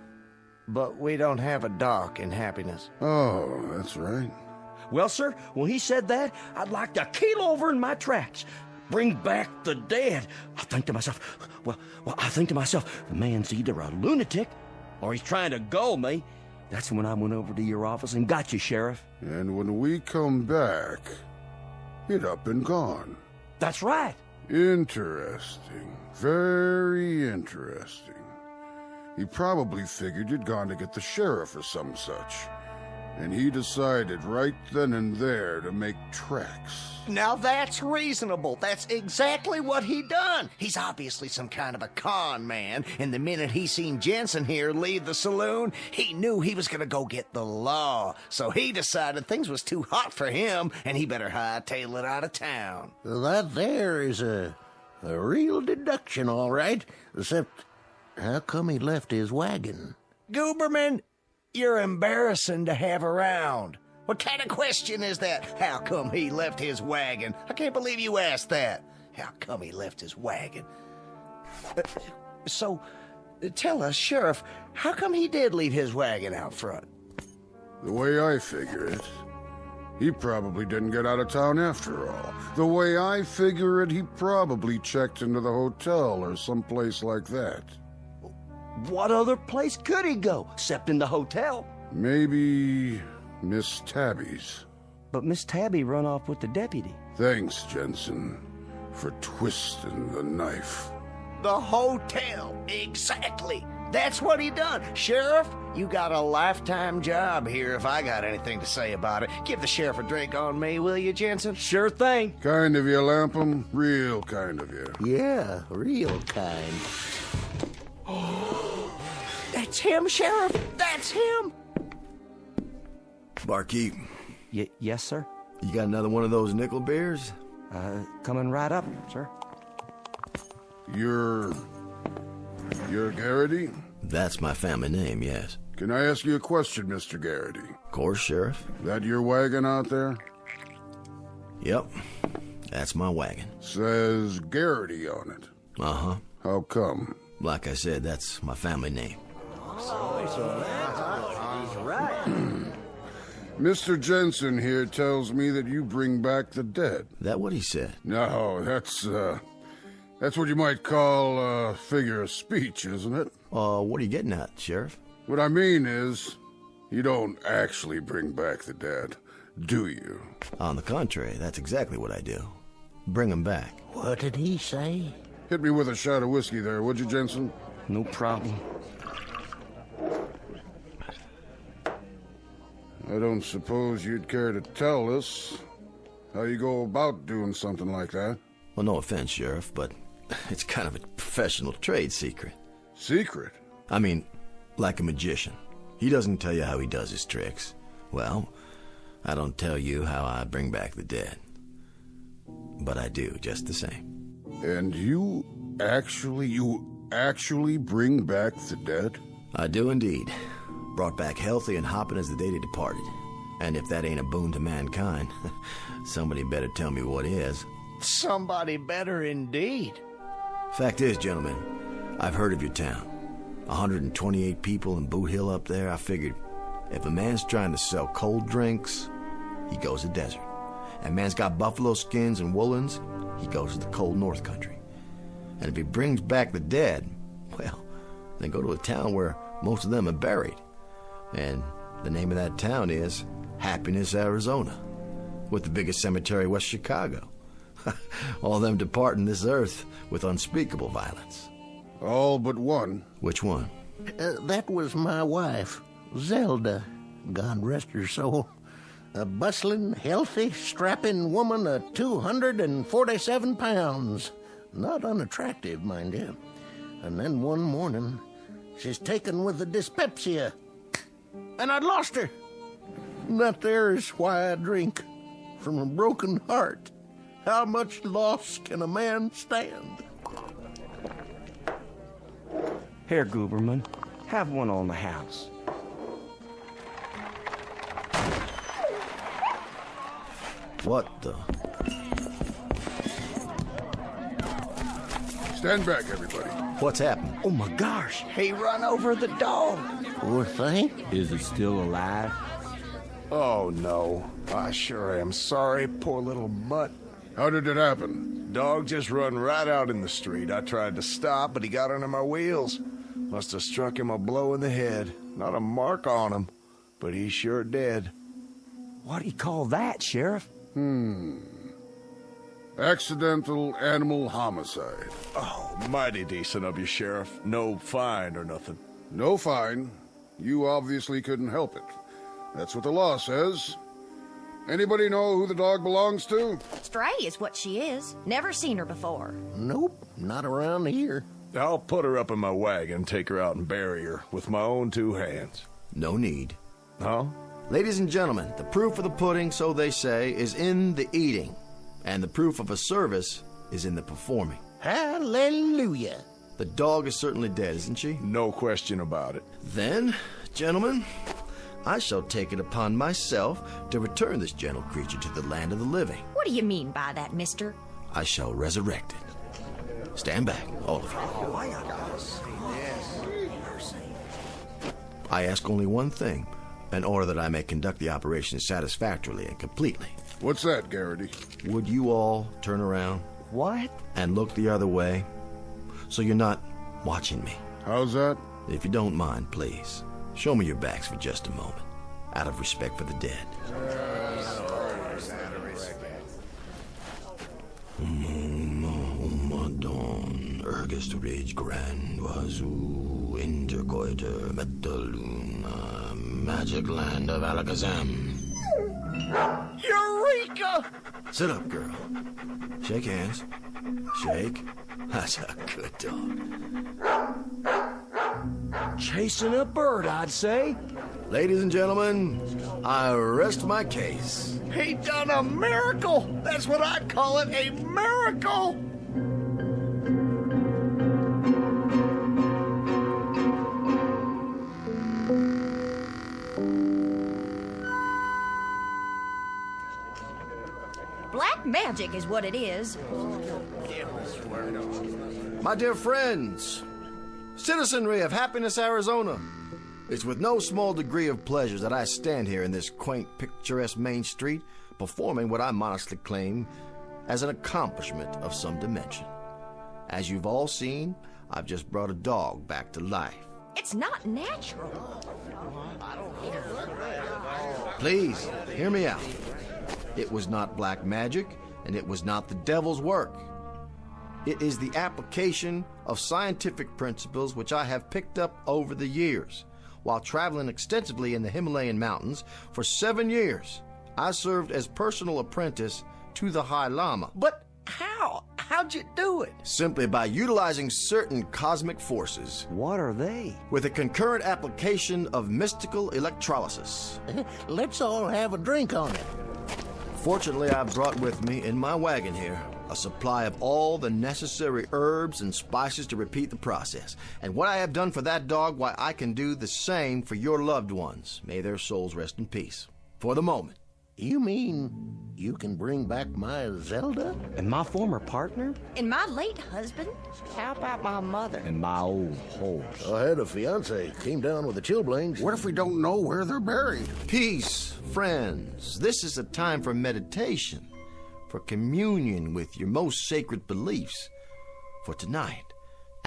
Y: But we don't have a Doc in Happiness.
W: Oh, that's right.
S: Well, sir, when he said that, I'd like to keel over in my tracks. Bring back the dead. I think to myself, the man's either a lunatic or he's trying to gull me. That's when I went over to your office and got you, Sheriff.
W: And when we come back, it up and gone.
S: That's right.
W: Interesting. Very interesting. He probably figured you'd gone to get the sheriff or some such. And he decided right then and there to make tracks.
Y: Now that's reasonable. That's exactly what he done. He's obviously some kind of a con man, and the minute he seen Jensen here leave the saloon, he knew he was gonna go get the law. So he decided things was too hot for him, and he better hightail it out of town.
N: That there is a A real deduction, all right. Except, how come he left his wagon?
Y: Gooberman, you're embarrassing to have around. What kind of question is that? How come he left his wagon? I can't believe you asked that. How come he left his wagon? So, tell us, Sheriff, how come he did leave his wagon out front?
W: The way I figure it, he probably didn't get out of town after all. The way I figure it, he probably checked into the hotel or someplace like that.
S: What other place could he go, except in the hotel?
W: Maybe Miss Tabby's.
S: But Miss Tabby run off with the deputy.
W: Thanks, Jensen, for twisting the knife.
Y: The hotel, exactly. That's what he done. Sheriff, you got a lifetime job here if I got anything to say about it. Give the sheriff a drink on me, will you, Jensen?
S: Sure thing.
W: Kind of you, Lapham. Real kind of you.
N: Yeah, real kind.
Y: That's him, Sheriff. That's him.
F: Barkeep.
S: Yes, sir?
F: You got another one of those nickel beers?
S: Coming right up, sir.
W: You're Garrity?
F: That's my family name, yes.
W: Can I ask you a question, Mr. Garrity?
F: Of course, Sheriff.
W: That your wagon out there?
F: Yep. That's my wagon.
W: Says Garrity on it.
F: Uh-huh.
W: How come?
F: Like I said, that's my family name.
W: Mr. Jensen here tells me that you bring back the dead.
F: That what he said?
W: No, that's what you might call a figure of speech, isn't it?
F: What are you getting at, Sheriff?
W: What I mean is, you don't actually bring back the dead, do you?
F: On the contrary, that's exactly what I do. Bring them back.
N: What did he say?
W: Hit me with a shot of whiskey there, would you, Jensen?
S: No problem.
W: I don't suppose you'd care to tell us how you go about doing something like that.
F: Well, no offense, Sheriff, but it's kind of a professional trade secret.
W: Secret?
F: I mean, like a magician. He doesn't tell you how he does his tricks. Well, I don't tell you how I bring back the dead. But I do, just the same.
W: And you actually bring back the dead?
F: I do indeed. Brought back healthy and hopping as the day they departed. And if that ain't a boon to mankind, somebody better tell me what is.
Y: Somebody better indeed.
F: Fact is, gentlemen, I've heard of your town. 128 people in Boot Hill up there. I figured if a man's trying to sell cold drinks, he goes to the desert. And man's got buffalo skins and woolens, he goes to the cold north country. And if he brings back the dead, well, then go to a town where most of them are buried. And the name of that town is Happiness, Arizona, with the biggest cemetery west Chicago. All them departing this earth with unspeakable violence.
W: All but one.
F: Which one?
N: That was my wife, Zelda. God rest her soul. A bustling, healthy, strapping woman of 247 pounds. Not unattractive, mind you. And then one morning, she's taken with the dyspepsia. And I'd lost her. And that there is why I drink. From a broken heart. How much loss can a man stand?
S: Here, Gooberman, have one on the house.
F: What the?
W: Stand back, everybody.
F: What's happened?
S: Oh my gosh,
Y: He run over the dog.
N: Poor thing.
X: Is it still alive?
D: Oh, no. I sure am sorry, poor little mutt.
W: How did it happen?
D: Dog just run right out in the street. I tried to stop, but he got under my wheels. Must have struck him a blow in the head. Not a mark on him, but he's sure dead.
S: What do you call that, Sheriff?
W: Accidental animal homicide.
D: Oh, mighty decent of you, Sheriff. No fine or nothing.
W: No fine. You obviously couldn't help it. That's what the law says. Anybody know who the dog belongs to?
H: Stray is what she is. Never seen her before.
N: Nope, not around here.
D: I'll put her up in my wagon, take her out and bury her with my own two hands.
F: No need.
D: Huh?
F: Ladies and gentlemen, the proof of the pudding, so they say, is in the eating. And the proof of a service is in the performing.
N: Hallelujah.
F: The dog is certainly dead, isn't she?
D: No question about it.
F: Then, gentlemen, I shall take it upon myself to return this gentle creature to the land of the living.
H: What do you mean by that, mister?
F: I shall resurrect it. Stand back, all of you. I ask only one thing, in order that I may conduct the operation satisfactorily and completely.
W: What's that, Garrity?
F: Would you all turn around?
Y: What?
F: And look the other way, so you're not watching me.
W: How's that?
F: If you don't mind, please, show me your backs for just a moment, out of respect for the dead. Ergest rage grand wazu intercoiter metaluna magic land of Alakazam.
Y: Eureka!
F: Sit up, girl. Shake hands. Shake. That's a good dog.
S: Chasing a bird, I'd say.
F: Ladies and gentlemen, I rest my case.
Y: He done a miracle! That's what I'd call it, a miracle!
H: Black magic is what it is.
F: My dear friends, citizenry of Happiness, Arizona, it's with no small degree of pleasure that I stand here in this quaint, picturesque main street performing what I modestly claim as an accomplishment of some dimension. As you've all seen, I've just brought a dog back to life.
H: It's not natural.
F: Please, hear me out. It was not black magic, and it was not the devil's work. It is the application of scientific principles which I have picked up over the years. While traveling extensively in the Himalayan mountains for 7 years, I served as personal apprentice to the High Lama.
Y: But how? How'd you do it?
F: Simply by utilizing certain cosmic forces.
S: What are they?
F: With a concurrent application of mystical electrolysis.
N: Let's all have a drink on it.
F: Fortunately, I've brought with me in my wagon here a supply of all the necessary herbs and spices to repeat the process. And what I have done for that dog, why, I can do the same for your loved ones. May their souls rest in peace. For the moment.
N: You mean you can bring back my Zelda?
S: And my former partner?
H: And my late husband?
S: How about my mother? And my old horse?
N: I had a fiance. Came down with the chilblains.
W: What if we don't know where they're buried?
F: Peace, friends. This is a time for meditation, for communion with your most sacred beliefs. For tonight,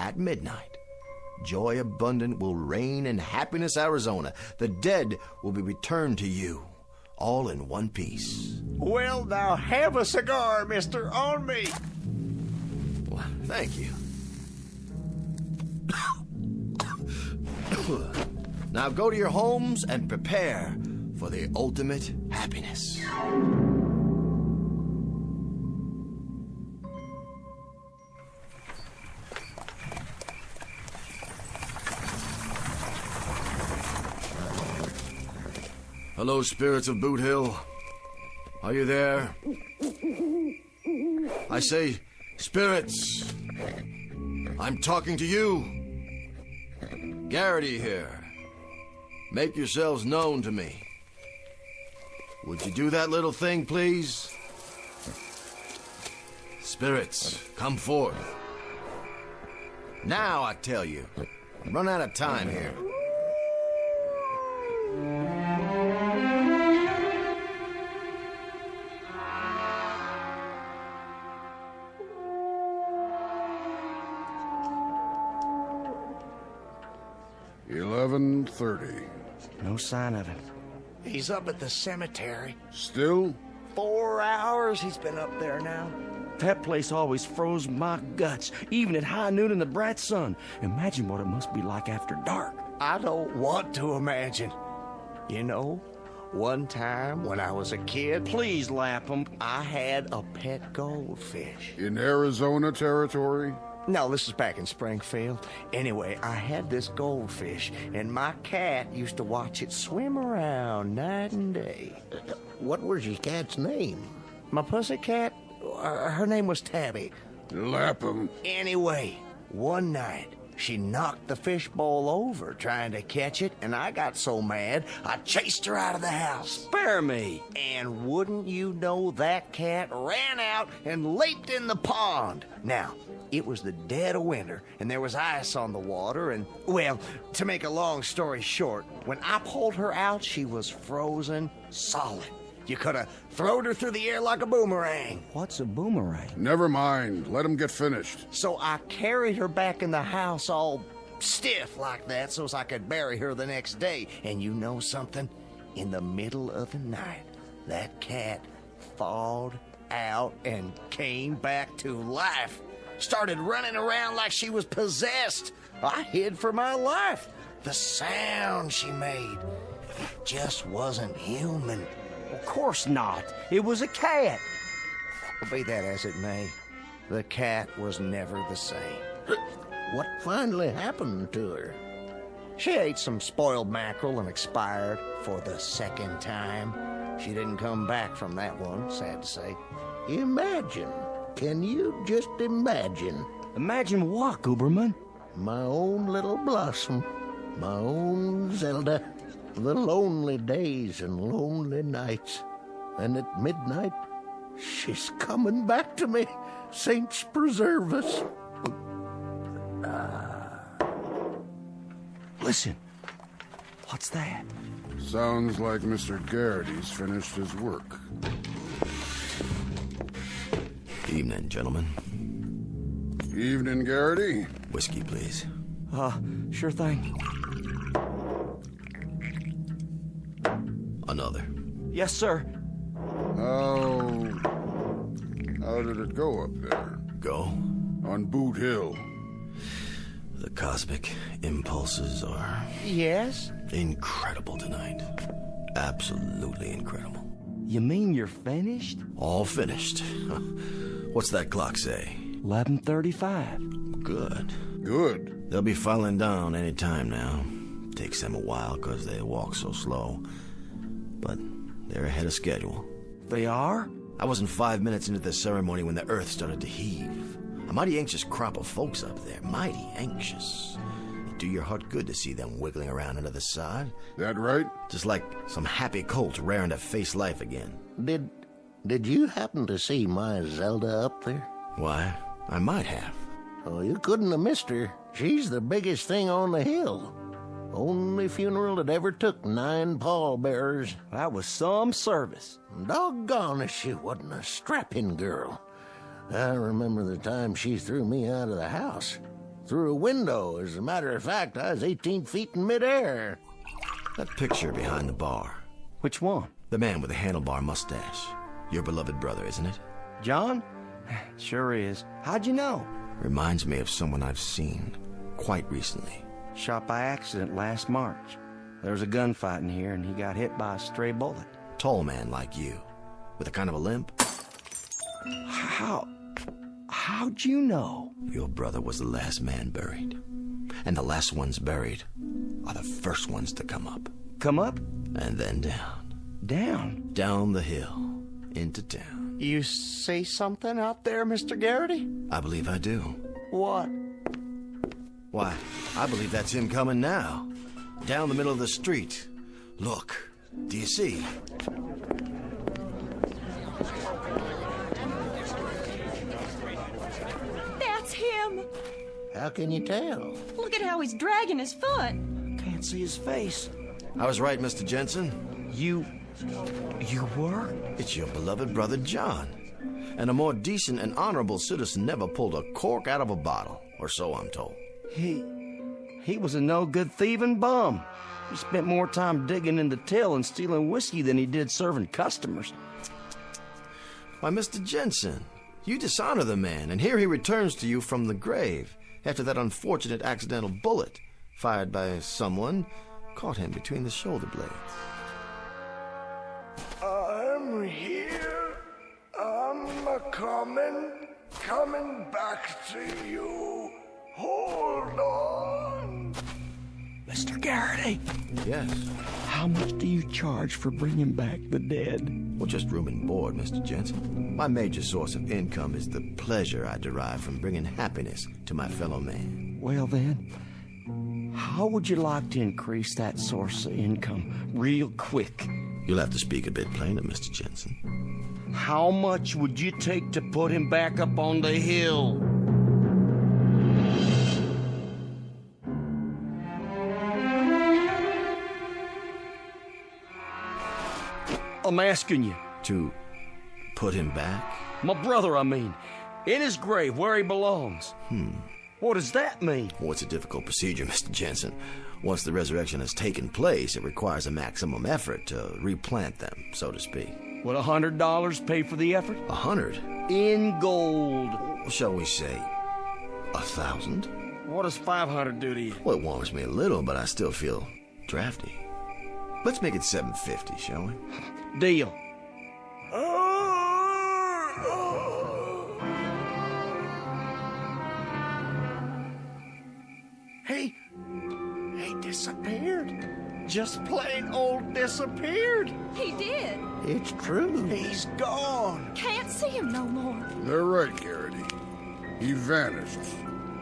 F: at midnight, joy abundant will reign in Happiness, Arizona. The dead will be returned to you, all in one piece.
Y: Well, now have a cigar, mister, on me.
F: Well, thank you. Now go to your homes and prepare for the ultimate happiness. Hello, spirits of Boot Hill. Are you there? I say, spirits. I'm talking to you. Garrity here. Make yourselves known to me. Would you do that little thing, please? Spirits, come forth. Now, I tell you. I'm running out of time here.
W: $11:30.
S: No sign of him.
Y: He's up at the cemetery.
W: Still?
Y: 4 hours he's been up there now.
S: That place always froze my guts, even at high noon in the bright sun. Imagine what it must be like after dark.
Y: I don't want to imagine. You know, one time when I was a kid...
S: Please, Lapham.
Y: I had a pet goldfish.
W: In Arizona territory?
Y: No, this is back in Springfield. Anyway, I had this goldfish, and my cat used to watch it swim around night and day.
N: What was your cat's name?
Y: My pussy cat? Her name was Tabby.
W: Lap him.
Y: Anyway, one night, she knocked the fishbowl over trying to catch it, and I got so mad, I chased her out of the house.
S: Spare me.
Y: And wouldn't you know, that cat ran out and leaped in the pond. Now, it was the dead of winter, and there was ice on the water, and, well, to make a long story short, when I pulled her out, she was frozen solid. You could have thrown her through the air like a boomerang.
S: What's a boomerang?
W: Never mind. Let him get finished.
Y: So I carried her back in the house all stiff like that so I could bury her the next day. And you know something? In the middle of the night, that cat thawed out and came back to life. Started running around like she was possessed. I hid for my life. The sound she made, it just wasn't human.
S: Of course not. It was a cat.
Y: Be that as it may, the cat was never the same.
N: What finally happened to her?
Y: She ate some spoiled mackerel and expired for the second time. She didn't come back from that one, sad to say.
N: Imagine. Can you just imagine?
S: Imagine what, Gooberman?
N: My own little Blossom. My own Zelda. The lonely days and lonely nights. And at midnight, she's coming back to me. Saints preserve us.
S: Listen. What's that?
W: Sounds like Mr. Garrity's finished his work.
F: Evening, gentlemen.
W: Evening, Garrity.
F: Whiskey, please.
S: Sure thing.
F: Another.
S: Yes, sir.
W: How did it go up there?
F: Go?
W: On Boot Hill.
F: The cosmic impulses are...
Y: Yes?
F: Incredible tonight. Absolutely incredible.
S: You mean you're finished?
F: All finished. What's that clock say?
S: 11:35.
F: Good.
W: Good.
F: They'll be filing down any time now. Takes them a while because they walk so slow. But they're ahead of schedule.
S: They are?
F: I wasn't 5 minutes into the ceremony when the earth started to heave. A mighty anxious crop of folks up there. Mighty anxious. It'd do your heart good to see them wiggling around under the sod.
W: That right?
F: Just like some happy colt raring to face life again.
N: Did you happen to see my Zelda up there?
F: Why, I might have.
N: Oh, you couldn't have missed her. She's the biggest thing on the hill. Only funeral that ever took 9 pallbearers.
S: That was some service.
N: Doggone if she wasn't a strapping girl. I remember the time she threw me out of the house. Through a window. As a matter of fact, I was 18 feet in midair.
F: That picture behind the bar.
S: Which one?
F: The man with the handlebar mustache. Your beloved brother, isn't it?
S: John? Sure is. How'd you know?
F: Reminds me of someone I've seen quite recently.
S: Shot by accident last March. There was a gunfight in here, and he got hit by a stray bullet.
F: Tall man like you, with a kind of a limp.
S: How'd you know?
F: Your brother was the last man buried. And the last ones buried are the first ones to come up.
S: Come up?
F: And then down.
S: Down?
F: Down the hill, into town.
Y: You say something out there, Mr. Garrity?
F: I believe I do.
Y: What?
F: Why, I believe that's him coming now. Down the middle of the street. Look, do you see?
Q: That's him.
N: How can you tell?
Q: Look at how he's dragging his foot.
S: Can't see his face.
F: I was right, Mr. Jensen.
S: You were?
F: It's your beloved brother John. And a more decent and honorable citizen never pulled a cork out of a bottle, or so I'm told.
S: He was a no-good thieving bum. He spent more time digging in the till and stealing whiskey than he did serving customers.
F: Why, Mr. Jensen, you dishonor the man, and here he returns to you from the grave after that unfortunate accidental bullet fired by someone caught him between the shoulder blades.
D: I'm here. I'm coming back to you. Hold on.
S: Mr. Garrity.
F: Yes.
S: How much do you charge for bringing back the dead?
F: Well, just room and board, Mr. Jensen. My major source of income is the pleasure I derive from bringing happiness to my fellow man.
S: Well then, how would you like to increase that source of income real quick?
F: You'll have to speak a bit plainer, Mr. Jensen.
S: How much would you take to put him back up on the hill? I'm asking you.
F: To put him back?
S: My brother, I mean. In his grave where he belongs. What does that mean?
F: Well, it's a difficult procedure, Mr. Jensen. Once the resurrection has taken place, it requires a maximum effort to replant them, so to speak.
S: Would $100 pay for the effort?
F: 100?
S: In gold.
F: Shall we say 1,000?
S: What does 500 do to you?
F: Well, it warms me a little, but I still feel drafty. Let's make it 750, shall we?
S: Deal.
Y: He disappeared. Just plain old disappeared.
Q: He did.
N: It's true.
Y: He's gone.
Q: Can't see him no more.
W: They're right, Garrity. He vanished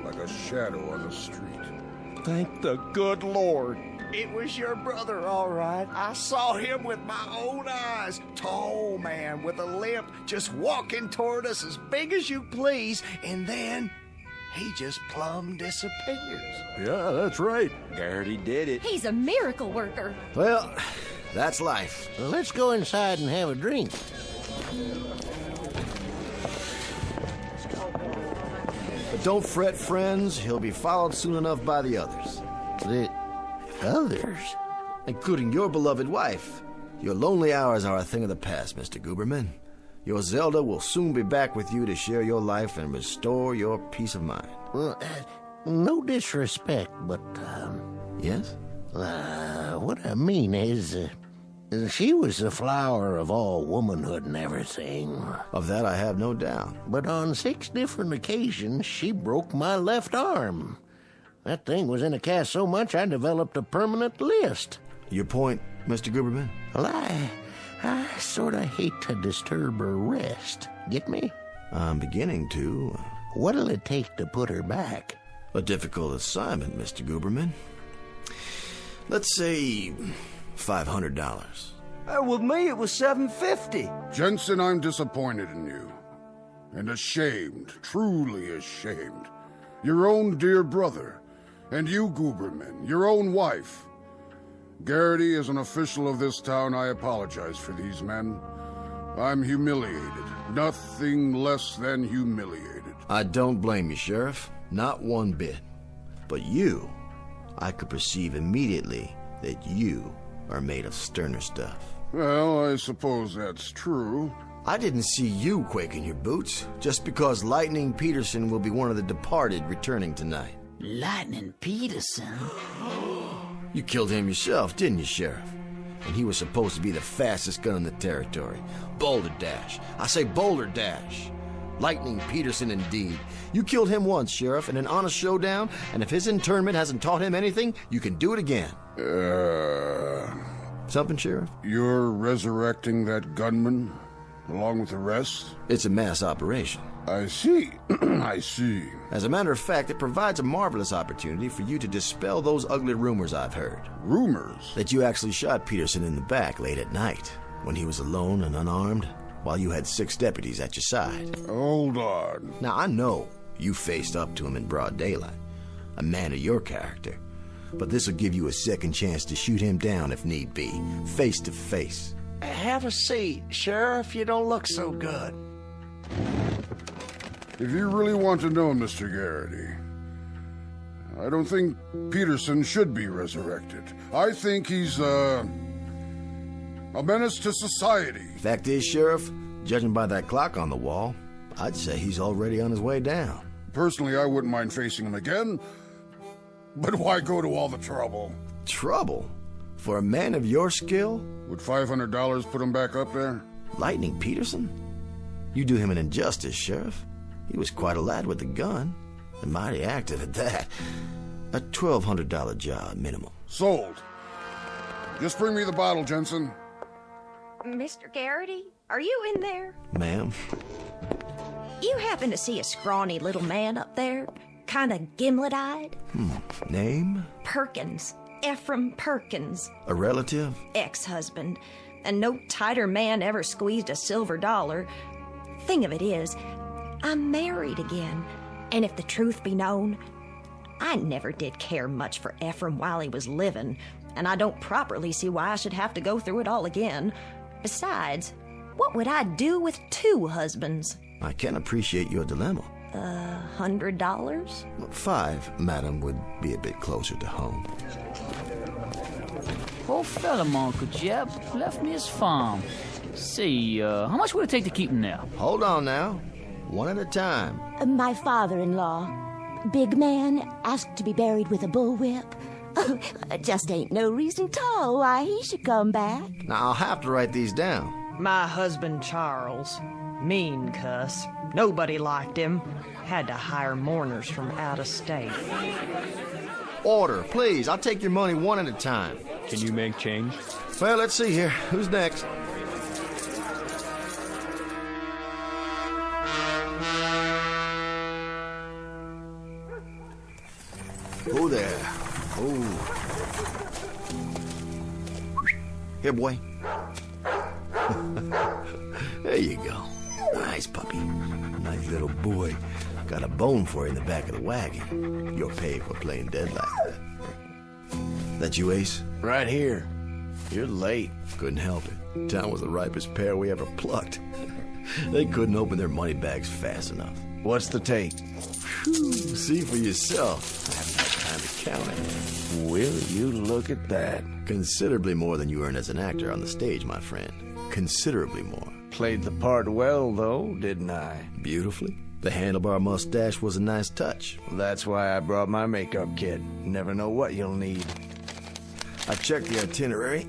W: like a shadow on the street.
S: Thank the good Lord.
Y: It was your brother, all right. I saw him with my own eyes. Tall man with a limp, just walking toward us as big as you please, and then he just plumb disappears.
E: Yeah, that's right.
S: Garrity did it.
Q: He's a miracle worker.
F: Well, that's life.
N: Well, let's go inside and have a drink.
F: But don't fret, friends. He'll be followed soon enough by the others.
N: The others?
F: Including your beloved wife. Your lonely hours are a thing of the past, Mr. Guberman. Your Zelda will soon be back with you to share your life and restore your peace of mind.
N: Well, no disrespect, but,
F: Yes?
N: what I mean is, she was the flower of all womanhood and everything.
F: Of that I have no doubt.
N: But on 6 different occasions, she broke my left arm. That thing was in a cast so much I developed a permanent list.
F: Your point, Mr. Guberman?
N: Well, I sort of hate to disturb her rest. Get me?
F: I'm beginning to.
N: What'll it take to put her back?
F: A difficult assignment, Mr. Guberman. Let's say $500.
S: With me, it was $750.
W: Jensen, I'm disappointed in you. And ashamed, truly ashamed. Your own dear brother. And you, Guberman, your own wife. Garrity, as an official of this town, I apologize for these men. I'm humiliated. Nothing less than humiliated.
F: I don't blame you, Sheriff. Not one bit. But you, I could perceive immediately that you are made of sterner stuff.
W: Well, I suppose that's true.
F: I didn't see you quake in your boots, just because Lightning Peterson will be one of the departed returning tonight.
J: Lightning Peterson?
F: You killed him yourself, didn't you, Sheriff? And he was supposed to be the fastest gun in the territory. Boulder Dash. I say Boulder Dash. Lightning Peterson, indeed. You killed him once, Sheriff, in an honest showdown, and if his internment hasn't taught him anything, you can do it again. Something, Sheriff?
W: You're resurrecting that gunman, along with the rest?
F: It's a mass operation.
W: I see. I see.
F: As a matter of fact, it provides a marvelous opportunity for you to dispel those ugly rumors I've heard.
W: Rumors?
F: That you actually shot Peterson in the back late at night, when he was alone and unarmed, while you had 6 deputies at your side.
W: Hold on.
F: Now, I know you faced up to him in broad daylight, a man of your character, but this will give you a second chance to shoot him down if need be, face to face.
Y: Have a seat, Sheriff. You don't look so good.
W: If you really want to know, Mr. Garrity, I don't think Peterson should be resurrected. I think he's, a menace to society.
F: Fact is, Sheriff, judging by that clock on the wall, I'd say he's already on his way down.
W: Personally, I wouldn't mind facing him again, but why go to all the trouble?
F: Trouble? For a man of your skill?
W: Would $500 put him back up there?
F: Lightning Peterson? You do him an injustice, Sheriff. He was quite a lad with a gun, and mighty active at that. A $1,200 job minimum.
W: Sold. Just bring me the bottle, Jensen.
K: Mr. Garrity, are you in there?
F: Ma'am?
K: You happen to see a scrawny little man up there? Kinda gimlet-eyed?
F: Name?
K: Perkins. Ephraim Perkins.
F: A relative?
K: Ex-husband. And no tighter man ever squeezed a silver dollar. Thing of it is, I'm married again. And if the truth be known, I never did care much for Ephraim while he was living, and I don't properly see why I should have to go through it all again. Besides, what would I do with 2 husbands?
F: I can appreciate your dilemma.
K: $100?
F: 5, madam, would be a bit closer to home.
R: Old fella, Uncle Jeb, left me his farm. See, how much would it take to keep him there?
F: Hold on now. One at a time.
M: My father-in-law, big man, asked to be buried with a bullwhip. Just ain't no reason 'tall why he should come back.
F: Now, I'll have to write these down.
O: My husband, Charles. Mean cuss. Nobody liked him. Had to hire mourners from out of state.
F: Order, please. I'll take your money one at a time.
I: Can you make change?
F: Well, let's see here. Who's next? Oh, there. Oh. Here, boy. There you go. Nice puppy. Nice little boy. Got a bone for you in the back of the wagon. You're paid for playing dead like that. That you, Ace?
C: Right here. You're late.
F: Couldn't help it. Town was the ripest pear we ever plucked. They couldn't open their money bags fast enough.
C: What's the take?
F: Whew, see for yourself. I haven't had time to count it.
C: Will you look at that?
F: Considerably more than you earn as an actor on the stage, my friend. Considerably more.
C: Played the part well, though, didn't I?
F: Beautifully. The handlebar mustache was a nice touch.
C: That's why I brought my makeup kit. Never know what you'll need.
F: I checked the itinerary.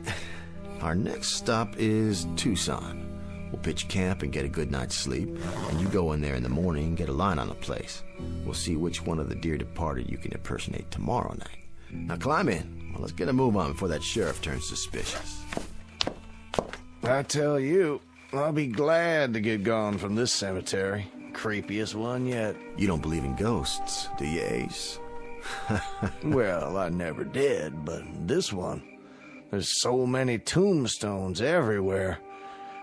F: Our next stop is Tucson. We'll pitch camp and get a good night's sleep, and you go in there in the morning and get a line on the place. We'll see which one of the dear departed you can impersonate tomorrow night. Now climb in. Well, let's get a move on before that sheriff turns suspicious.
C: I tell you, I'll be glad to get gone from this cemetery. Creepiest one yet.
F: You don't believe in ghosts, do you, Ace?
C: Well, I never did, but this one, there's so many tombstones everywhere.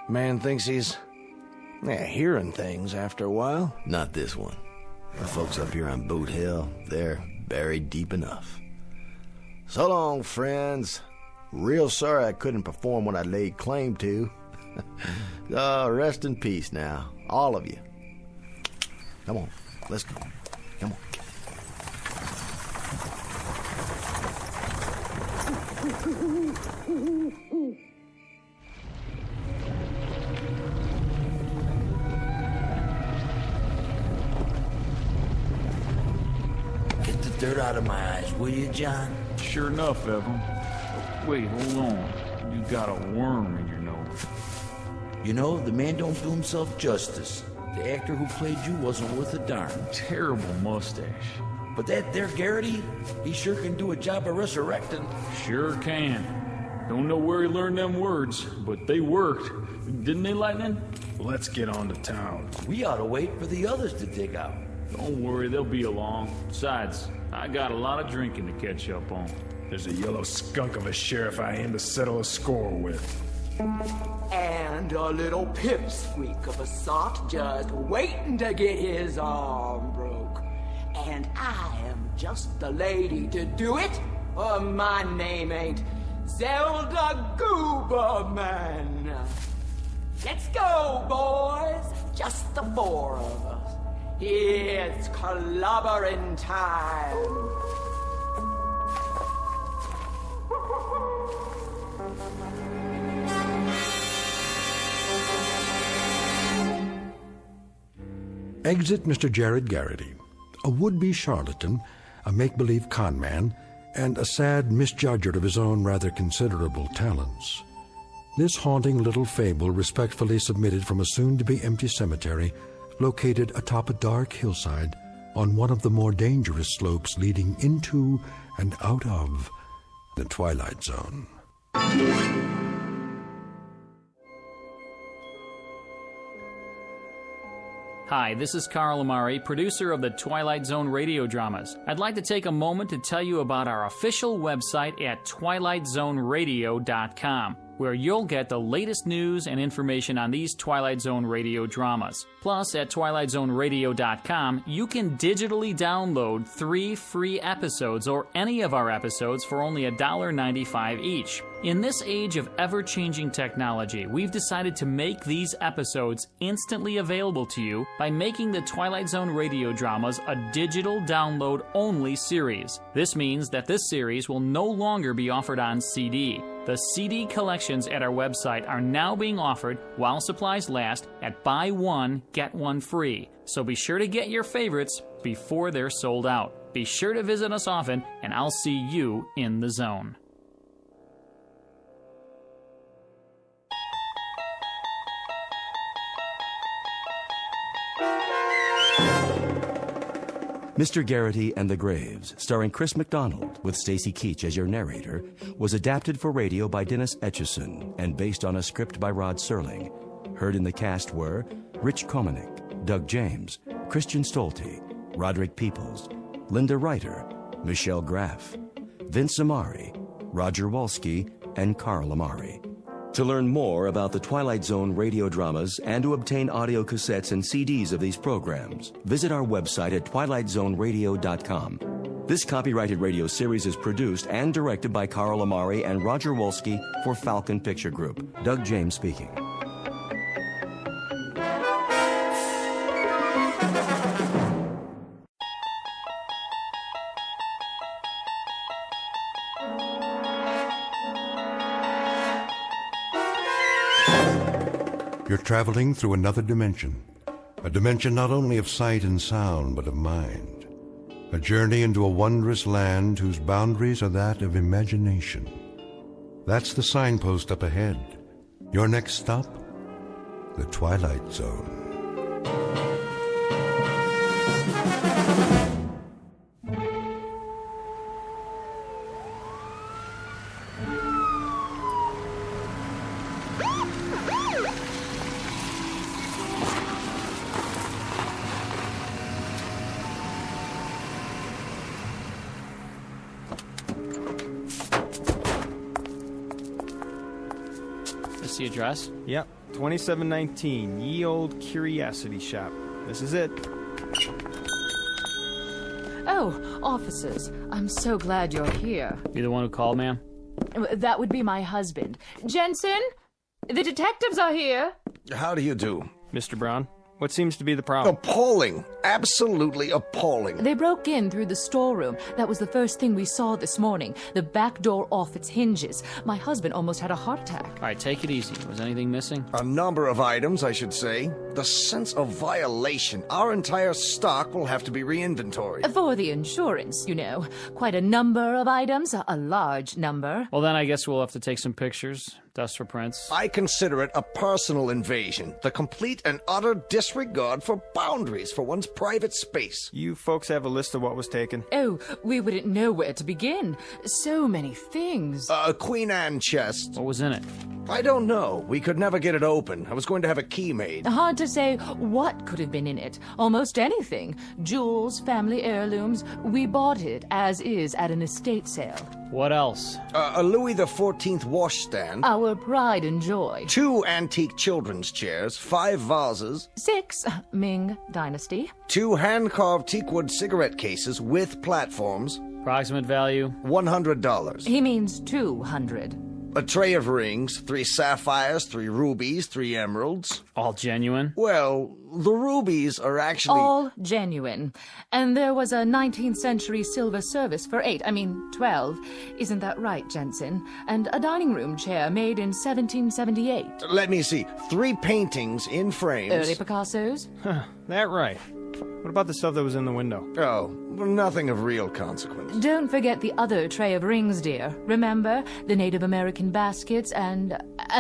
C: Man thinks he's hearing things after a while.
F: Not this one. The folks up here on Boot Hill, they're buried deep enough. So long, friends. Real sorry I couldn't perform what I laid claim to. Oh, rest in peace now, all of you. Come on, let's go. Come on.
J: Get the dirt out of my eyes, will you, John?
R: Sure enough, Evan. Wait, hold on. You got a worm in your nose.
J: You know, the man don't do himself justice. The actor who played you wasn't worth a darn.
R: Terrible mustache.
J: But that there Garrity, he sure can do a job of resurrecting.
R: Sure can. Don't know where he learned them words, but they worked. Didn't they, Lightning?
I: Let's get on to town.
J: We ought to wait for the others to dig out.
R: Don't worry, they'll be along. Besides, I got a lot of drinking to catch up on.
I: There's a yellow skunk of a sheriff I aim to settle a score with.
P: And a little pipsqueak of a sot just waiting to get his arm broke. And I am just the lady to do it. My name ain't Zelda Gooberman. Let's go, boys. Just the 4 of us. It's clobbering time.
E: Exit Mr. Jared Garrity, a would-be charlatan, a make-believe con man, and a sad misjudger of his own rather considerable talents. This haunting little fable respectfully submitted from a soon-to-be empty cemetery located atop a dark hillside on one of the more dangerous slopes leading into and out of the Twilight Zone.
R: Hi, this is Carl Amari, producer of the Twilight Zone radio dramas. I'd like to take a moment to tell you about our official website at twilightzoneradio.com, where you'll get the latest news and information on these Twilight Zone radio dramas. Plus, at twilightzoneradio.com, you can digitally download 3 free episodes or any of our episodes for only $1.95 each. In this age of ever-changing technology, we've decided to make these episodes instantly available to you by making the Twilight Zone radio dramas a digital download-only series. This means that this series will no longer be offered on CD. The CD collections at our website are now being offered while supplies last at buy one, get one free. So be sure to get your favorites before they're sold out. Be sure to visit us often, and I'll see you in the zone.
A: Mr. Garrity and the Graves, starring Chris McDonald with Stacy Keach as your narrator, was adapted for radio by Dennis Etchison and based on a script by Rod Serling. Heard in the cast were Rich Komanek, Doug James, Christian Stolte, Roderick Peoples, Linda Reiter, Michelle Graff, Vince Amari, Roger Wolski, and Carl Amari. To learn more about the Twilight Zone radio dramas and to obtain audio cassettes and CDs of these programs, visit our website at twilightzoneradio.com. This copyrighted radio series is produced and directed by Carl Amari and Roger Wolski for Falcon Picture Group. Doug James speaking.
B: You're traveling through another dimension, a dimension not only of sight and sound, but of mind. A journey into a wondrous land whose boundaries are that of imagination. That's the signpost up ahead. Your next stop, the Twilight Zone.
G: The address?
I: Yep, 2719 Ye Old Curiosity Shop. This is it.
L: Oh, officers, I'm so glad you're here.
R: You the one who called, ma'am?
L: That would be my husband. Jensen, the detectives are here.
C: How do you do?
I: Mr. Brown, what seems to be the problem?
C: Appalling. Absolutely appalling.
L: They broke in through the storeroom. That was the first thing we saw this morning. The back door off its hinges. My husband almost had a heart attack.
R: All right, take it easy. Was anything missing?
C: A number of items, I should say. The sense of violation. Our entire stock will have to be re-inventoried.
L: For the insurance, you know. Quite a number of items, a large number.
R: Well, then I guess we'll have to take some pictures. Dust for prints.
C: I consider it a personal invasion. The complete and utter disregard for boundaries for one's private space.
I: You folks have a list of what was taken?
L: Oh, we wouldn't know where to begin. So many things.
C: A Queen Anne chest.
R: What was in it?
C: I don't know. We could never get it open. I was going to have a key made.
L: Hard to say what could have been in it. Almost anything. Jewels, family heirlooms. We bought it as is at an estate sale.
R: What else?
C: A Louis XIV washstand.
L: Our pride and joy.
C: 2 antique children's chairs, 5 vases.
L: 6, Ming Dynasty.
C: 2 hand-carved teakwood cigarette cases with platforms.
R: Approximate value?
C: $100.
L: He means 200.
C: A tray of rings, 3 sapphires, 3 rubies, 3 emeralds.
R: All genuine?
C: Well, the rubies are actually...
L: All genuine. And there was a 19th century silver service for 12. Isn't that right, Jensen? And a dining room chair made in 1778.
C: Let me see. 3 paintings in frames.
L: Early Picassos?
I: That right. What about the stuff that was in the window?
C: Oh, nothing of real consequence.
L: Don't forget the other tray of rings, dear. Remember? The Native American baskets and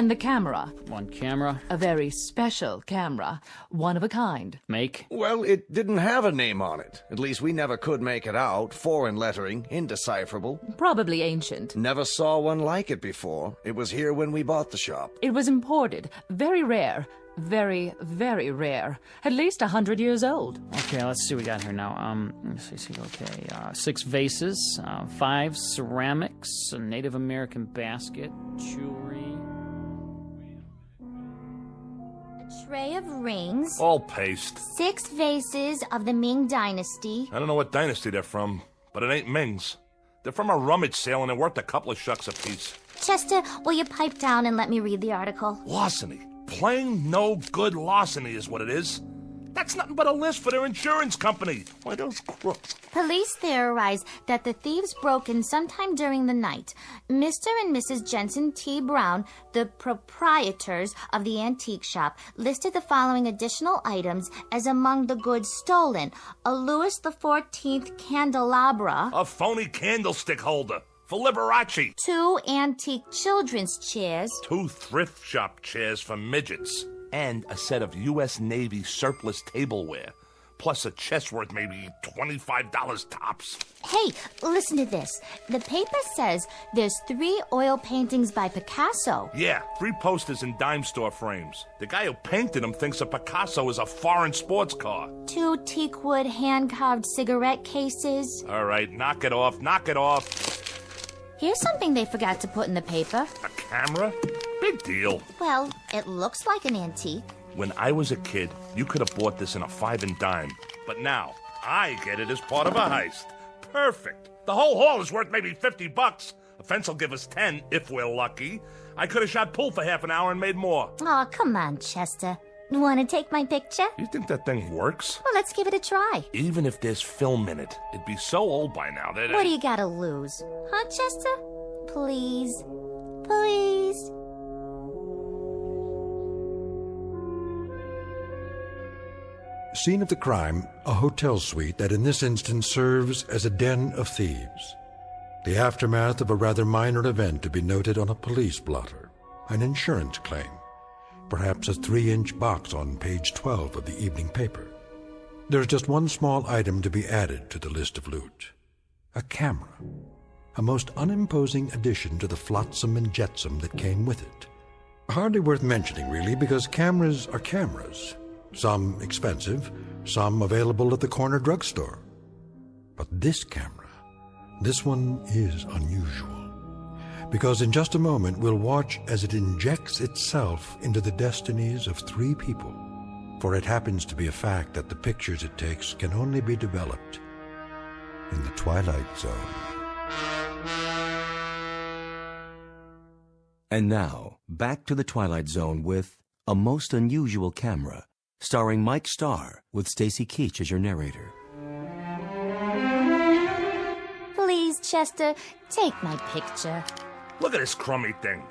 L: the camera.
R: One camera?
L: A very special camera. One of a kind.
R: Make?
C: Well, it didn't have a name on it. At least we never could make it out. Foreign lettering, indecipherable.
L: Probably ancient.
C: Never saw one like it before. It was here when we bought the shop.
L: It was imported. Very rare. Very, very rare. At least 100 years old.
R: Okay, let's see what we got here now. Let's see. Okay, 6 vases, 5 ceramics, a Native American basket, jewelry.
M: Tray of rings.
G: All paste.
M: 6 vases of the Ming Dynasty.
G: I don't know what dynasty they're from, but it ain't Ming's. They're from a rummage sale and they're worth a couple of shucks apiece.
M: Chester, will you pipe down and let me read the article?
G: Larceny. Plain no good larceny is what it is. That's nothing but a list for their insurance company. Why, those crooks.
M: Police theorize that the thieves broke in sometime during the night. Mr. and Mrs. Jensen T. Brown, the proprietors of the antique shop, listed the following additional items as among the goods stolen: a Louis XIV candelabra,
G: A phony candlestick holder for Liberace.
M: 2 antique children's chairs,
G: 2 thrift shop chairs for midgets. And a set of U.S. Navy surplus tableware. Plus a chest worth maybe $25 tops.
M: Hey, listen to this. The paper says there's 3 oil paintings by Picasso.
G: Yeah, 3 posters in dime store frames. The guy who painted them thinks a Picasso is a foreign sports car.
M: 2 teakwood hand-carved cigarette cases.
G: All right, knock it off.
M: Here's something they forgot to put in the paper.
G: A camera? Big deal.
M: Well, it looks like an antique.
G: When I was a kid, you could have bought this in a 5 and dime. But now, I get it as part of a heist. Perfect. The whole haul is worth maybe $50. A fence will give us 10 if we're lucky. I could have shot pool for half an hour and made more.
M: Oh, come on, Chester. Want to take my picture?
G: You think that thing works?
M: Well, let's give it a try.
G: Even if there's film in it, it'd be so old by now that...
M: What do you got to lose? Huh, Chester? Please. Please.
E: Scene of the crime, a hotel suite that in this instance serves as a den of thieves. The aftermath of a rather minor event to be noted on a police blotter, an insurance claim, perhaps a 3-inch box on page 12 of the evening paper. There's just one small item to be added to the list of loot. A camera. A most unimposing addition to the flotsam and jetsam that came with it. Hardly worth mentioning, really, because cameras are cameras. Some expensive, some available at the corner drugstore. But this camera, this one is unusual. Because in just a moment we'll watch as it injects itself into the destinies of 3 people. For it happens to be a fact that the pictures it takes can only be developed in the Twilight Zone.
A: And now, back to the Twilight Zone with A Most Unusual Camera, starring Mike Starr with Stacy Keach as your narrator.
M: Please, Chester, take my picture.
G: Look at this crummy thing.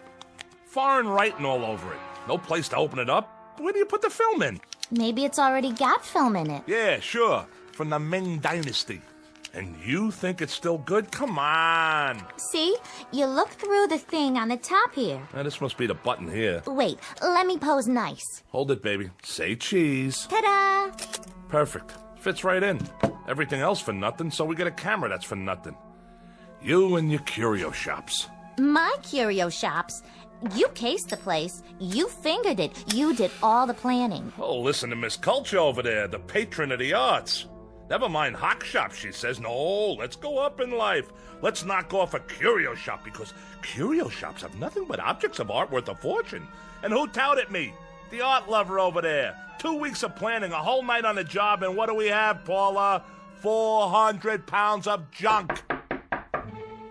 G: Foreign writing all over it. No place to open it up. Where do you put the film in?
M: Maybe it's already got film in it.
G: Yeah, sure. From the Ming Dynasty. And you think it's still good? Come on.
M: See? You look through the thing on the top here.
G: Now, this must be the button here.
M: Wait, let me pose nice.
G: Hold it, baby. Say cheese.
M: Ta-da!
G: Perfect. Fits right in. Everything else for nothing, so we get a camera that's for nothing. You and your curio shops.
M: My curio shops? You cased the place. You fingered it. You did all the planning.
G: Oh, listen to Miss Culture over there, the patron of the arts. Never mind hock shops, she says. No, let's go up in life. Let's knock off a curio shop, because curio shops have nothing but objects of art worth a fortune. And who touted me? The art lover over there. 2 weeks of planning, a whole night on the job, and what do we have, Paula? 400 pounds of junk.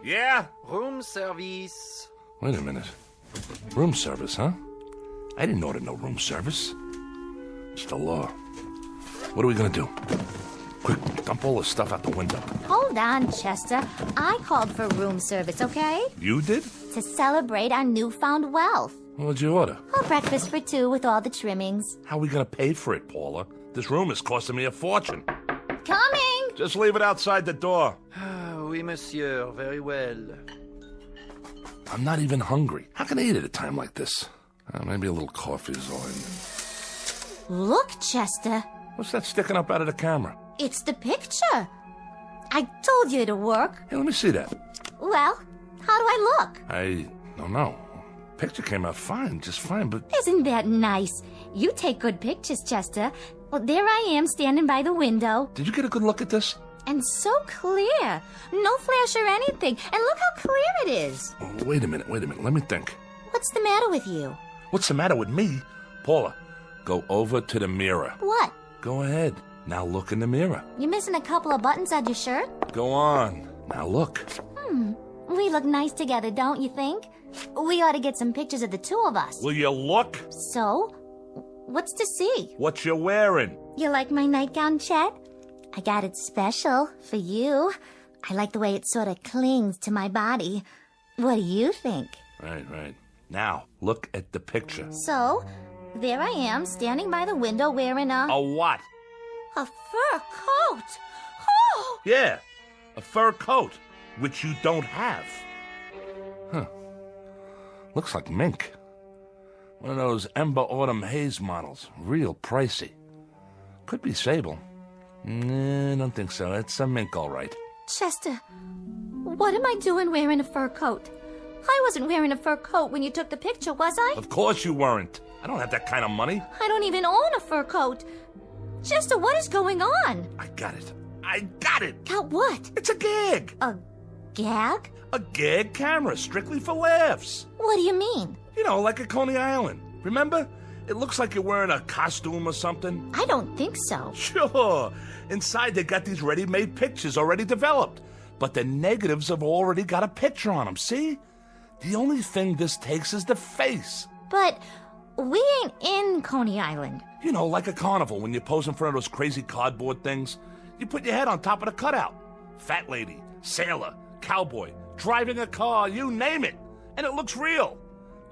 G: Yeah?
T: Room service.
G: Wait a minute. Room service, huh? I didn't order no room service. It's the law. What are we gonna do? Quick, dump all the stuff out the window.
M: Hold on, Chester. I called for room service, okay?
G: You did?
M: To celebrate our newfound wealth.
G: What'd you order?
M: A breakfast for 2 with all the trimmings.
G: How are we gonna pay for it, Paula? This room is costing me a fortune.
M: Coming!
G: Just leave it outside the door.
T: Oui, monsieur. Very well.
G: I'm not even hungry. How can I eat at a time like this? Maybe a little coffee is all I need.
M: Look, Chester.
G: What's that sticking up out of the camera?
M: It's the picture. I told you it'd work.
G: Hey, let me see that.
M: Well, how do I look?
G: I don't know. Picture came out fine, just fine, but...
M: Isn't that nice? You take good pictures, Chester. Well, there I am standing by the window.
G: Did you get a good look at this?
M: And so clear. No flash or anything. And look how clear it is.
G: Oh, wait a minute. Let me think.
M: What's the matter with you?
G: What's the matter with me? Paula, go over to the mirror.
M: What?
G: Go ahead. Now look in the mirror.
M: You're missing a couple of buttons on your shirt?
G: Go on. Now look.
M: We look nice together, don't you think? We ought to get some pictures of the two of us.
G: Will you look?
M: So? What's to see?
G: What you wearing?
M: You like my nightgown, Chet? I got it special for you. I like the way it sort of clings to my body. What do you think?
G: Right. Now, look at the picture.
M: So, there I am, standing by the window wearing a
G: what?
M: fur coat. Oh!
G: Yeah, a fur coat, which you don't have. Huh. Looks like mink. One of those Ember Autumn Haze models. Real pricey. Could be sable. Nah, don't think so. It's a mink, all right.
M: Chester, what am I doing wearing a fur coat? I wasn't wearing a fur coat when you took the picture, was I?
G: Of course you weren't. I don't have that kind of money.
M: I don't even own a fur coat. Chester, what is going on?
G: I got it.
M: Got what?
G: It's a gag.
M: A gag?
G: A gag camera, strictly for laughs.
M: What do you mean?
G: You know, like at Coney Island. Remember? It looks like you're wearing a costume or something.
M: I don't think so.
G: Sure. Inside, they got these ready-made pictures already developed. But the negatives have already got a picture on them, see? The only thing this takes is the face.
M: But we ain't in Coney Island.
G: You know, like a carnival when you pose in front of those crazy cardboard things. You put your head on top of the cutout. Fat lady, sailor, cowboy, driving a car, you name it. And it looks real.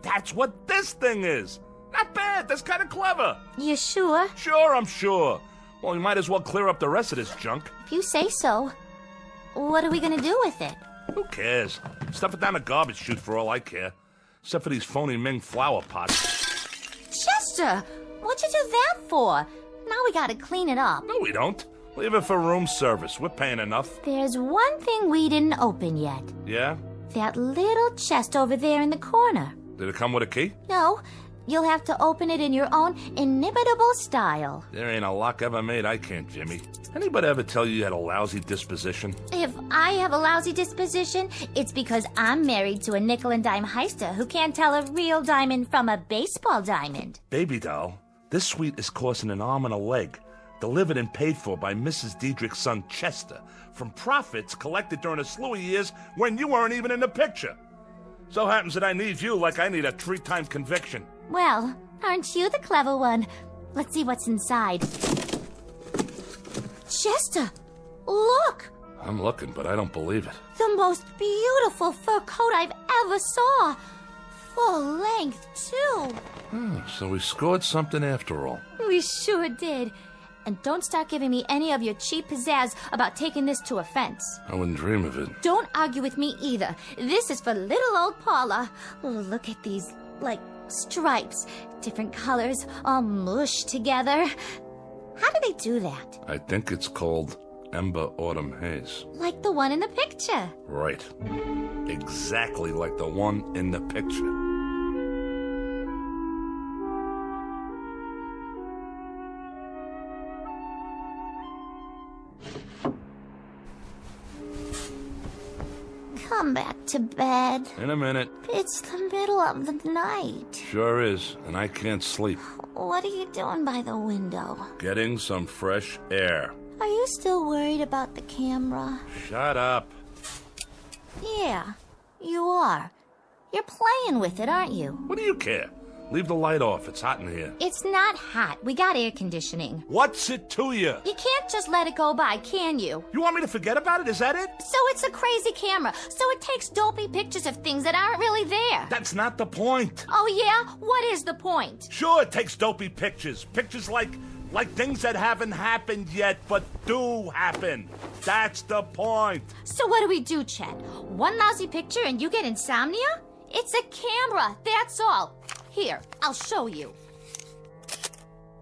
G: That's what this thing is. Not bad. That's kind of clever.
M: You sure?
G: Sure, I'm sure. Well, we might as well clear up the rest of this junk.
M: If you say so. What are we going to do with it?
G: Who cares? Stuff it down the garbage chute for all I care. Except for these phony Ming flower pots.
M: Chester, what'd you do that for? Now we got to clean it up.
G: No, we don't. Leave it for room service. We're paying enough.
M: There's one thing we didn't open yet.
G: Yeah?
M: That little chest over there in the corner.
G: Did it come with a key?
M: No. You'll have to open it in your own inimitable style.
G: There ain't a lock ever made I can't, Jimmy. Anybody ever tell you had a lousy disposition?
M: If I have a lousy disposition, it's because I'm married to a nickel and dime heister who can't tell a real diamond from a baseball diamond.
G: Baby doll, this suite is costing an arm and a leg. Delivered and paid for by Mrs. Diedrich's son Chester from profits collected during a slew of years when you weren't even in the picture. So happens that I need you like I need a 3-time conviction.
M: Well, aren't you the clever one? Let's see what's inside. Chester, look!
G: I'm looking, but I don't believe it.
M: The most beautiful fur coat I've ever saw. Full length, too.
G: So we scored something after all.
M: We sure did. And don't start giving me any of your cheap pizzazz about taking this to a fence.
G: I wouldn't dream of it.
M: Don't argue with me either. This is for little old Paula. Oh, look at these, stripes. Different colors, all mushed together. How do they do that?
G: I think it's called Ember Autumn Haze.
M: Like the one in the picture.
G: Right. Exactly like the one in the picture.
M: Come back to bed.
G: In a minute.
M: It's the middle of the night.
G: Sure is, and I can't sleep.
M: What are you doing by the window?
G: Getting some fresh air.
M: Are you still worried about the camera?
G: Shut up.
M: Yeah, you are. You're playing with it, aren't you?
G: What do you care? Leave the light off. It's hot in here.
M: It's not hot. We got air conditioning.
G: What's it to you?
M: You can't just let it go by, can you?
G: You want me to forget about it? Is that it?
M: So it's a crazy camera. So it takes dopey pictures of things that aren't really there.
G: That's not the point.
M: Oh, yeah? What is the point?
G: Sure, it takes dopey pictures. Pictures like Like things that haven't happened yet, but do happen. That's the point.
M: So what do we do, Chet? One lousy picture and you get insomnia? It's a camera, that's all. Here, I'll show you.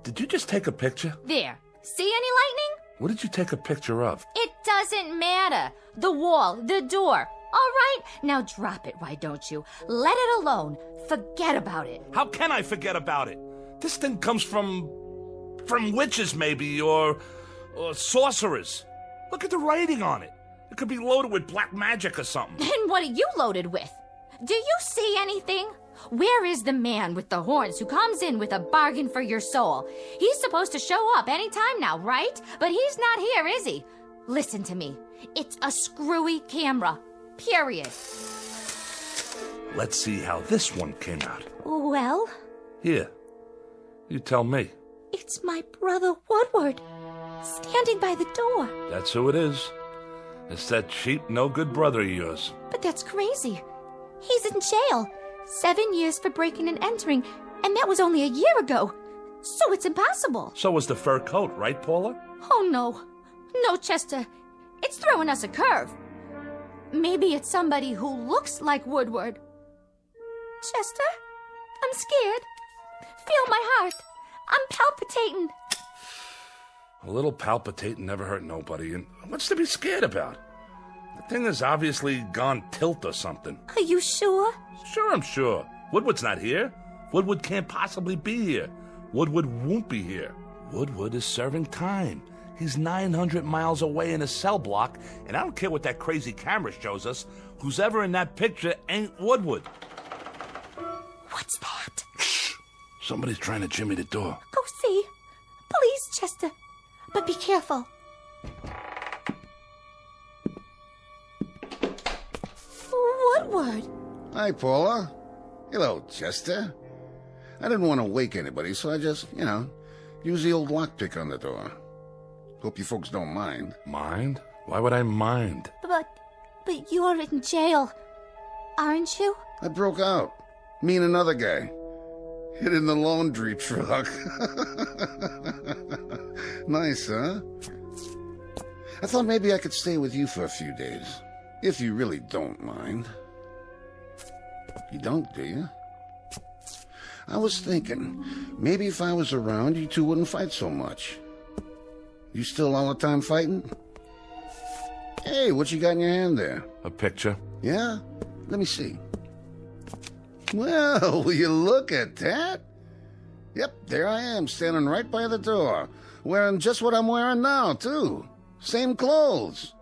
G: Did you just take a picture?
M: There. See any lightning?
G: What did you take a picture of?
M: It doesn't matter. The wall, the door. All right, now drop it, why don't you? Let it alone. Forget about it.
G: How can I forget about it? This thing comes from witches, maybe, or sorcerers. Look at the writing on it. It could be loaded with black magic or something.
M: And what are you loaded with? Do you see anything? Where is the man with the horns who comes in with a bargain for your soul? He's supposed to show up any time now, right? But he's not here, is he? Listen to me. It's a screwy camera. Period.
G: Let's see how this one came out.
M: Well?
G: Here. You tell me.
M: It's my brother Woodward, standing by the door.
G: That's who it is. It's that cheap, no-good brother of yours.
M: But that's crazy. He's in jail. 7 years for breaking and entering, and that was only a year ago. So it's impossible.
G: So was the fur coat, right, Paula?
M: Oh, no. No, Chester. It's throwing us a curve. Maybe it's somebody who looks like Woodward. Chester, I'm scared. Feel my heart. I'm palpitating.
G: A little palpitating never hurt nobody, and what's to be scared about? The thing has obviously gone tilt or something.
M: Are you sure?
G: Sure, I'm sure. Woodward's not here. Woodward can't possibly be here. Woodward won't be here. Woodward is serving time. He's 900 miles away in a cell block, and I don't care what that crazy camera shows us. Who's ever in that picture ain't Woodward.
M: What's that?
G: Shh! Somebody's trying to jimmy the door.
M: Go see. Please, Chester. But be careful. Woodward.
W: Hi, Paula. Hello, Chester. I didn't want to wake anybody, so I just, use the old lockpick on the door. Hope you folks don't mind.
G: Mind? Why would I mind?
M: But you're in jail, aren't you?
W: I broke out. Me and another guy. Hid in the laundry truck. Nice, huh? I thought maybe I could stay with you for a few days. If you really don't mind. You don't, do you? I was thinking, maybe if I was around, you two wouldn't fight so much. You still all the time fighting? Hey, what you got in your hand there?
G: A picture.
W: Yeah? Let me see. Well, will you look at that? Yep, there I am, standing right by the door. Wearing just what I'm wearing now, too. Same clothes.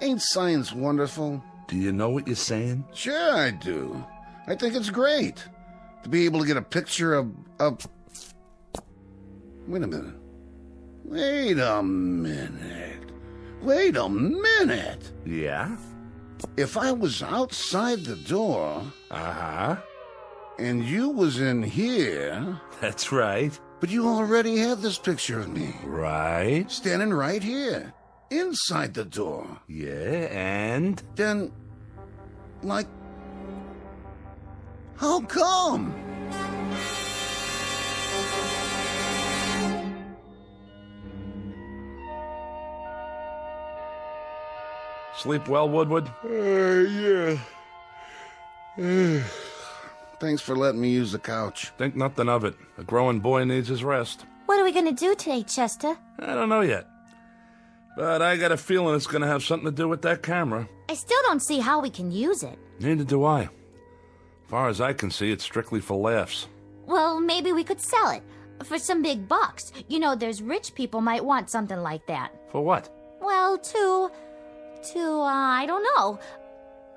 W: Ain't science wonderful?
G: Do you know what you're saying?
W: Sure I do. I think it's great to be able to get a picture of... Wait a minute. Wait a minute.
G: Yeah?
W: If I was outside the door...
G: Uh-huh.
W: And you was in here...
G: That's right.
W: But you already had this picture of me.
G: Right.
W: Standing right here. Inside the door.
G: Yeah, and?
W: Then... Like... How come?
G: Sleep well, Woodward?
W: Yeah. Thanks for letting me use the couch.
G: Think nothing of it. A growing boy needs his rest.
M: What are we going to do today, Chester?
G: I don't know yet. But I got a feeling it's going to have something to do with that camera.
M: I still don't see how we can use it.
G: Neither do I. As far as I can see, it's strictly for laughs.
M: Well, maybe we could sell it. For some big bucks. You know, there's rich people might want something like that.
G: For what?
M: Well, I don't know.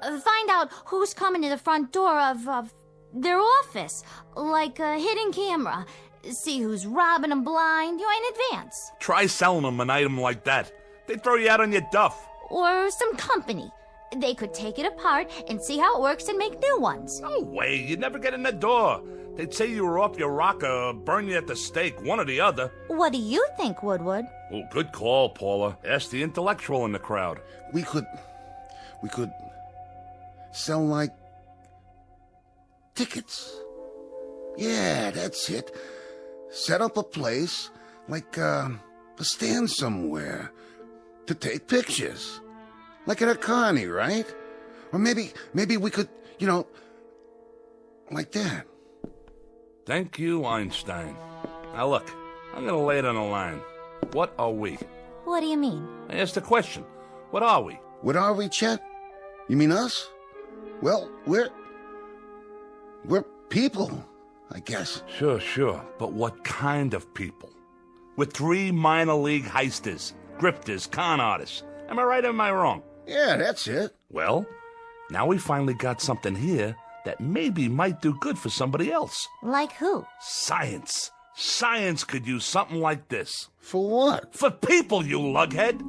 M: Find out who's coming to the front door of their office. Like a hidden camera. See who's robbing them blind, in advance.
G: Try selling them an item like that. They'd throw you out on your duff.
M: Or some company. They could take it apart and see how it works and make new ones.
G: No way, you'd never get in the door. They'd say you were off your rocker or burn you at the stake, one or the other.
M: What do you think, Woodward?
G: Oh, good call, Paula. Ask the intellectual in the crowd.
W: We could sell, like, tickets. Yeah, that's it. Set up a place, Like, a stand somewhere to take pictures. Like at a carny, right? Or maybe we could, like that.
G: Thank you, Einstein. Now look, I'm gonna lay it on the line. What are we?
M: What do you mean?
G: I asked a question. What are we?
W: What are we, Chet? You mean us? Well, we're people, I guess.
G: Sure. But what kind of people? We're 3 minor league heisters, grifters, con artists. Am I right or am I wrong?
W: Yeah, that's it.
G: Well, now we finally got something here that maybe might do good for somebody else.
M: Like who?
G: Science. Science could use something like this.
W: For what?
G: For people, you lughead.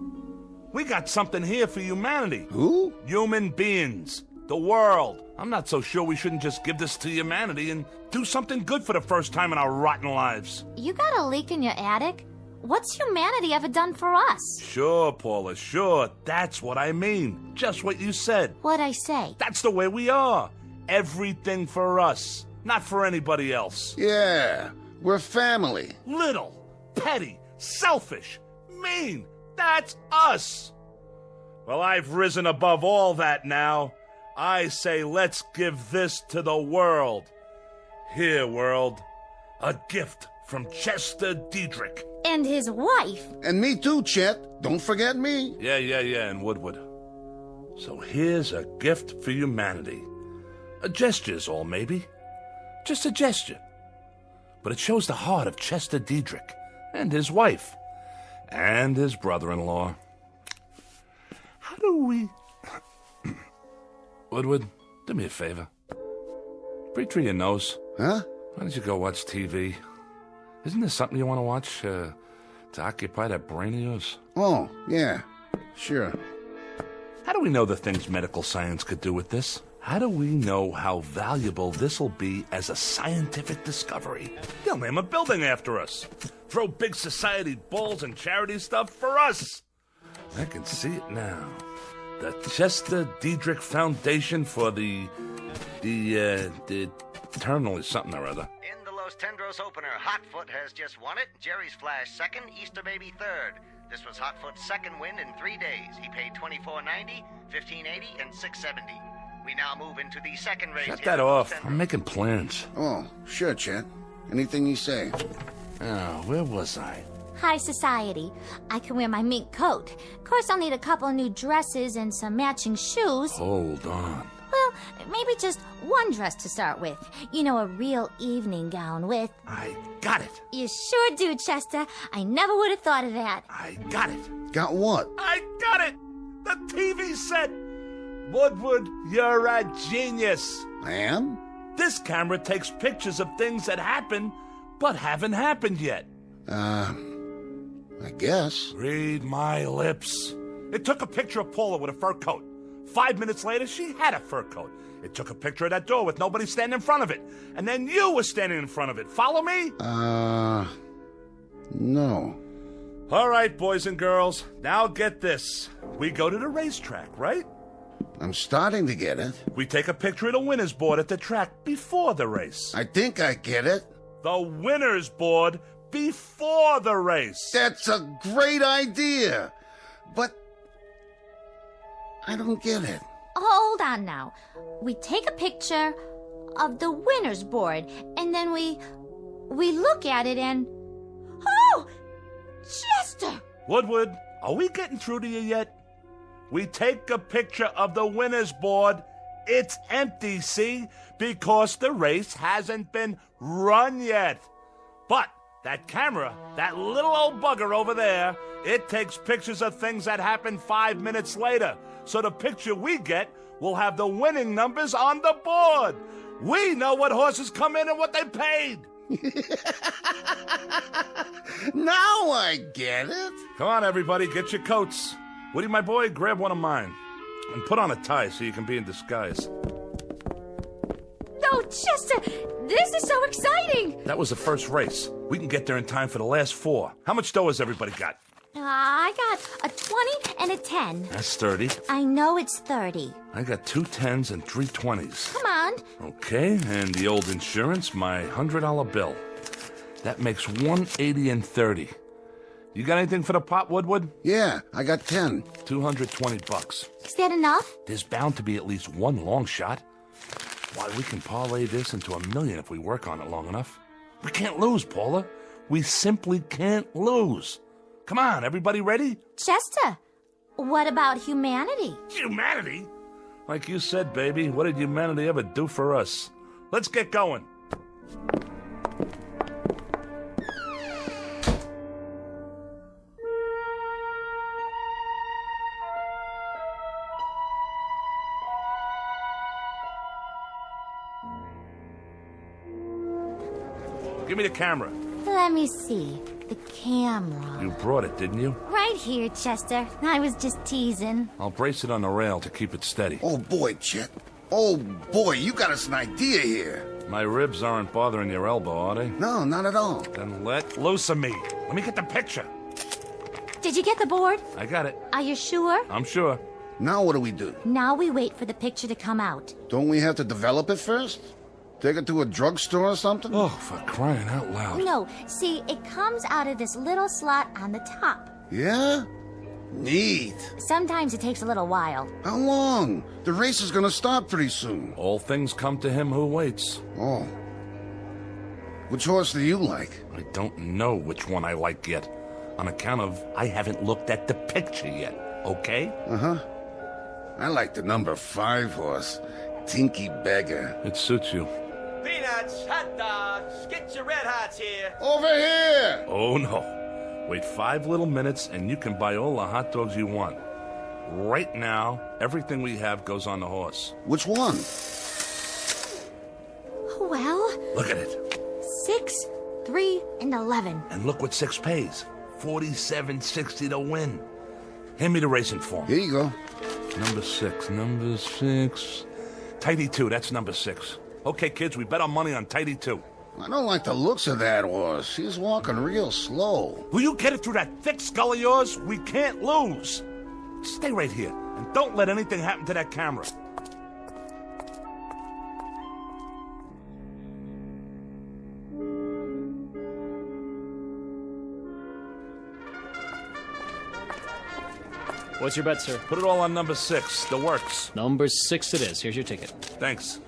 G: We got something here for humanity.
W: Who?
G: Human beings. The world. I'm not so sure we shouldn't just give this to humanity and do something good for the first time in our rotten lives.
M: You got a leak in your attic? What's humanity ever done for us?
G: Sure, Paula, sure. That's what I mean. Just what you said.
M: What'd I say?
G: That's the way we are. Everything for us, not for anybody else.
W: Yeah, we're family.
G: Little, petty, selfish, mean. That's us. Well, I've risen above all that now. I say let's give this to the world. Here, world, a gift from Chester Diedrich.
M: And his wife.
W: And me too, Chet. Don't forget me.
G: Yeah, and Woodward. So here's a gift for humanity. A gesture's all, maybe. Just a gesture. But it shows the heart of Chester Diedrich and his wife and his brother-in-law. How do we... Woodward, do me a favor. Breathe through your nose.
W: Huh?
G: Why don't you go watch TV? Isn't there something you want to watch to occupy that brain of yours?
W: Oh, yeah. Sure.
G: How do we know the things medical science could do with this? How do we know how valuable this'll be as a scientific discovery? They'll name a building after us. Throw big society balls and charity stuff for us. I can see it now. The Chester Diedrich Foundation for the eternally something or other.
C: In the Los Tendros opener, Hotfoot has just won it. Jerry's Flash second, Easter Baby third. This was Hotfoot's second win in 3 days. He paid $24.90, $15.80, and $6.70. We now move into the second race.
G: Shut that off. I'm making plans.
W: Oh, sure, Chet. Anything you say.
G: Oh, where was I?
M: High society. I can wear my mink coat. Of course, I'll need a couple new dresses and some matching shoes.
G: Hold on.
M: Well, maybe just one dress to start with. You know, a real evening gown with...
G: I got it.
M: You sure do, Chester. I never would have thought of that.
G: I got it.
W: Got what?
G: I got it. The TV set. Woodward, you're a genius.
W: I am?
G: This camera takes pictures of things that happen, but haven't happened yet.
W: I guess.
G: Read my lips. It took a picture of Paula with a fur coat. 5 minutes later, she had a fur coat. It took a picture of that door with nobody standing in front of it. And then you were standing in front of it. Follow me?
W: No.
G: All right, boys and girls. Now get this. We go to the racetrack, right?
W: I'm starting to get it.
G: We take a picture of the winner's board at the track before the race.
W: I think I get it.
G: The winner's board before the race.
W: That's a great idea. But I don't get it.
M: Hold on now. We take a picture of the winner's board, and then we look at it and... Oh! Chester!
G: Woodward, are we getting through to you yet? We take a picture of the winner's board. It's empty, see? Because the race hasn't been run yet. But that camera, that little old bugger over there, it takes pictures of things that happen 5 minutes later. So the picture we get will have the winning numbers on the board. We know what horses come in and what they paid.
W: Now I get it.
G: Come on, everybody, get your coats. Woody, my boy, grab one of mine. And put on a tie so you can be in disguise.
M: No, Chester, this is so exciting.
G: That was the first race. We can get there in time for the last 4. How much dough has everybody got?
M: I got a 20 and a 10.
G: That's 30.
M: I know it's 30.
G: I got 2 10s and 3 20s.
M: Come on.
G: Okay, and the old insurance, my $100 bill. That makes 180 and 30. You got anything for the pot, Woodward?
W: Yeah, I got 10.
G: $220.
M: Is that enough?
G: There's bound to be at least one long shot. Why, we can parlay this into $1 million if we work on it long enough. We can't lose, Paula. We simply can't lose. Come on, everybody ready?
M: Chester, what about humanity?
G: Humanity? Like you said, baby, what did humanity ever do for us? Let's get going. Give me the camera.
M: Let me see. The camera.
G: You brought it, didn't you?
M: Right here, Chester. I was just teasing.
G: I'll brace it on the rail to keep it steady.
W: Oh, boy, Chet. Oh, boy, you got us an idea here.
G: My ribs aren't bothering your elbow, are they?
W: No, not at all.
G: Then let loose of me. Let me get the picture.
M: Did you get the board?
G: I got it.
M: Are you sure?
G: I'm sure.
W: Now what do we do?
M: Now we wait for the picture to come out.
W: Don't we have to develop it first? Take it to a drugstore or something?
G: Oh, for crying out loud.
M: No, see, it comes out of this little slot on the top.
W: Yeah? Neat.
M: Sometimes it takes a little while.
W: How long? The race is gonna start pretty soon.
G: All things come to him who waits.
W: Oh. Which horse do you like?
G: I don't know which one I like yet. On account of I haven't looked at the picture yet, okay?
W: Uh-huh. I like the number 5 horse, Tinky Beggar.
G: It suits you.
D: Peanuts, hot dogs, get your red hots here.
W: Over here!
G: Oh, no. Wait 5 little minutes and you can buy all the hot dogs you want. Right now, everything we have goes on the horse.
W: Which one?
M: Well...
G: Look at it.
M: 6, 3, and 11.
G: And look what 6 pays. $47.60 to win. Hand me the racing form.
W: Here you go.
G: Number 6. Tidy 2, that's number 6. Okay, kids, we bet our money on Tidy 2.
W: I don't like the looks of that horse. He's walking real slow.
G: Will you get it through that thick skull of yours? We can't lose. Stay right here, and don't let anything happen to that camera.
H: What's your bet, sir?
G: Put it all on number 6, the works.
H: Number 6 it is. Here's your ticket.
G: Thanks.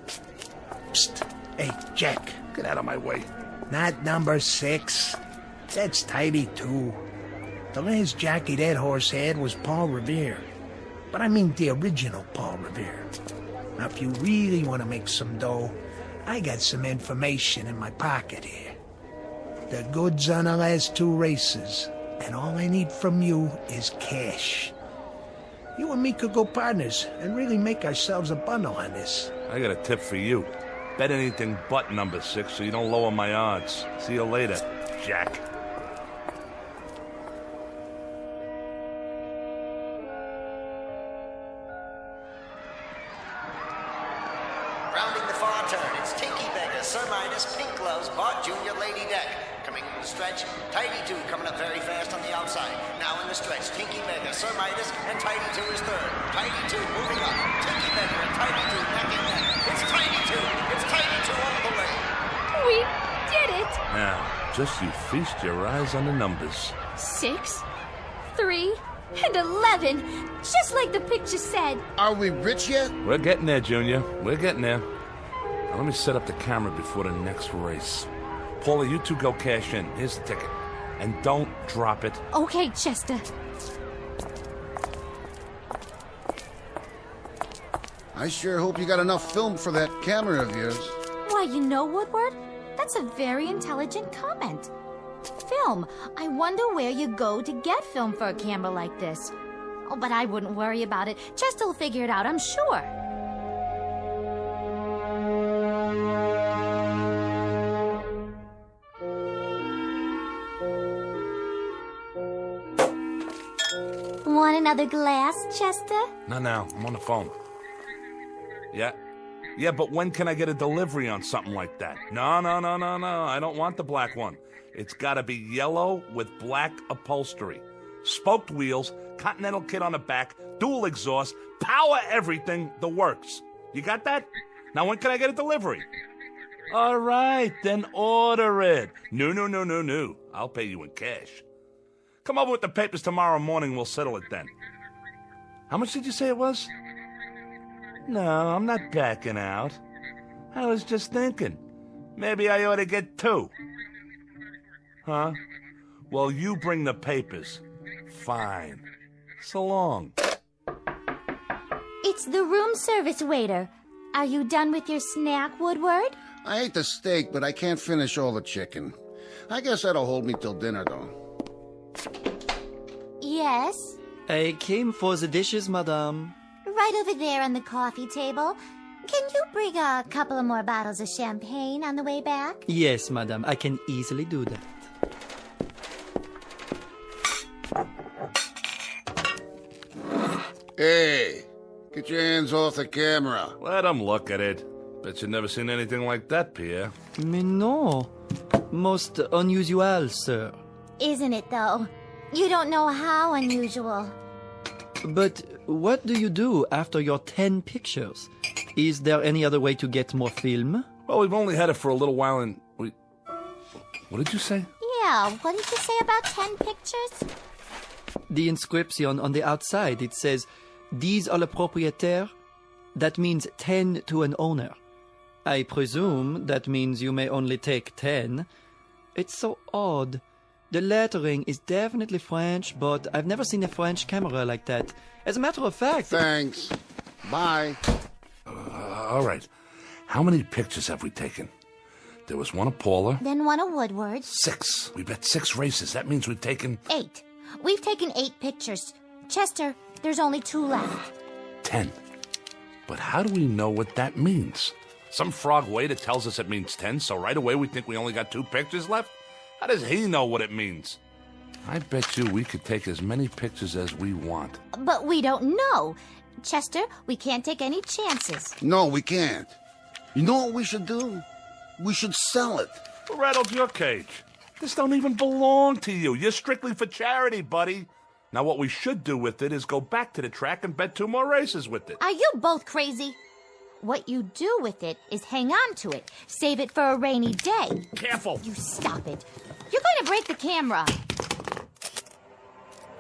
U: Psst. Hey, Jack.
G: Get out of my way.
U: Not number 6. That's Tidy 2. The last jockey that horse had was Paul Revere. But I mean the original Paul Revere. Now, if you really want to make some dough, I got some information in my pocket here. The goods on the last 2 races, and all I need from you is cash. You and me could go partners and really make ourselves a bundle on this.
G: I got a tip for you. Bet anything but number 6 so you don't lower my odds. See you later, Jack.
Y: Rounding the far turn, it's Tinky Beggar, Sir Midas, Pink Gloves, Bart Jr., Lady Deck. Coming in the stretch, Tidy 2 coming up very fast on the outside. Now in the stretch, Tinky Beggar, Sir Midas, and Tidy 2 is third. Tidy 2 moving up. Tinky Beggar and Tidy 2 neck and neck. It's Tidy 2. It's Tidy 2 all the way.
Q: We did it!
G: Now, just you feast your eyes on the numbers.
Q: 6, 3, and 11. Just like the picture said.
W: Are we rich yet?
G: We're getting there, Junior. We're getting there. Now let me set up the camera before the next race. Paula, you 2 go cash in. Here's the ticket. And don't drop it.
Q: Okay, Chester.
W: I sure hope you got enough film for that camera of yours.
M: Why, you know, Woodward? That's a very intelligent comment. Film. I wonder where you go to get film for a camera like this. Oh, but I wouldn't worry about it. Chester will figure it out, I'm sure. Want another glass, Chester?
G: Not now. I'm on the phone. Yeah? Yeah, but when can I get a delivery on something like that? No. I don't want the black one. It's gotta be yellow with black upholstery. Spoked wheels, Continental kit on the back, dual exhaust, power everything, the works. You got that? Now when can I get a delivery? All right, then order it. No. I'll pay you in cash. Come over with the papers tomorrow morning. We'll settle it then. How much did you say it was? No, I'm not backing out. I was just thinking. Maybe I ought to get 2. Huh? Well, you bring the papers. Fine. So long.
M: It's the room service waiter. Are you done with your snack, Woodward?
W: I ate the steak, but I can't finish all the chicken. I guess that'll hold me till dinner, though.
M: Yes?
T: I came for the dishes, madame.
M: Right over there on the coffee table. Can you bring a couple of more bottles of champagne on the way back?
T: Yes, madame, I can easily do that.
W: Hey, get your hands off the camera.
G: Let him look at it. Bet you've never seen anything like that, Pierre.
T: Mais non. Most unusual, sir.
M: Isn't it, though? You don't know how unusual.
T: But what do you do after your 10 pictures? Is there any other way to get more film?
G: Well, we've only had it for a little while and What did you say?
M: Yeah, what did you say about 10 pictures?
T: The inscription on the outside, it says, 10 à le propriétaire. That means 10 to an owner. I presume that means you may only take 10. It's so odd. The lettering is definitely French, but I've never seen a French camera like that. As a matter of fact...
W: Thanks. Bye.
G: All right. How many pictures have we taken? There was one of Paula.
M: Then one of Woodward.
G: 6. We bet 6 races. That means we've taken...
M: 8. We've taken 8 pictures. Chester, there's only 2 left.
G: 10. But how do we know what that means? Some frog waiter tells us it means 10, so right away we think we only got 2 pictures left? How does he know what it means? I bet you we could take as many pictures as we want.
M: But we don't know. Chester, we can't take any chances.
W: No, we can't. You know what we should do? We should sell it.
G: Who rattled your cage? This don't even belong to you. You're strictly for charity, buddy. Now what we should do with it is go back to the track and bet 2 more races with it.
M: Are you both crazy? What you do with it is hang on to it. Save it for a rainy day.
G: Careful.
M: You stop it. You're going to break the camera.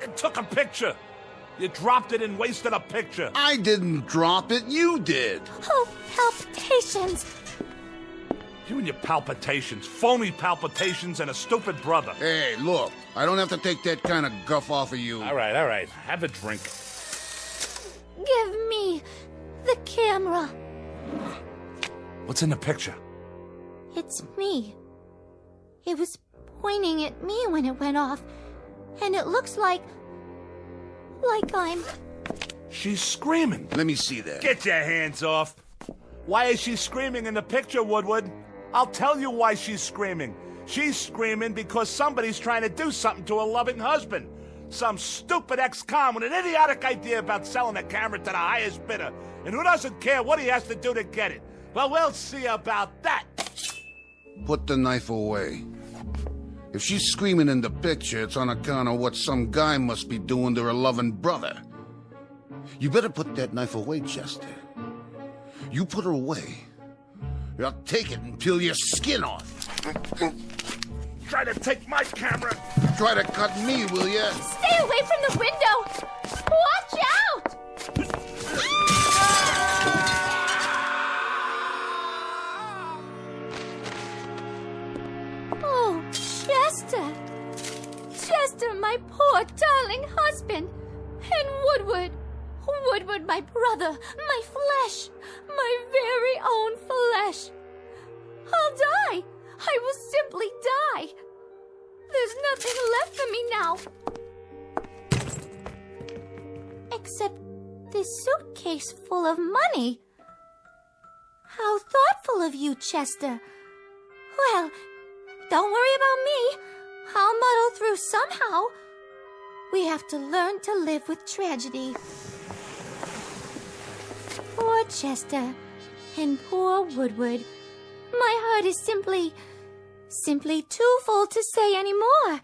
G: It took a picture. You dropped it and wasted a picture.
W: I didn't drop it. You did.
M: Oh, palpitations.
G: You and your palpitations. Phony palpitations and a stupid brother.
W: Hey, look. I don't have to take that kind of guff off of you.
G: All right. Have a drink.
M: Give me the camera.
G: What's in the picture?
M: It's me. It was pointing at me when it went off. And it looks like I'm...
G: She's screaming.
W: Let me see that.
G: Get your hands off. Why is she screaming in the picture, Woodward? I'll tell you why she's screaming. She's screaming because somebody's trying to do something to her loving husband. Some stupid ex-con with an idiotic idea about selling the camera to the highest bidder. And who doesn't care what he has to do to get it? Well, we'll see about that.
W: Put the knife away. If she's screaming in the picture, it's on account of what some guy must be doing to her loving brother. You better put that knife away, Chester. You put her away. I'll take it and peel your skin off.
G: Try to take my camera.
W: Try to cut me, will ya?
Q: Stay away from the window! Watch out! Oh, Chester! Chester, my poor darling husband! And Woodward! Woodward, my brother, my flesh, my very own flesh. I'll die. I will simply die. There's nothing left for me now. Except this suitcase full of money. How thoughtful of you, Chester. Well, don't worry about me. I'll muddle through somehow. We have to learn to live with tragedy. Poor Chester and poor Woodward. My heart is simply too full to say any more.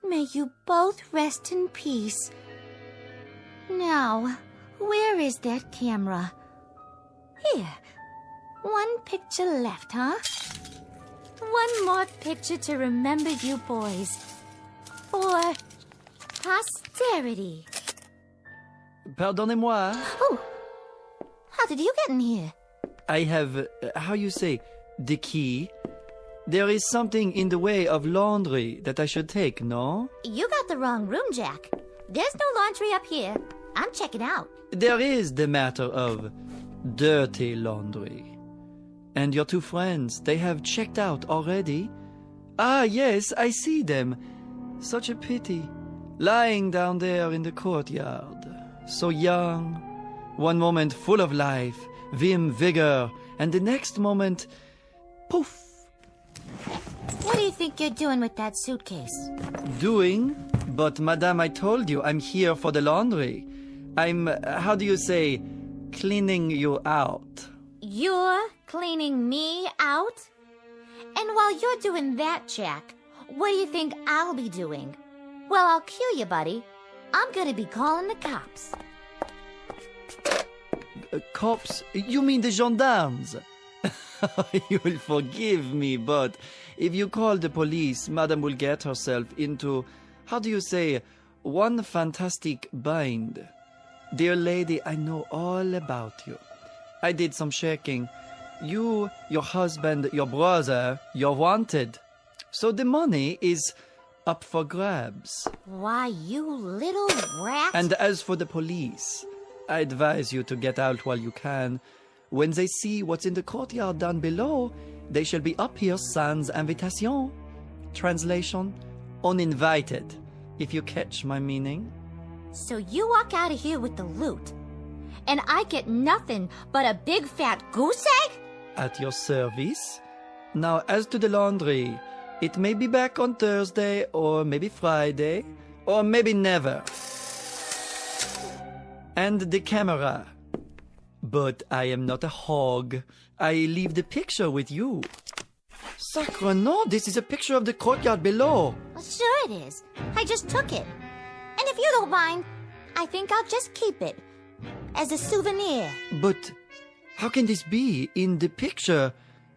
Q: May you both rest in peace. Now, where is that camera? Here. 1 picture left, huh? 1 more picture to remember you boys.
M: for posterity.
T: Pardonnez-moi.
M: Oh, how did you get in here?
T: I have, how you say, the key. There is something in the way of laundry that I should take, no?
M: You got the wrong room, Jack. There's no laundry up here. I'm checking out.
T: There is the matter of dirty laundry. And your two friends, they have checked out already? Ah, yes, I see them. Such a pity. Lying down there in the courtyard. So young. One moment full of life, vim, vigor, and the next moment, poof.
M: What do you think you're doing with that suitcase?
T: Doing? But, madame, I told you, I'm here for the laundry. I'm, how do you say, cleaning you out.
M: You're cleaning me out? And while you're doing that, Jack, what do you think I'll be doing? Well, I'll cue you, buddy. I'm gonna be calling the cops.
T: Cops? You mean the gendarmes? You will forgive me, but if you call the police, Madame will get herself into, how do you say, one fantastic bind. Dear lady, I know all about you. I did some checking. You, your husband, your brother, you're wanted. So the money is up for grabs.
M: Why, you little rat.
T: And as for the police, I advise you to get out while you can. When they see what's in the courtyard down below, they shall be up here sans invitation. Translation, uninvited, if you catch my meaning.
M: So you walk out of here with the loot, and I get nothing but a big fat goose egg?
T: At your service. Now, as to the laundry, it may be back on Thursday, or maybe Friday, or maybe never. And the camera. But I am not a hog. I leave the picture with you. Sacre no, this is a picture of the courtyard below.
M: Well, sure it is. I just took it. And if you don't mind, I think I'll just keep it. As a souvenir.
T: But how can this be? In the picture,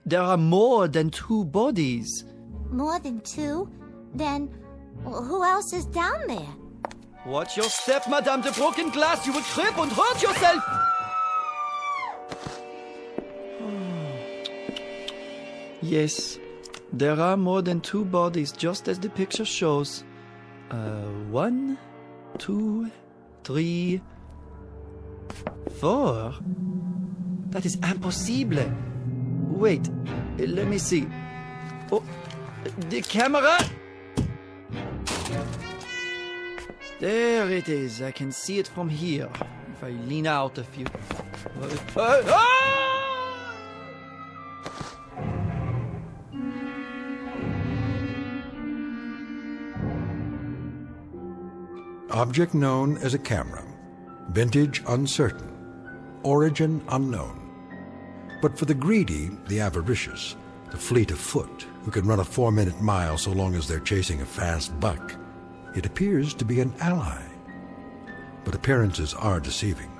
T: there are more than 2 bodies.
M: More than 2? Then who else is down there?
T: Watch your step, madame. The broken glass, you will trip and hurt yourself. Yes, there are more than 2 bodies, just as the picture shows. 1, 2, 3, 4. That is impossible. Wait, let me see. Oh, the camera! There it is. I can see it from here. If I lean out a few.
B: Object known as a camera. Vintage uncertain. Origin unknown. But for the greedy, the avaricious, the fleet of foot, who can run a 4-minute mile so long as they're chasing a fast buck, it appears to be an ally. But appearances are deceiving.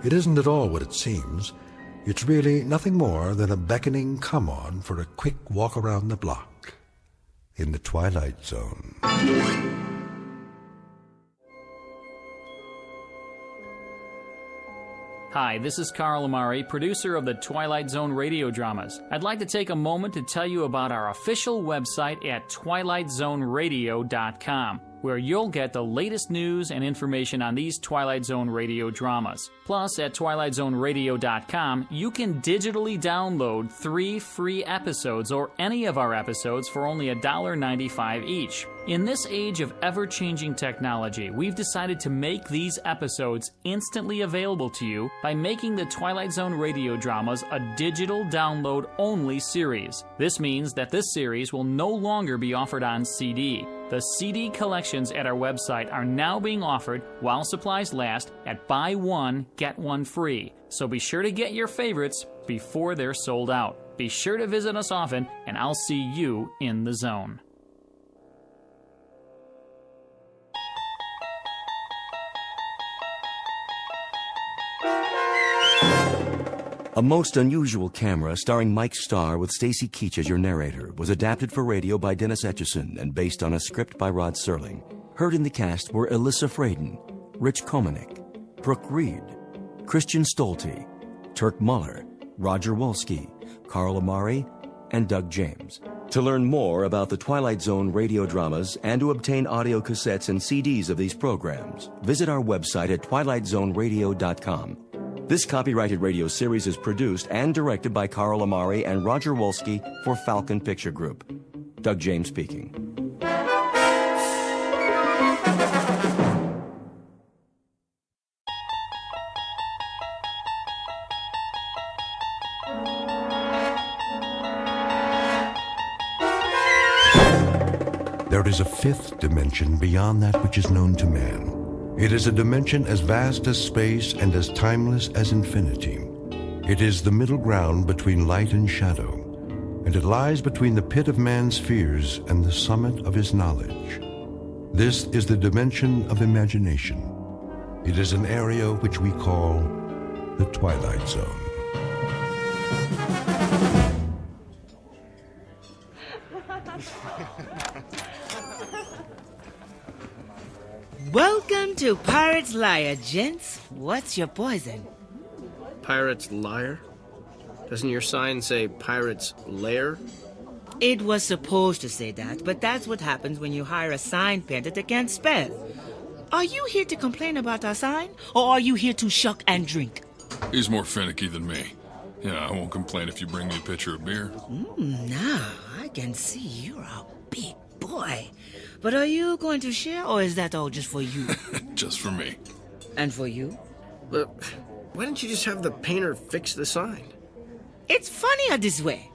B: It isn't at all what it seems. It's really nothing more than a beckoning come-on for a quick walk around the block in the Twilight Zone.
R: Hi, this is Carl Amari, producer of the Twilight Zone radio dramas. I'd like to take a moment to tell you about our official website at twilightzoneradio.com, where you'll get the latest news and information on these Twilight Zone radio dramas. Plus, at twilightzoneradio.com, you can digitally download 3 free episodes or any of our episodes for only $1.95 each. In this age of ever-changing technology, we've decided to make these episodes instantly available to you by making the Twilight Zone radio dramas a digital download-only series. This means that this series will no longer be offered on CD. The CD collections at our website are now being offered while supplies last at buy one, get one free. So be sure to get your favorites before they're sold out. Be sure to visit us often, and I'll see you in the zone.
A: A Most Unusual Camera, starring Mike Starr with Stacy Keach as your narrator, was adapted for radio by Dennis Etchison and based on a script by Rod Serling. Heard in the cast were Alyssa Fraden, Rich Komanek, Brooke Reed, Christian Stolte, Turk Muller, Roger Wolski, Carl Amari, and Doug James. To learn more about the Twilight Zone radio dramas and to obtain audio cassettes and CDs of these programs, visit our website at twilightzoneradio.com. This copyrighted radio series is produced and directed by Carl Amari and Roger Wolski for Falcon Picture Group. Doug James speaking.
B: There is a fifth dimension beyond that which is known to man. It is a dimension as vast as space and as timeless as infinity. It is the middle ground between light and shadow, and it lies between the pit of man's fears and the summit of his knowledge. This is the dimension of imagination. It is an area which we call the Twilight Zone.
K: Welcome to Pirate's Lair, gents. What's your poison?
H: Pirate's Liar? Doesn't your sign say Pirate's Lair?
K: It was supposed to say that, but that's what happens when you hire a sign painter that can't spell. Are you here to complain about our sign, or are you here to shuck and drink?
N: He's more finicky than me. Yeah, I won't complain if you bring me a pitcher of beer.
K: Now, I can see you're a big boy. But are you going to share, or is that all just for you?
N: Just for me.
K: And for you?
H: Why didn't you just have the painter fix the sign?
K: It's funnier this way.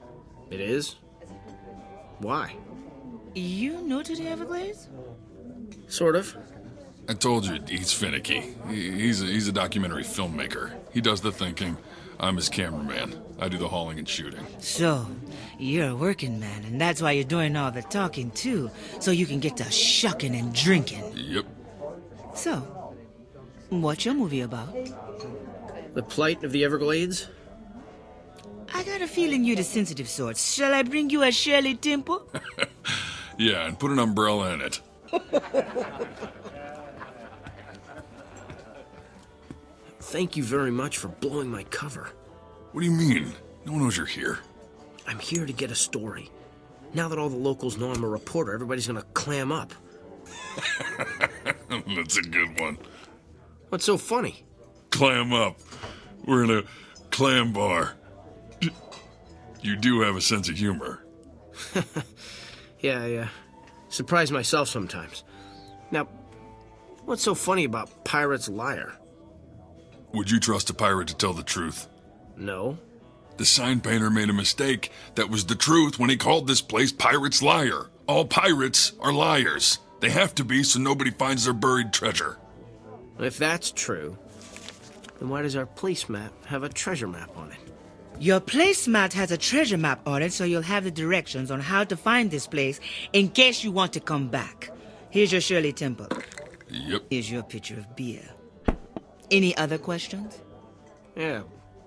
H: It is? Why?
K: You new to the Everglades?
H: Sort of.
N: I told you, he's finicky. He's a documentary filmmaker. He does the thinking. I'm his cameraman. I do the hauling and shooting.
K: So, you're a working man, and that's why you're doing all the talking, too, so you can get to shucking and drinking.
N: Yep.
K: So, what's your movie about?
H: The plight of the Everglades?
K: I got a feeling you're the sensitive sort. Shall I bring you a Shirley Temple?
N: Yeah, and put an umbrella in it.
H: Thank you very much for blowing my cover.
N: What do you mean? No one knows you're here.
H: I'm here to get a story. Now that all the locals know I'm a reporter, everybody's gonna clam up.
N: That's a good one.
H: What's so funny?
N: Clam up. We're in a clam bar. You do have a sense of humor.
H: Yeah. Surprise myself sometimes. Now, what's so funny about Pirate's Liar?
N: Would you trust a pirate to tell the truth?
H: No.
N: The sign painter made a mistake. That was the truth when he called this place Pirate's Lair. All pirates are liars. They have to be so nobody finds their buried treasure.
H: If that's true, then why does our place map have a treasure map on it?
K: Your placemat has a treasure map on it, so you'll have the directions on how to find this place in case you want to come back. Here's your Shirley Temple.
N: Yep.
K: Here's your pitcher of beer. Any other questions?
H: Yeah.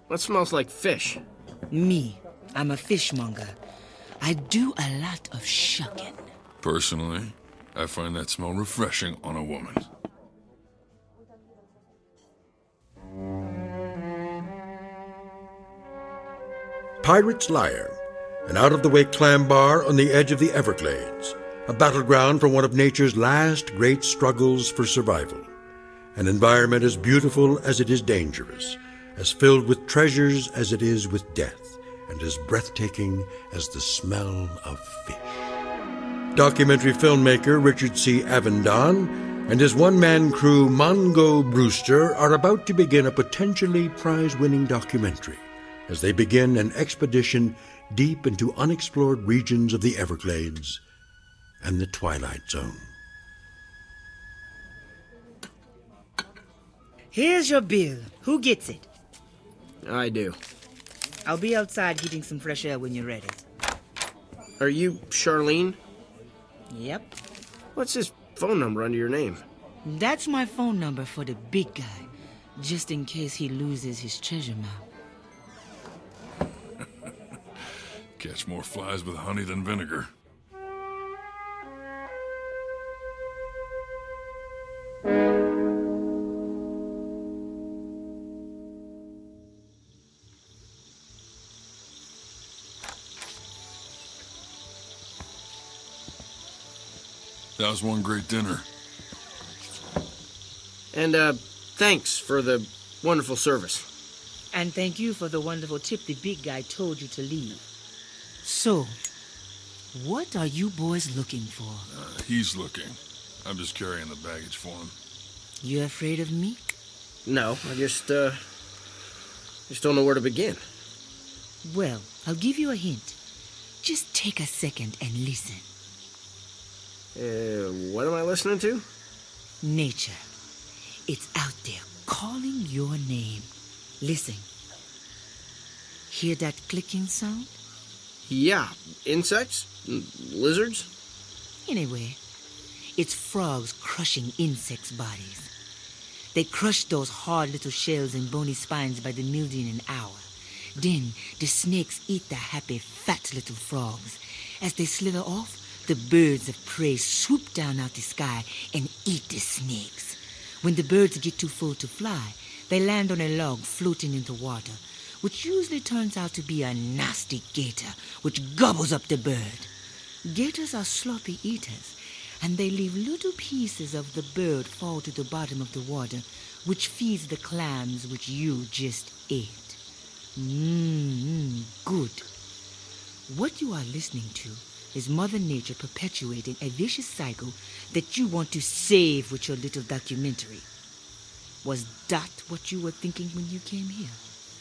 H: What smells like fish?
K: Me. I'm a fishmonger. I do a lot of shucking.
N: Personally, I find that smell refreshing on a woman.
E: Pirate's Lair, an out-of-the-way clam bar on the edge of the Everglades, a battleground for one of nature's last great struggles for survival. An environment as beautiful as it is dangerous, as filled with treasures as it is with death, and as breathtaking as the smell of fish. Documentary filmmaker Richard C. Avendon and his one-man crew Mongo Brewster are about to begin a potentially prize-winning documentary as they begin an expedition deep into unexplored regions of the Everglades and the Twilight Zone.
K: Here's your bill. Who gets it?
H: I do.
K: I'll be outside getting some fresh air when you're ready.
H: Are you Charlene?
K: Yep.
H: What's his phone number under your name?
K: That's my phone number for the big guy, just in case he loses his treasure map.
N: Catch more flies with honey than vinegar. That was one great dinner.
H: And, thanks for the wonderful service.
K: And thank you for the wonderful tip the big guy told you to leave. So, what are you boys looking for?
N: He's looking. I'm just carrying the baggage for him.
K: You afraid of me?
H: No, I just don't know where to begin.
K: Well, I'll give you a hint. Just take a second and listen.
H: What am I listening to?
K: Nature. It's out there calling your name. Listen. Hear that clicking sound?
H: Yeah, insects? Lizards?
K: Anyway, it's frogs crushing insects' bodies. They crush those hard little shells and bony spines by the million an hour. Then the snakes eat the happy, fat little frogs. As they slither off, the birds of prey swoop down out the sky and eat the snakes. When the birds get too full to fly, they land on a log floating into water, which usually turns out to be a nasty gator, which gobbles up the bird. Gators are sloppy eaters, and they leave little pieces of the bird fall to the bottom of the water, which feeds the clams which you just ate. Good. What you are listening to is Mother Nature perpetuating a vicious cycle that you want to save with your little documentary. Was that what you were thinking when you came here?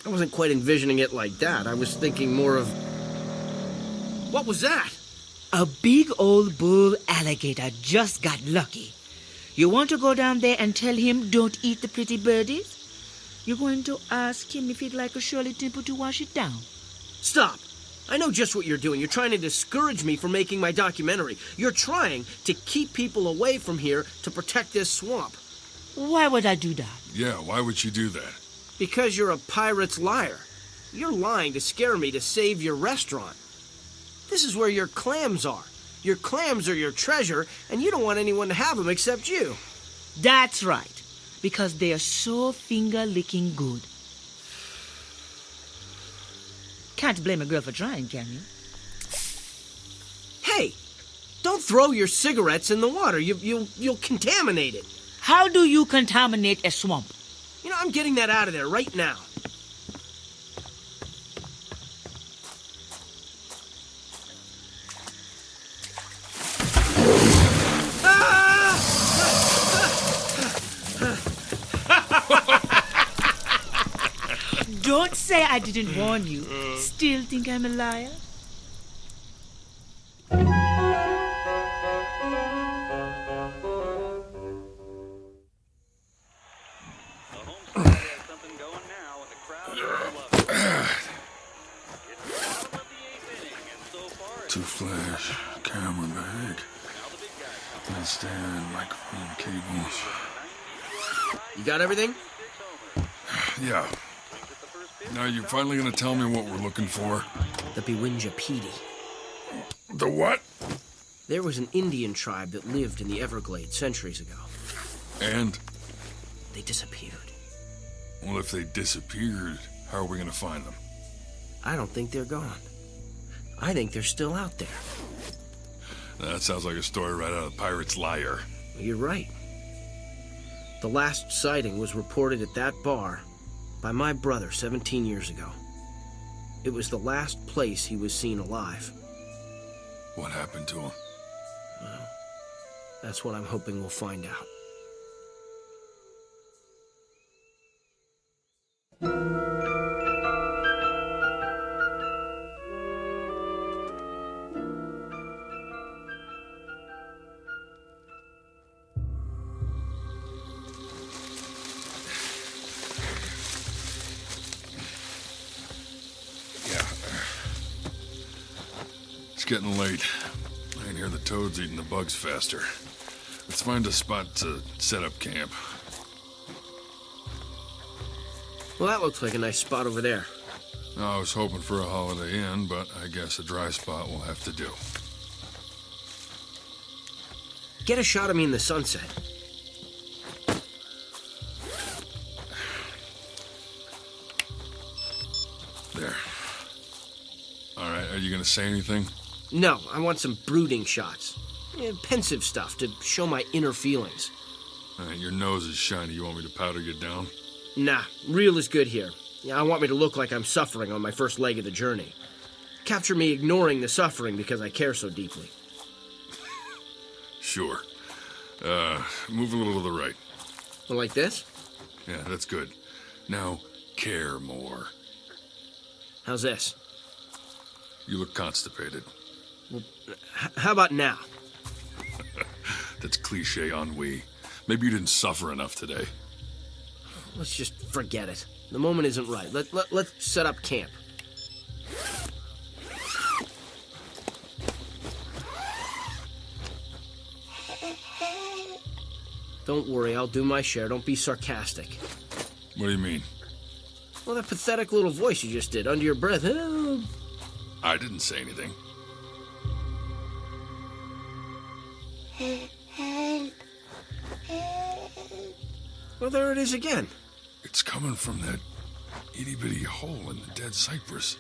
H: I wasn't quite envisioning it like that. I was thinking more of... What was that?
K: A big old bull alligator just got lucky. You want to go down there and tell him don't eat the pretty birdies? You're going to ask him if he'd like a Shirley Temple to wash it down.
H: Stop! I know just what you're doing. You're trying to discourage me from making my documentary. You're trying to keep people away from here to protect this swamp.
K: Why would I do that?
N: Yeah, why would you do that?
H: Because you're a pirate's liar. You're lying to scare me to save your restaurant. This is where your clams are. Your clams are your treasure, and you don't want anyone to have them except you.
K: That's right. Because they are so finger-licking good. Can't blame a girl for trying, can you?
H: Hey, don't throw your cigarettes in the water. You'll contaminate it.
K: How do you contaminate a swamp?
H: You know, I'm getting that out of there right now.
K: Don't say I didn't warn you. Still think I'm a liar?
N: Two flash, camera bag, nightstand, microphone, cables.
H: You got everything?
N: Yeah. Now you finally gonna tell me what we're looking for?
H: The Bewinjapedi.
N: The what?
H: There was an Indian tribe that lived in the Everglades centuries ago.
N: And?
H: They disappeared.
N: Well, if they disappeared, how are we gonna find them?
H: I don't think they're gone. I think they're still out there.
N: That sounds like a story right out of Pirate's Liar.
H: You're right. The last sighting was reported at that bar by my brother 17 years ago. It was the last place he was seen alive.
N: What happened to him?
H: Well, that's what I'm hoping we'll find out.
N: It's getting late. I can hear the toads eating the bugs faster. Let's find a spot to set up camp.
H: Well, that looks like a nice spot over there.
N: I was hoping for a Holiday Inn, but I guess a dry spot will have to do.
H: Get a shot of me in the sunset.
N: There. All right, are you going to say anything?
H: No, I want some brooding shots. Pensive stuff to show my inner feelings.
N: All right, your nose is shiny. You want me to powder you down?
H: Nah, real is good here. I want me to look like I'm suffering on my first leg of the journey. Capture me ignoring the suffering because I care so deeply.
N: Sure. Move a little to the right.
H: Like this?
N: Yeah, that's good. Now, care more.
H: How's this?
N: You look constipated.
H: Well, how about now?
N: That's cliche ennui. Maybe you didn't suffer enough today.
H: Let's just forget it. The moment isn't right. Let's set up camp. Don't worry, I'll do my share. Don't be sarcastic.
N: What do you mean?
H: Well, that pathetic little voice you just did under your breath.
N: I didn't say anything.
H: Well, there it is again.
N: It's coming from that itty-bitty hole in the dead cypress.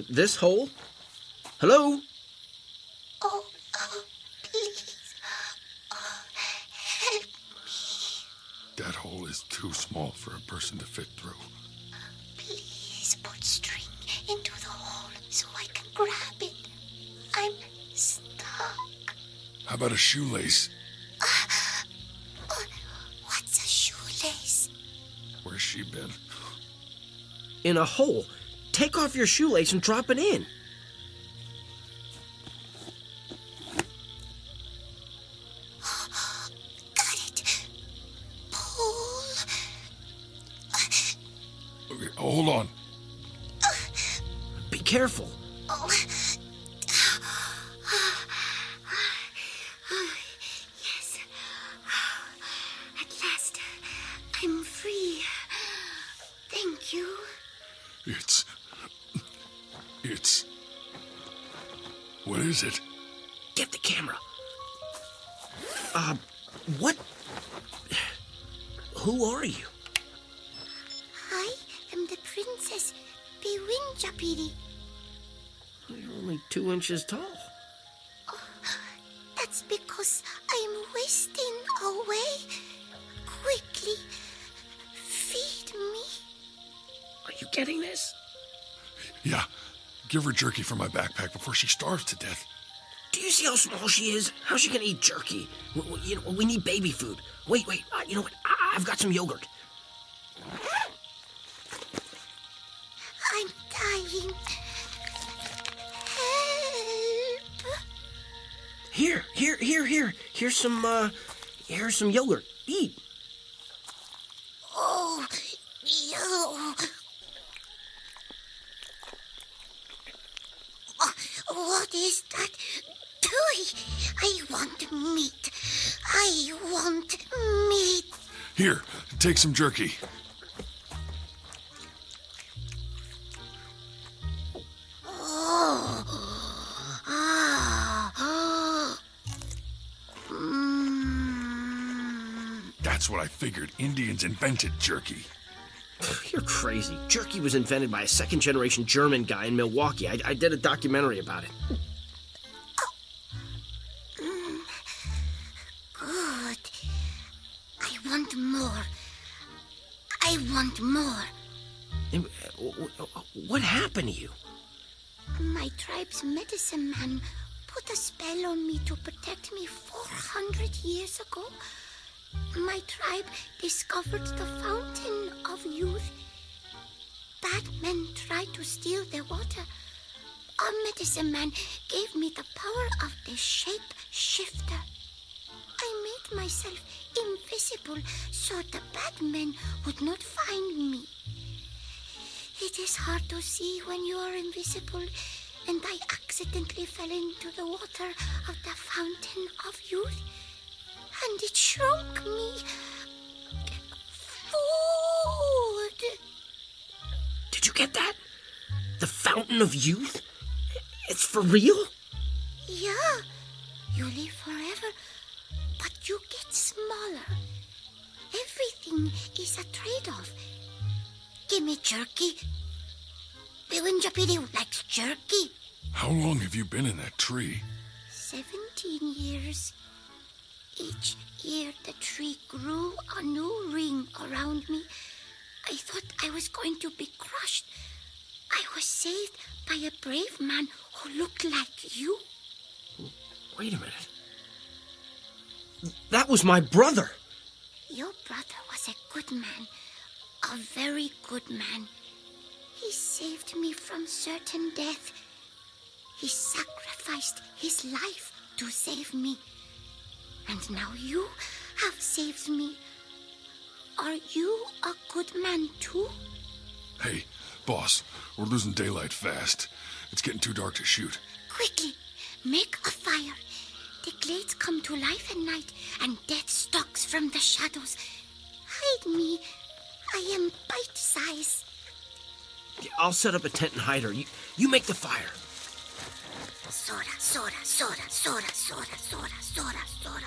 H: This hole? Hello?
Q: Oh, please. Help me.
N: That hole is too small for a person to fit through.
Q: Please put string into the hole so I can grab it. I'm stuck.
N: How about a shoelace?
Q: What's a shoelace?
N: Where's she been?
H: In a hole. Take off your shoelace and drop it in.
Q: Got it. Pull.
N: Okay, hold on.
H: Be careful.
Q: Oh. Yes. At last, I'm free. Thank you.
N: It's... What is it?
H: Get the camera. What? Who are you?
Q: I am the Princess Bewinjapiri.
H: You're only 2 inches tall.
Q: That's because I'm wasting away. Quickly, feed me.
H: Are you getting this?
N: Yeah. Give her jerky from my backpack before she starves to death.
H: Do you see how small she is? How's she gonna eat jerky? We need baby food. Wait. You know what? I've got some yogurt.
Q: I'm dying. Help!
H: Here. Here's some yogurt. Eat.
Q: Oh, you. What is that? I want meat. I want meat.
N: Here, take some jerky. That's what I figured. Indians invented jerky.
H: You're crazy. Jerky was invented by a second-generation German guy in Milwaukee. I did a documentary about it.
Q: Good. I want more. I want more.
H: What happened to you?
Q: My tribe's medicine man put a spell on me to protect me 400 years ago. My tribe discovered the fountain of youth. Bad men tried to steal the water. Our medicine man gave me the power of the shape shifter. I made myself invisible so the bad men would not find me. It is hard to see when you are invisible, and I accidentally fell into the water of the fountain of youth, and it shrunk me.
H: Did you get that? The fountain of youth? It's for real?
Q: Yeah, you live forever, but you get smaller. Everything is a trade-off. Give me jerky. Biwinjapidi likes jerky.
N: How long have you been in that tree?
Q: 17 years. Each year the tree grew a new ring around me. I thought I was going to be crushed. I was saved by a brave man who looked like you.
H: Wait a minute. That was my brother.
Q: Your brother was a good man. A very good man. He saved me from certain death. He sacrificed his life to save me. And now you have saved me. Are you a good man too?
N: Hey, boss, we're losing daylight fast. It's getting too dark to shoot.
Q: Quickly, make a fire. The glades come to life at night, and death stalks from the shadows. Hide me. I am bite-size.
H: I'll set up a tent and hide her. You make the fire.
Q: Soda, soda, soda, soda, soda, soda, soda, soda.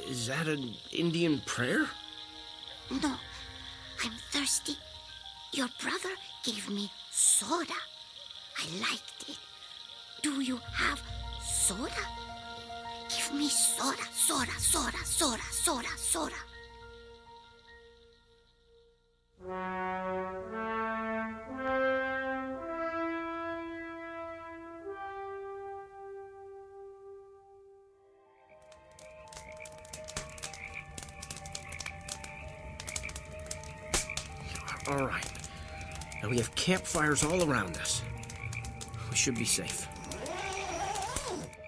H: Is that an Indian prayer?
Q: No, I'm thirsty. Your brother gave me soda. I liked it. Do you have soda? Give me soda, soda, soda, soda, soda, soda.
H: All right. Now we have campfires all around us. We should be safe.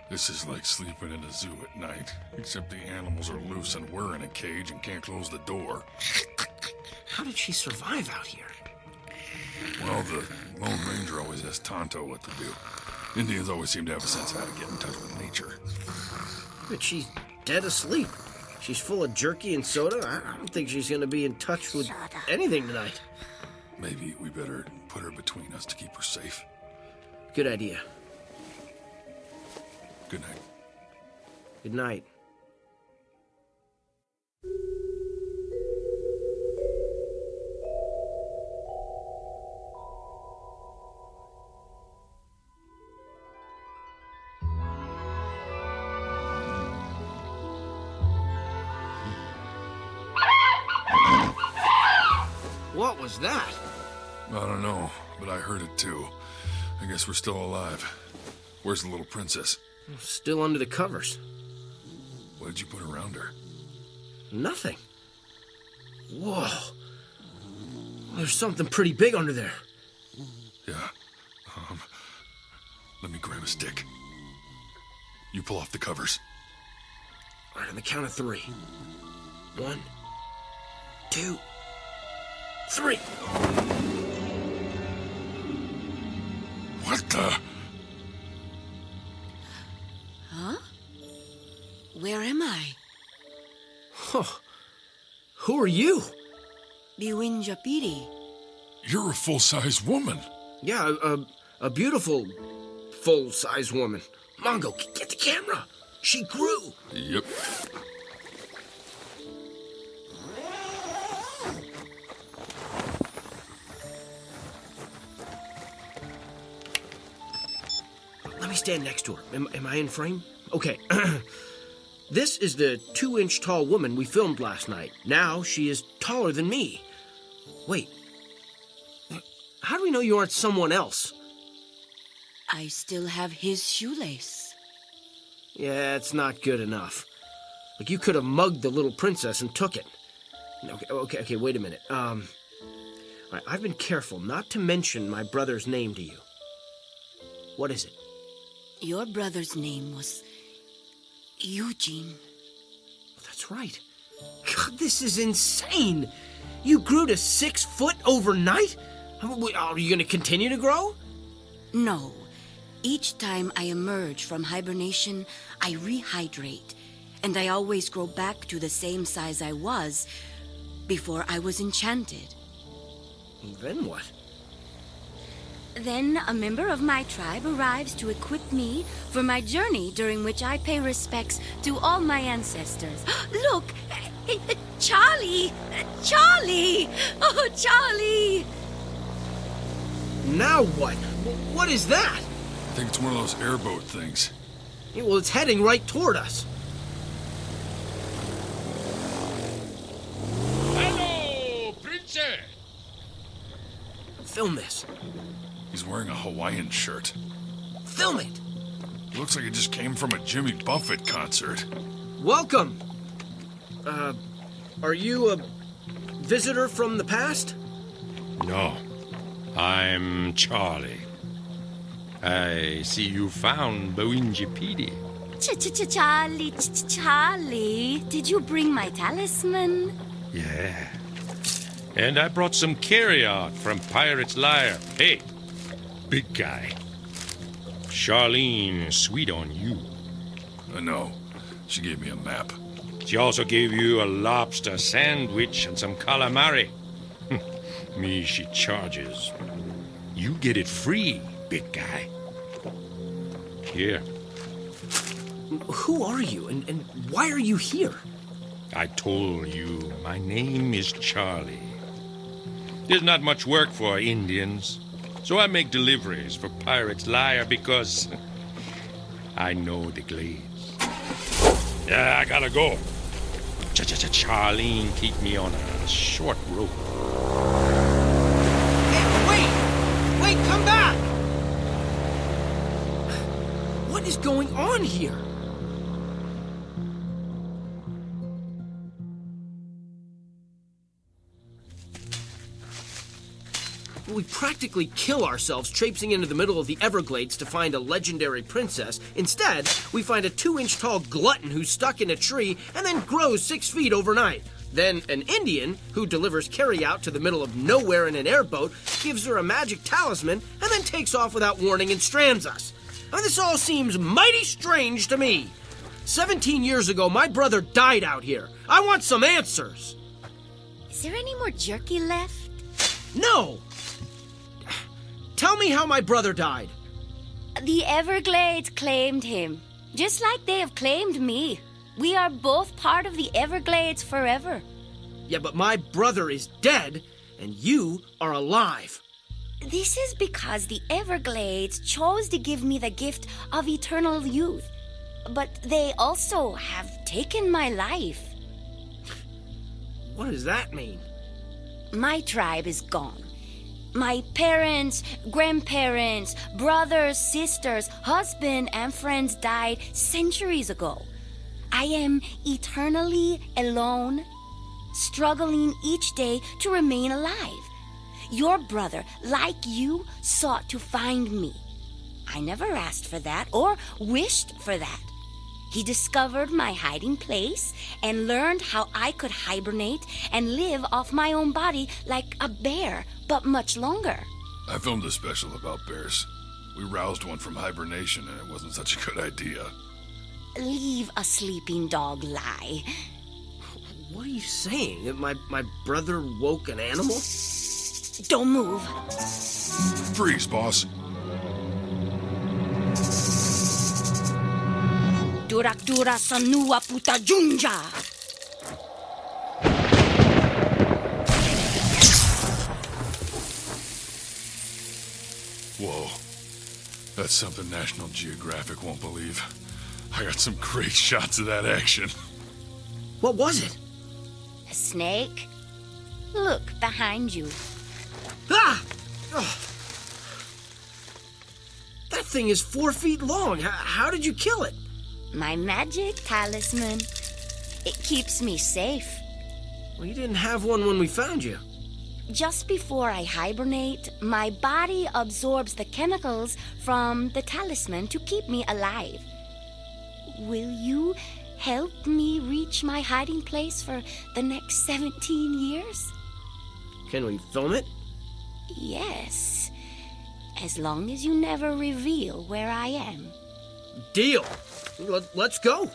N: This is like sleeping in a zoo at night, except the animals are loose and we're in a cage and can't close the door.
H: How did she survive out here?
N: Well, the Lone Ranger always asks Tonto what to do. Indians always seem to have a sense of how to get in touch with nature.
H: But she's dead asleep. She's full of jerky and soda. I don't think she's going to be in touch with anything tonight.
N: Maybe we better put her between us to keep her safe.
H: Good idea.
N: Good night.
H: Good night. What was that?
N: I don't know, but I heard it too. I guess we're still alive. Where's the little princess?
H: Still under the covers.
N: What did you put around her?
H: Nothing. Whoa. There's something pretty big under there.
N: Yeah. Let me grab a stick. You pull off the covers.
H: All right, on the count of 3. 1, 2, 3.
N: What the?
K: Huh? Where am I?
H: Huh. Who are you?
K: Biwinjapiri.
N: You're a full-size woman.
H: Yeah, a beautiful, full-size woman. Mongo, get the camera. She grew.
N: Yep.
H: Let me stand next to her. Am I in frame? Okay. This is the 2-inch tall woman we filmed last night. Now she is taller than me. Wait. How do we know you aren't someone else?
K: I still have his shoelace.
H: Yeah, it's not good enough. Like, you could have mugged the little princess and took it. Okay, wait a minute. All right, I've been careful not to mention my brother's name to you. What is it?
K: Your brother's name was Eugene.
H: That's right. God, this is insane. You grew to 6 foot overnight? Are you going to continue to grow?
K: No. Each time I emerge from hibernation, I rehydrate, and I always grow back to the same size I was before I was enchanted.
H: Then what?
Q: Then a member of my tribe arrives to equip me for my journey, during which I pay respects to all my ancestors. Look! Charlie! Charlie! Oh, Charlie!
H: Now what? What is that?
N: I think it's one of those airboat things.
H: Yeah, well, it's heading right toward us.
N: Hello, princess!
H: Film this.
N: He's wearing a Hawaiian shirt.
H: Film it!
N: Looks like it just came from a Jimmy Buffett concert.
H: Welcome! Are you a visitor from the past?
F: No, I'm Charlie. I see you found Bawinjipidi.
Q: Charlie, did you bring my talisman?
F: Yeah. And I brought some carry-out from Pirate's Lair. Hey, big guy. Charlene is sweet on you.
N: I know. She gave me a map.
F: She also gave you a lobster sandwich and some calamari. Me, she charges. You get it free, big guy. Here.
H: Who are you, and why are you here?
F: I told you, my name is Charlie. There's not much work for Indians, so I make deliveries for Pirate's Lair because I know the glades. Yeah, I gotta go. Charlene, keep me on a short rope.
H: Hey, wait, come back! What is going on here? We practically kill ourselves traipsing into the middle of the Everglades to find a legendary princess. Instead, we find a 2-inch tall glutton who's stuck in a tree and then grows 6 feet overnight. Then an Indian who delivers carry-out to the middle of nowhere in an airboat gives her a magic talisman and then takes off without warning and strands us. Now, this all seems mighty strange to me. 17 years ago, my brother died out here. I want some answers.
Q: Is there any more jerky left?
H: No! Tell me how my brother died.
Q: The Everglades claimed him, just like they have claimed me. We are both part of the Everglades forever.
H: Yeah, but my brother is dead, and you are alive.
Q: This is because the Everglades chose to give me the gift of eternal youth. But they also have taken my life.
H: What does that mean?
Q: My tribe is gone. My parents, grandparents, brothers, sisters, husband, and friends died centuries ago. I am eternally alone, struggling each day to remain alive. Your brother, like you, sought to find me. I never asked for that or wished for that. He discovered my hiding place and learned how I could hibernate and live off my own body like a bear, but much longer.
N: I filmed a special about bears. We roused one from hibernation and it wasn't such a good idea.
Q: Leave a sleeping dog lie.
H: What are you saying? That my brother woke an animal?
Q: Don't move.
N: Freeze, boss.
Q: Duraktura sanua puta junja.
N: Whoa. That's something National Geographic won't believe. I got some great shots of that action.
H: What was it?
Q: A snake? Look behind you.
H: Ah! Oh. That thing is 4 feet long. How did you kill it?
Q: My magic talisman. It keeps me safe.
H: Well, you didn't have one when we found you.
Q: Just before I hibernate, my body absorbs the chemicals from the talisman to keep me alive. Will you help me reach my hiding place for the next 17 years?
H: Can we film it?
Q: Yes. As long as you never reveal where I am.
H: Deal. Let's go.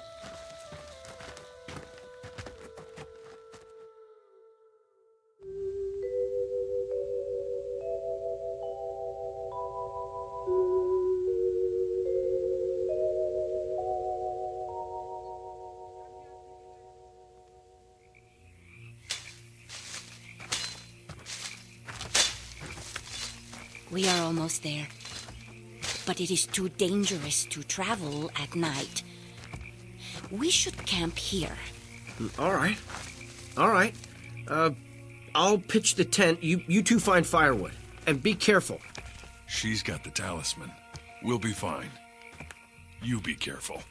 K: We are almost there. But it is too dangerous to travel at night. We should camp here.
H: All right. I'll pitch the tent. You two find firewood. And be careful.
N: She's got the talisman. We'll be fine. You be careful.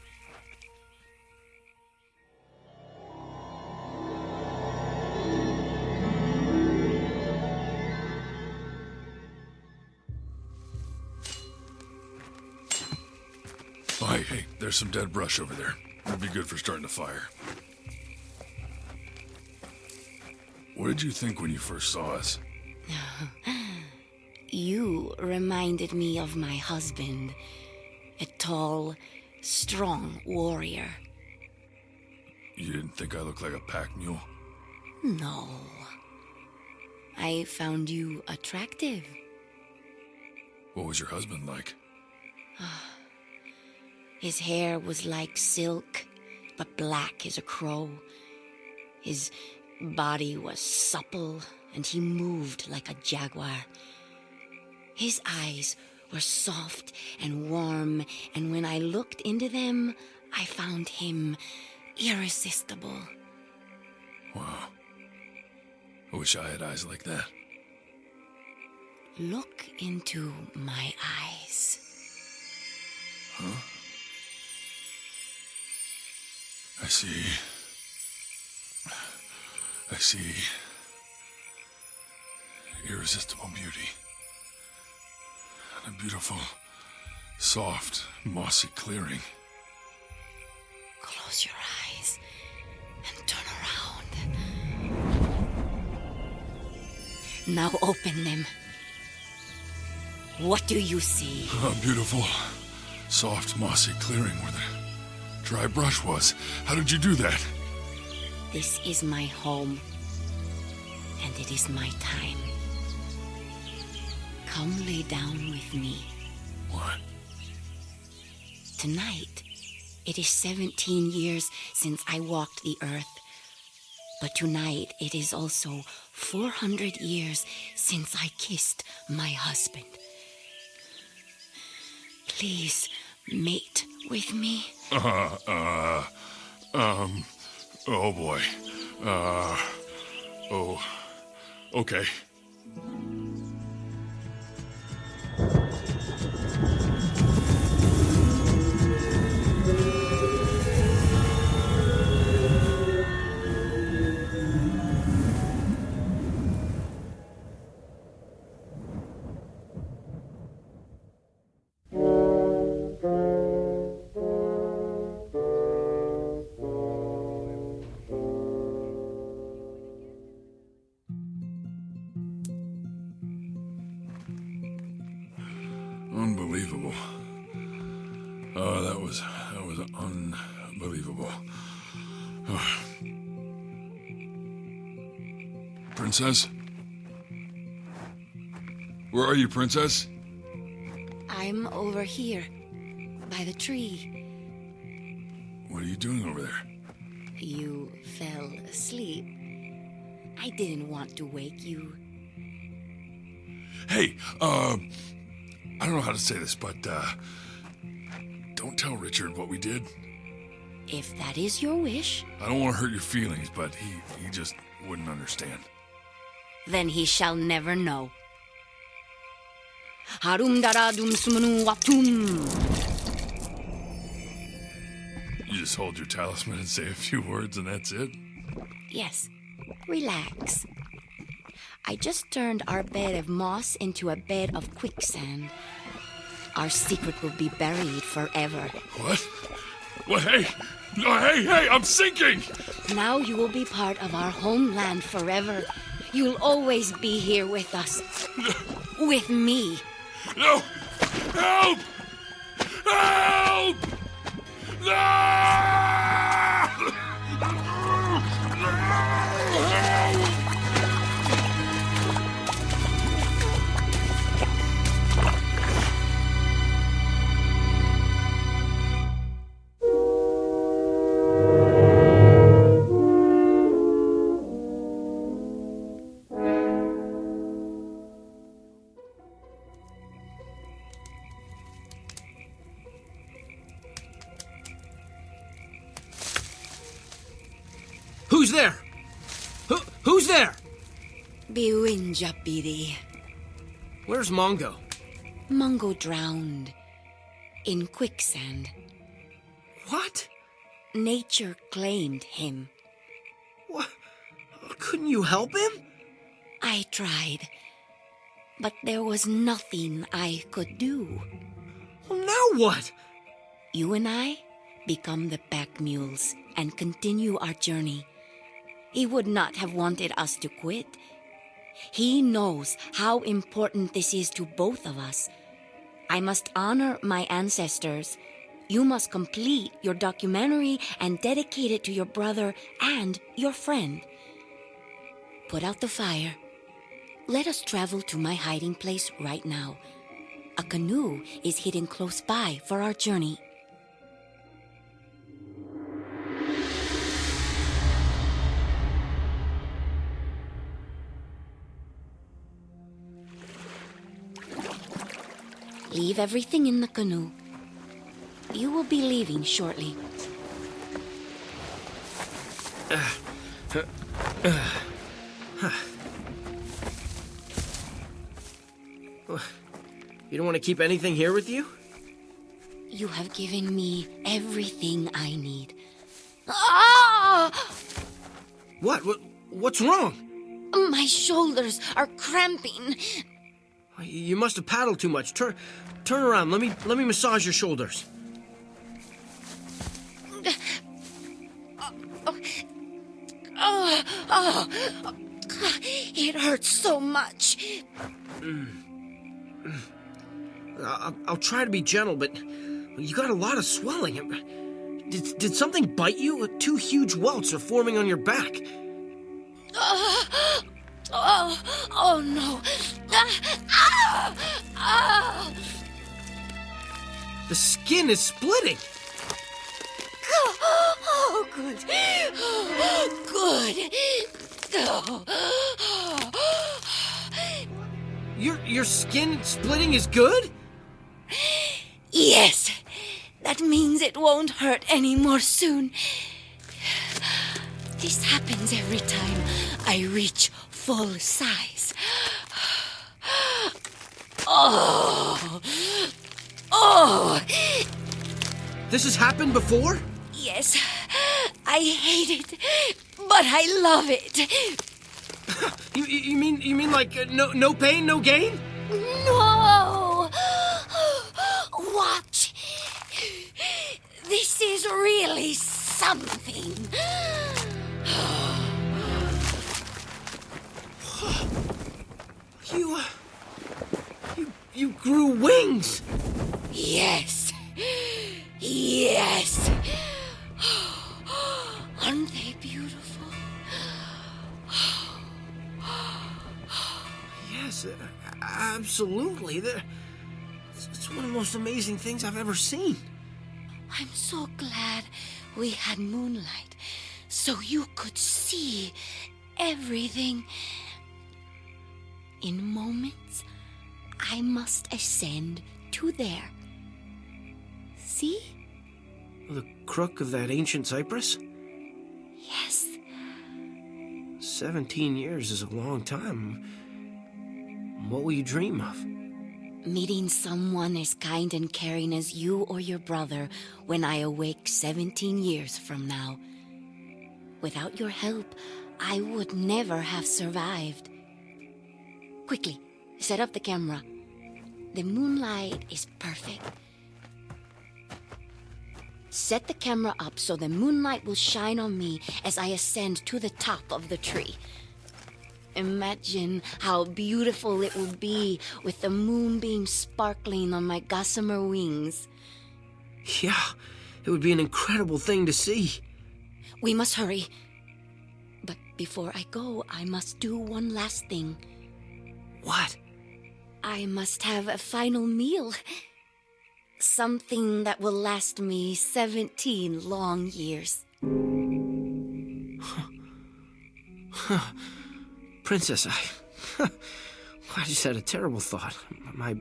N: Oh, hey, there's some dead brush over there. That'd be good for starting a fire. What did you think when you first saw us?
K: You reminded me of my husband, a tall, strong warrior.
N: You didn't think I looked like a pack mule?
K: No. I found you attractive.
N: What was your husband like?
K: His hair was like silk, but black as a crow. His body was supple, and he moved like a jaguar. His eyes were soft and warm, and when I looked into them, I found him irresistible.
N: Wow. I wish I had eyes like that.
K: Look into my eyes.
N: Huh? I see irresistible beauty. And a beautiful, soft, mossy clearing.
K: Close your eyes and turn around. Now open them. What do you see?
N: A beautiful, soft, mossy clearing where the dry brush was. How did you do that?
K: This is my home, and it is my time. Come lay down with me.
N: What?
K: Tonight, it is 17 years since I walked the earth. But tonight, it is also 400 years since I kissed my husband. Please mate with me.
N: Oh boy. Okay. Unbelievable. Oh, that was unbelievable. Oh. Princess? Where are you, Princess?
K: I'm over here, by the tree.
N: What are you doing over there?
K: You fell asleep. I didn't want to wake you.
N: Hey, I don't know how to say this, but, don't tell Richard what we did.
K: If that is your wish,
N: I don't want to hurt your feelings, but he just wouldn't understand.
K: then he shall never know. Harum dara dum sumanu watum.
N: You just hold your talisman and say a few words and that's it?
K: Yes, relax. I just turned our bed of moss into a bed of quicksand. Our secret will be buried forever.
N: What? Well, hey! No, hey, I'm sinking!
K: Now you will be part of our homeland forever. You'll always be here with us. With me.
N: No! Help! Help!
H: there?
K: Biwinja Bidi.
H: Where's Mongo?
K: Mongo drowned in quicksand.
H: What?
K: Nature claimed him.
H: What? Couldn't you help him?
K: I tried, but there was nothing I could do.
H: Well, now what?
K: You and I become the pack mules and continue our journey. He would not have wanted us to quit. He knows how important this is to both of us. I must honor my ancestors. You must complete your documentary and dedicate it to your brother and your friend. Put out the fire. Let us travel to my hiding place right now. A canoe is hidden close by for our journey. Leave everything in the canoe. You will be leaving shortly.
H: You don't want to keep anything here with you?
K: You have given me everything I need. Ah!
H: What's wrong?
K: My shoulders are cramping.
H: You must have paddled too much. Turn around. Let me massage your shoulders.
K: It hurts so much.
H: I'll try to be gentle, but you got a lot of swelling. Did something bite you? 2 huge welts are forming on your back.
K: Oh no.
H: The skin is splitting.
K: Oh, good. Good. Oh.
H: Your skin splitting is good?
K: Yes. That means it won't hurt anymore soon. This happens every time I reach full size. Oh.
H: This has happened before?
K: Yes. I hate it, but I love it.
H: You mean like no pain, no gain?
K: No! Watch. This is really something.
H: You grew wings.
K: Yes. Yes. Aren't they beautiful?
H: Yes, absolutely. It's one of the most amazing things I've ever seen.
K: I'm so glad we had moonlight, so you could see everything. In moments, I must ascend to there. See?
H: The crook of that ancient cypress?
K: Yes.
H: 17 years is a long time. What will you dream of?
K: Meeting someone as kind and caring as you or your brother when I awake 17 years from now. Without your help, I would never have survived. Quickly, set up the camera. The moonlight is perfect. Set the camera up so the moonlight will shine on me as I ascend to the top of the tree. Imagine how beautiful it will be with the moonbeam sparkling on my gossamer wings.
H: Yeah, it would be an incredible thing to see.
K: We must hurry. But before I go, I must do one last thing.
H: What?
K: I must have a final meal. Something that will last me 17 long years.
H: Princess, I just had a terrible thought. My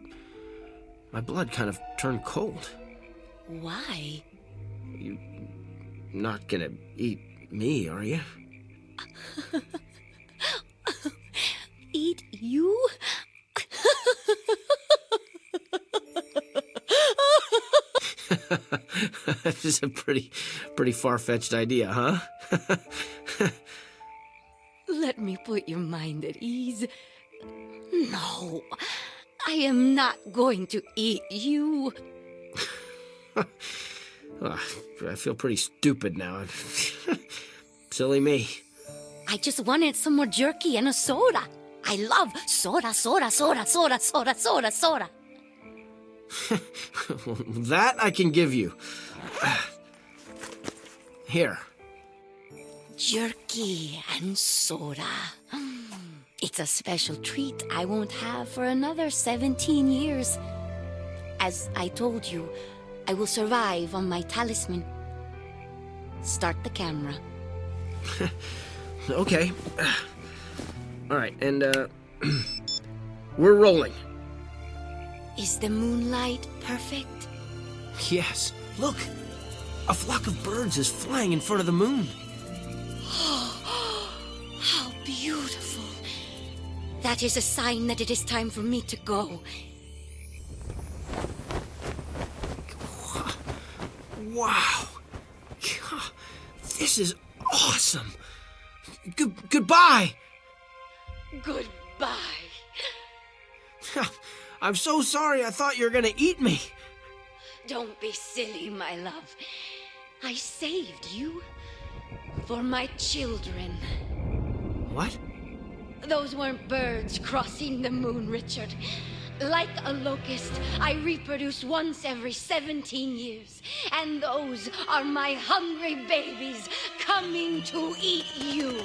H: blood kind of turned cold.
K: Why?
H: You're not gonna eat me, are you?
Q: eat you?
H: This is a pretty far-fetched idea, huh?
Q: Let me put your mind at ease. No, I am not going to eat you.
H: I feel pretty stupid now. Silly me.
Q: I just wanted some more jerky and a soda. I love soda, soda, soda, soda, soda, soda, soda.
H: That I can give you. Here.
Q: Jerky and soda. It's a special treat I won't have for another 17 years. As I told you, I will survive on my talisman. Start the camera.
H: Okay. All right, and we're rolling.
Q: Is the moonlight perfect?
H: Yes. Look, a flock of birds is flying in front of the moon.
Q: How beautiful. That is a sign that it is time for me to go.
H: Wow. This is awesome. Goodbye.
Q: Goodbye.
H: I'm so sorry. I thought you were going to eat me.
Q: Don't be silly, my love. I saved you for my children.
H: What?
Q: Those weren't birds crossing the moon, Richard. Like a locust, I reproduce once every 17 years. And those are my hungry babies coming to eat you.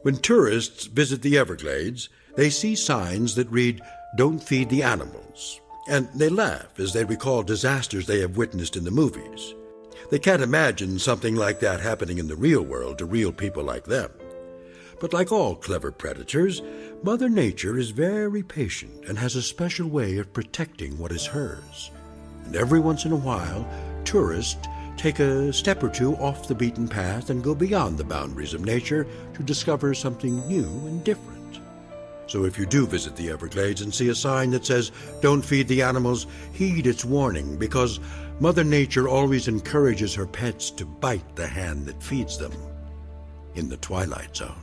B: When tourists visit the Everglades, they see signs that read, "Don't feed the animals," and they laugh as they recall disasters they have witnessed in the movies. They can't imagine something like that happening in the real world to real people like them. But like all clever predators, Mother Nature is very patient and has a special way of protecting what is hers. And every once in a while, tourists take a step or two off the beaten path and go beyond the boundaries of nature to discover something new and different. So if you do visit the Everglades and see a sign that says, "Don't feed the animals," heed its warning, because Mother Nature always encourages her pets to bite the hand that feeds them. In the Twilight Zone.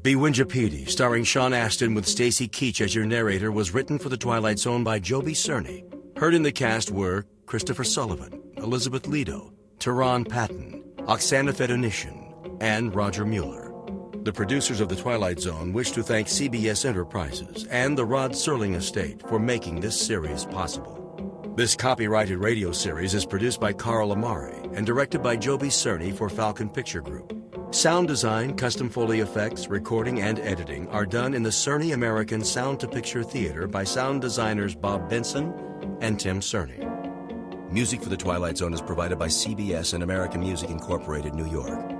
A: Bewinjapedi, starring Sean Astin with Stacy Keach as your narrator, was written for The Twilight Zone by Joby Cerny. Heard in the cast were Christopher Sullivan, Elizabeth Lido, Tehran Patton, Oksana Fedonishin, and Roger Mueller. The producers of The Twilight Zone wish to thank CBS Enterprises and the Rod Serling Estate for making this series possible. This copyrighted radio series is produced by Carl Amari and directed by Joby Cerny for Falcon Picture Group. Sound design, custom Foley effects, recording, and editing are done in the Cerny American Sound-to-Picture Theater by sound designers Bob Benson and Tim Cerny. Music for The Twilight Zone is provided by CBS and American Music Incorporated, New York.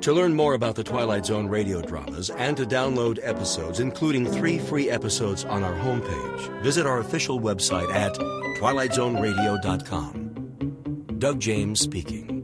A: To learn more about the Twilight Zone radio dramas and to download episodes, including 3 free episodes on our homepage, visit our official website at twilightzoneradio.com. Doug James speaking.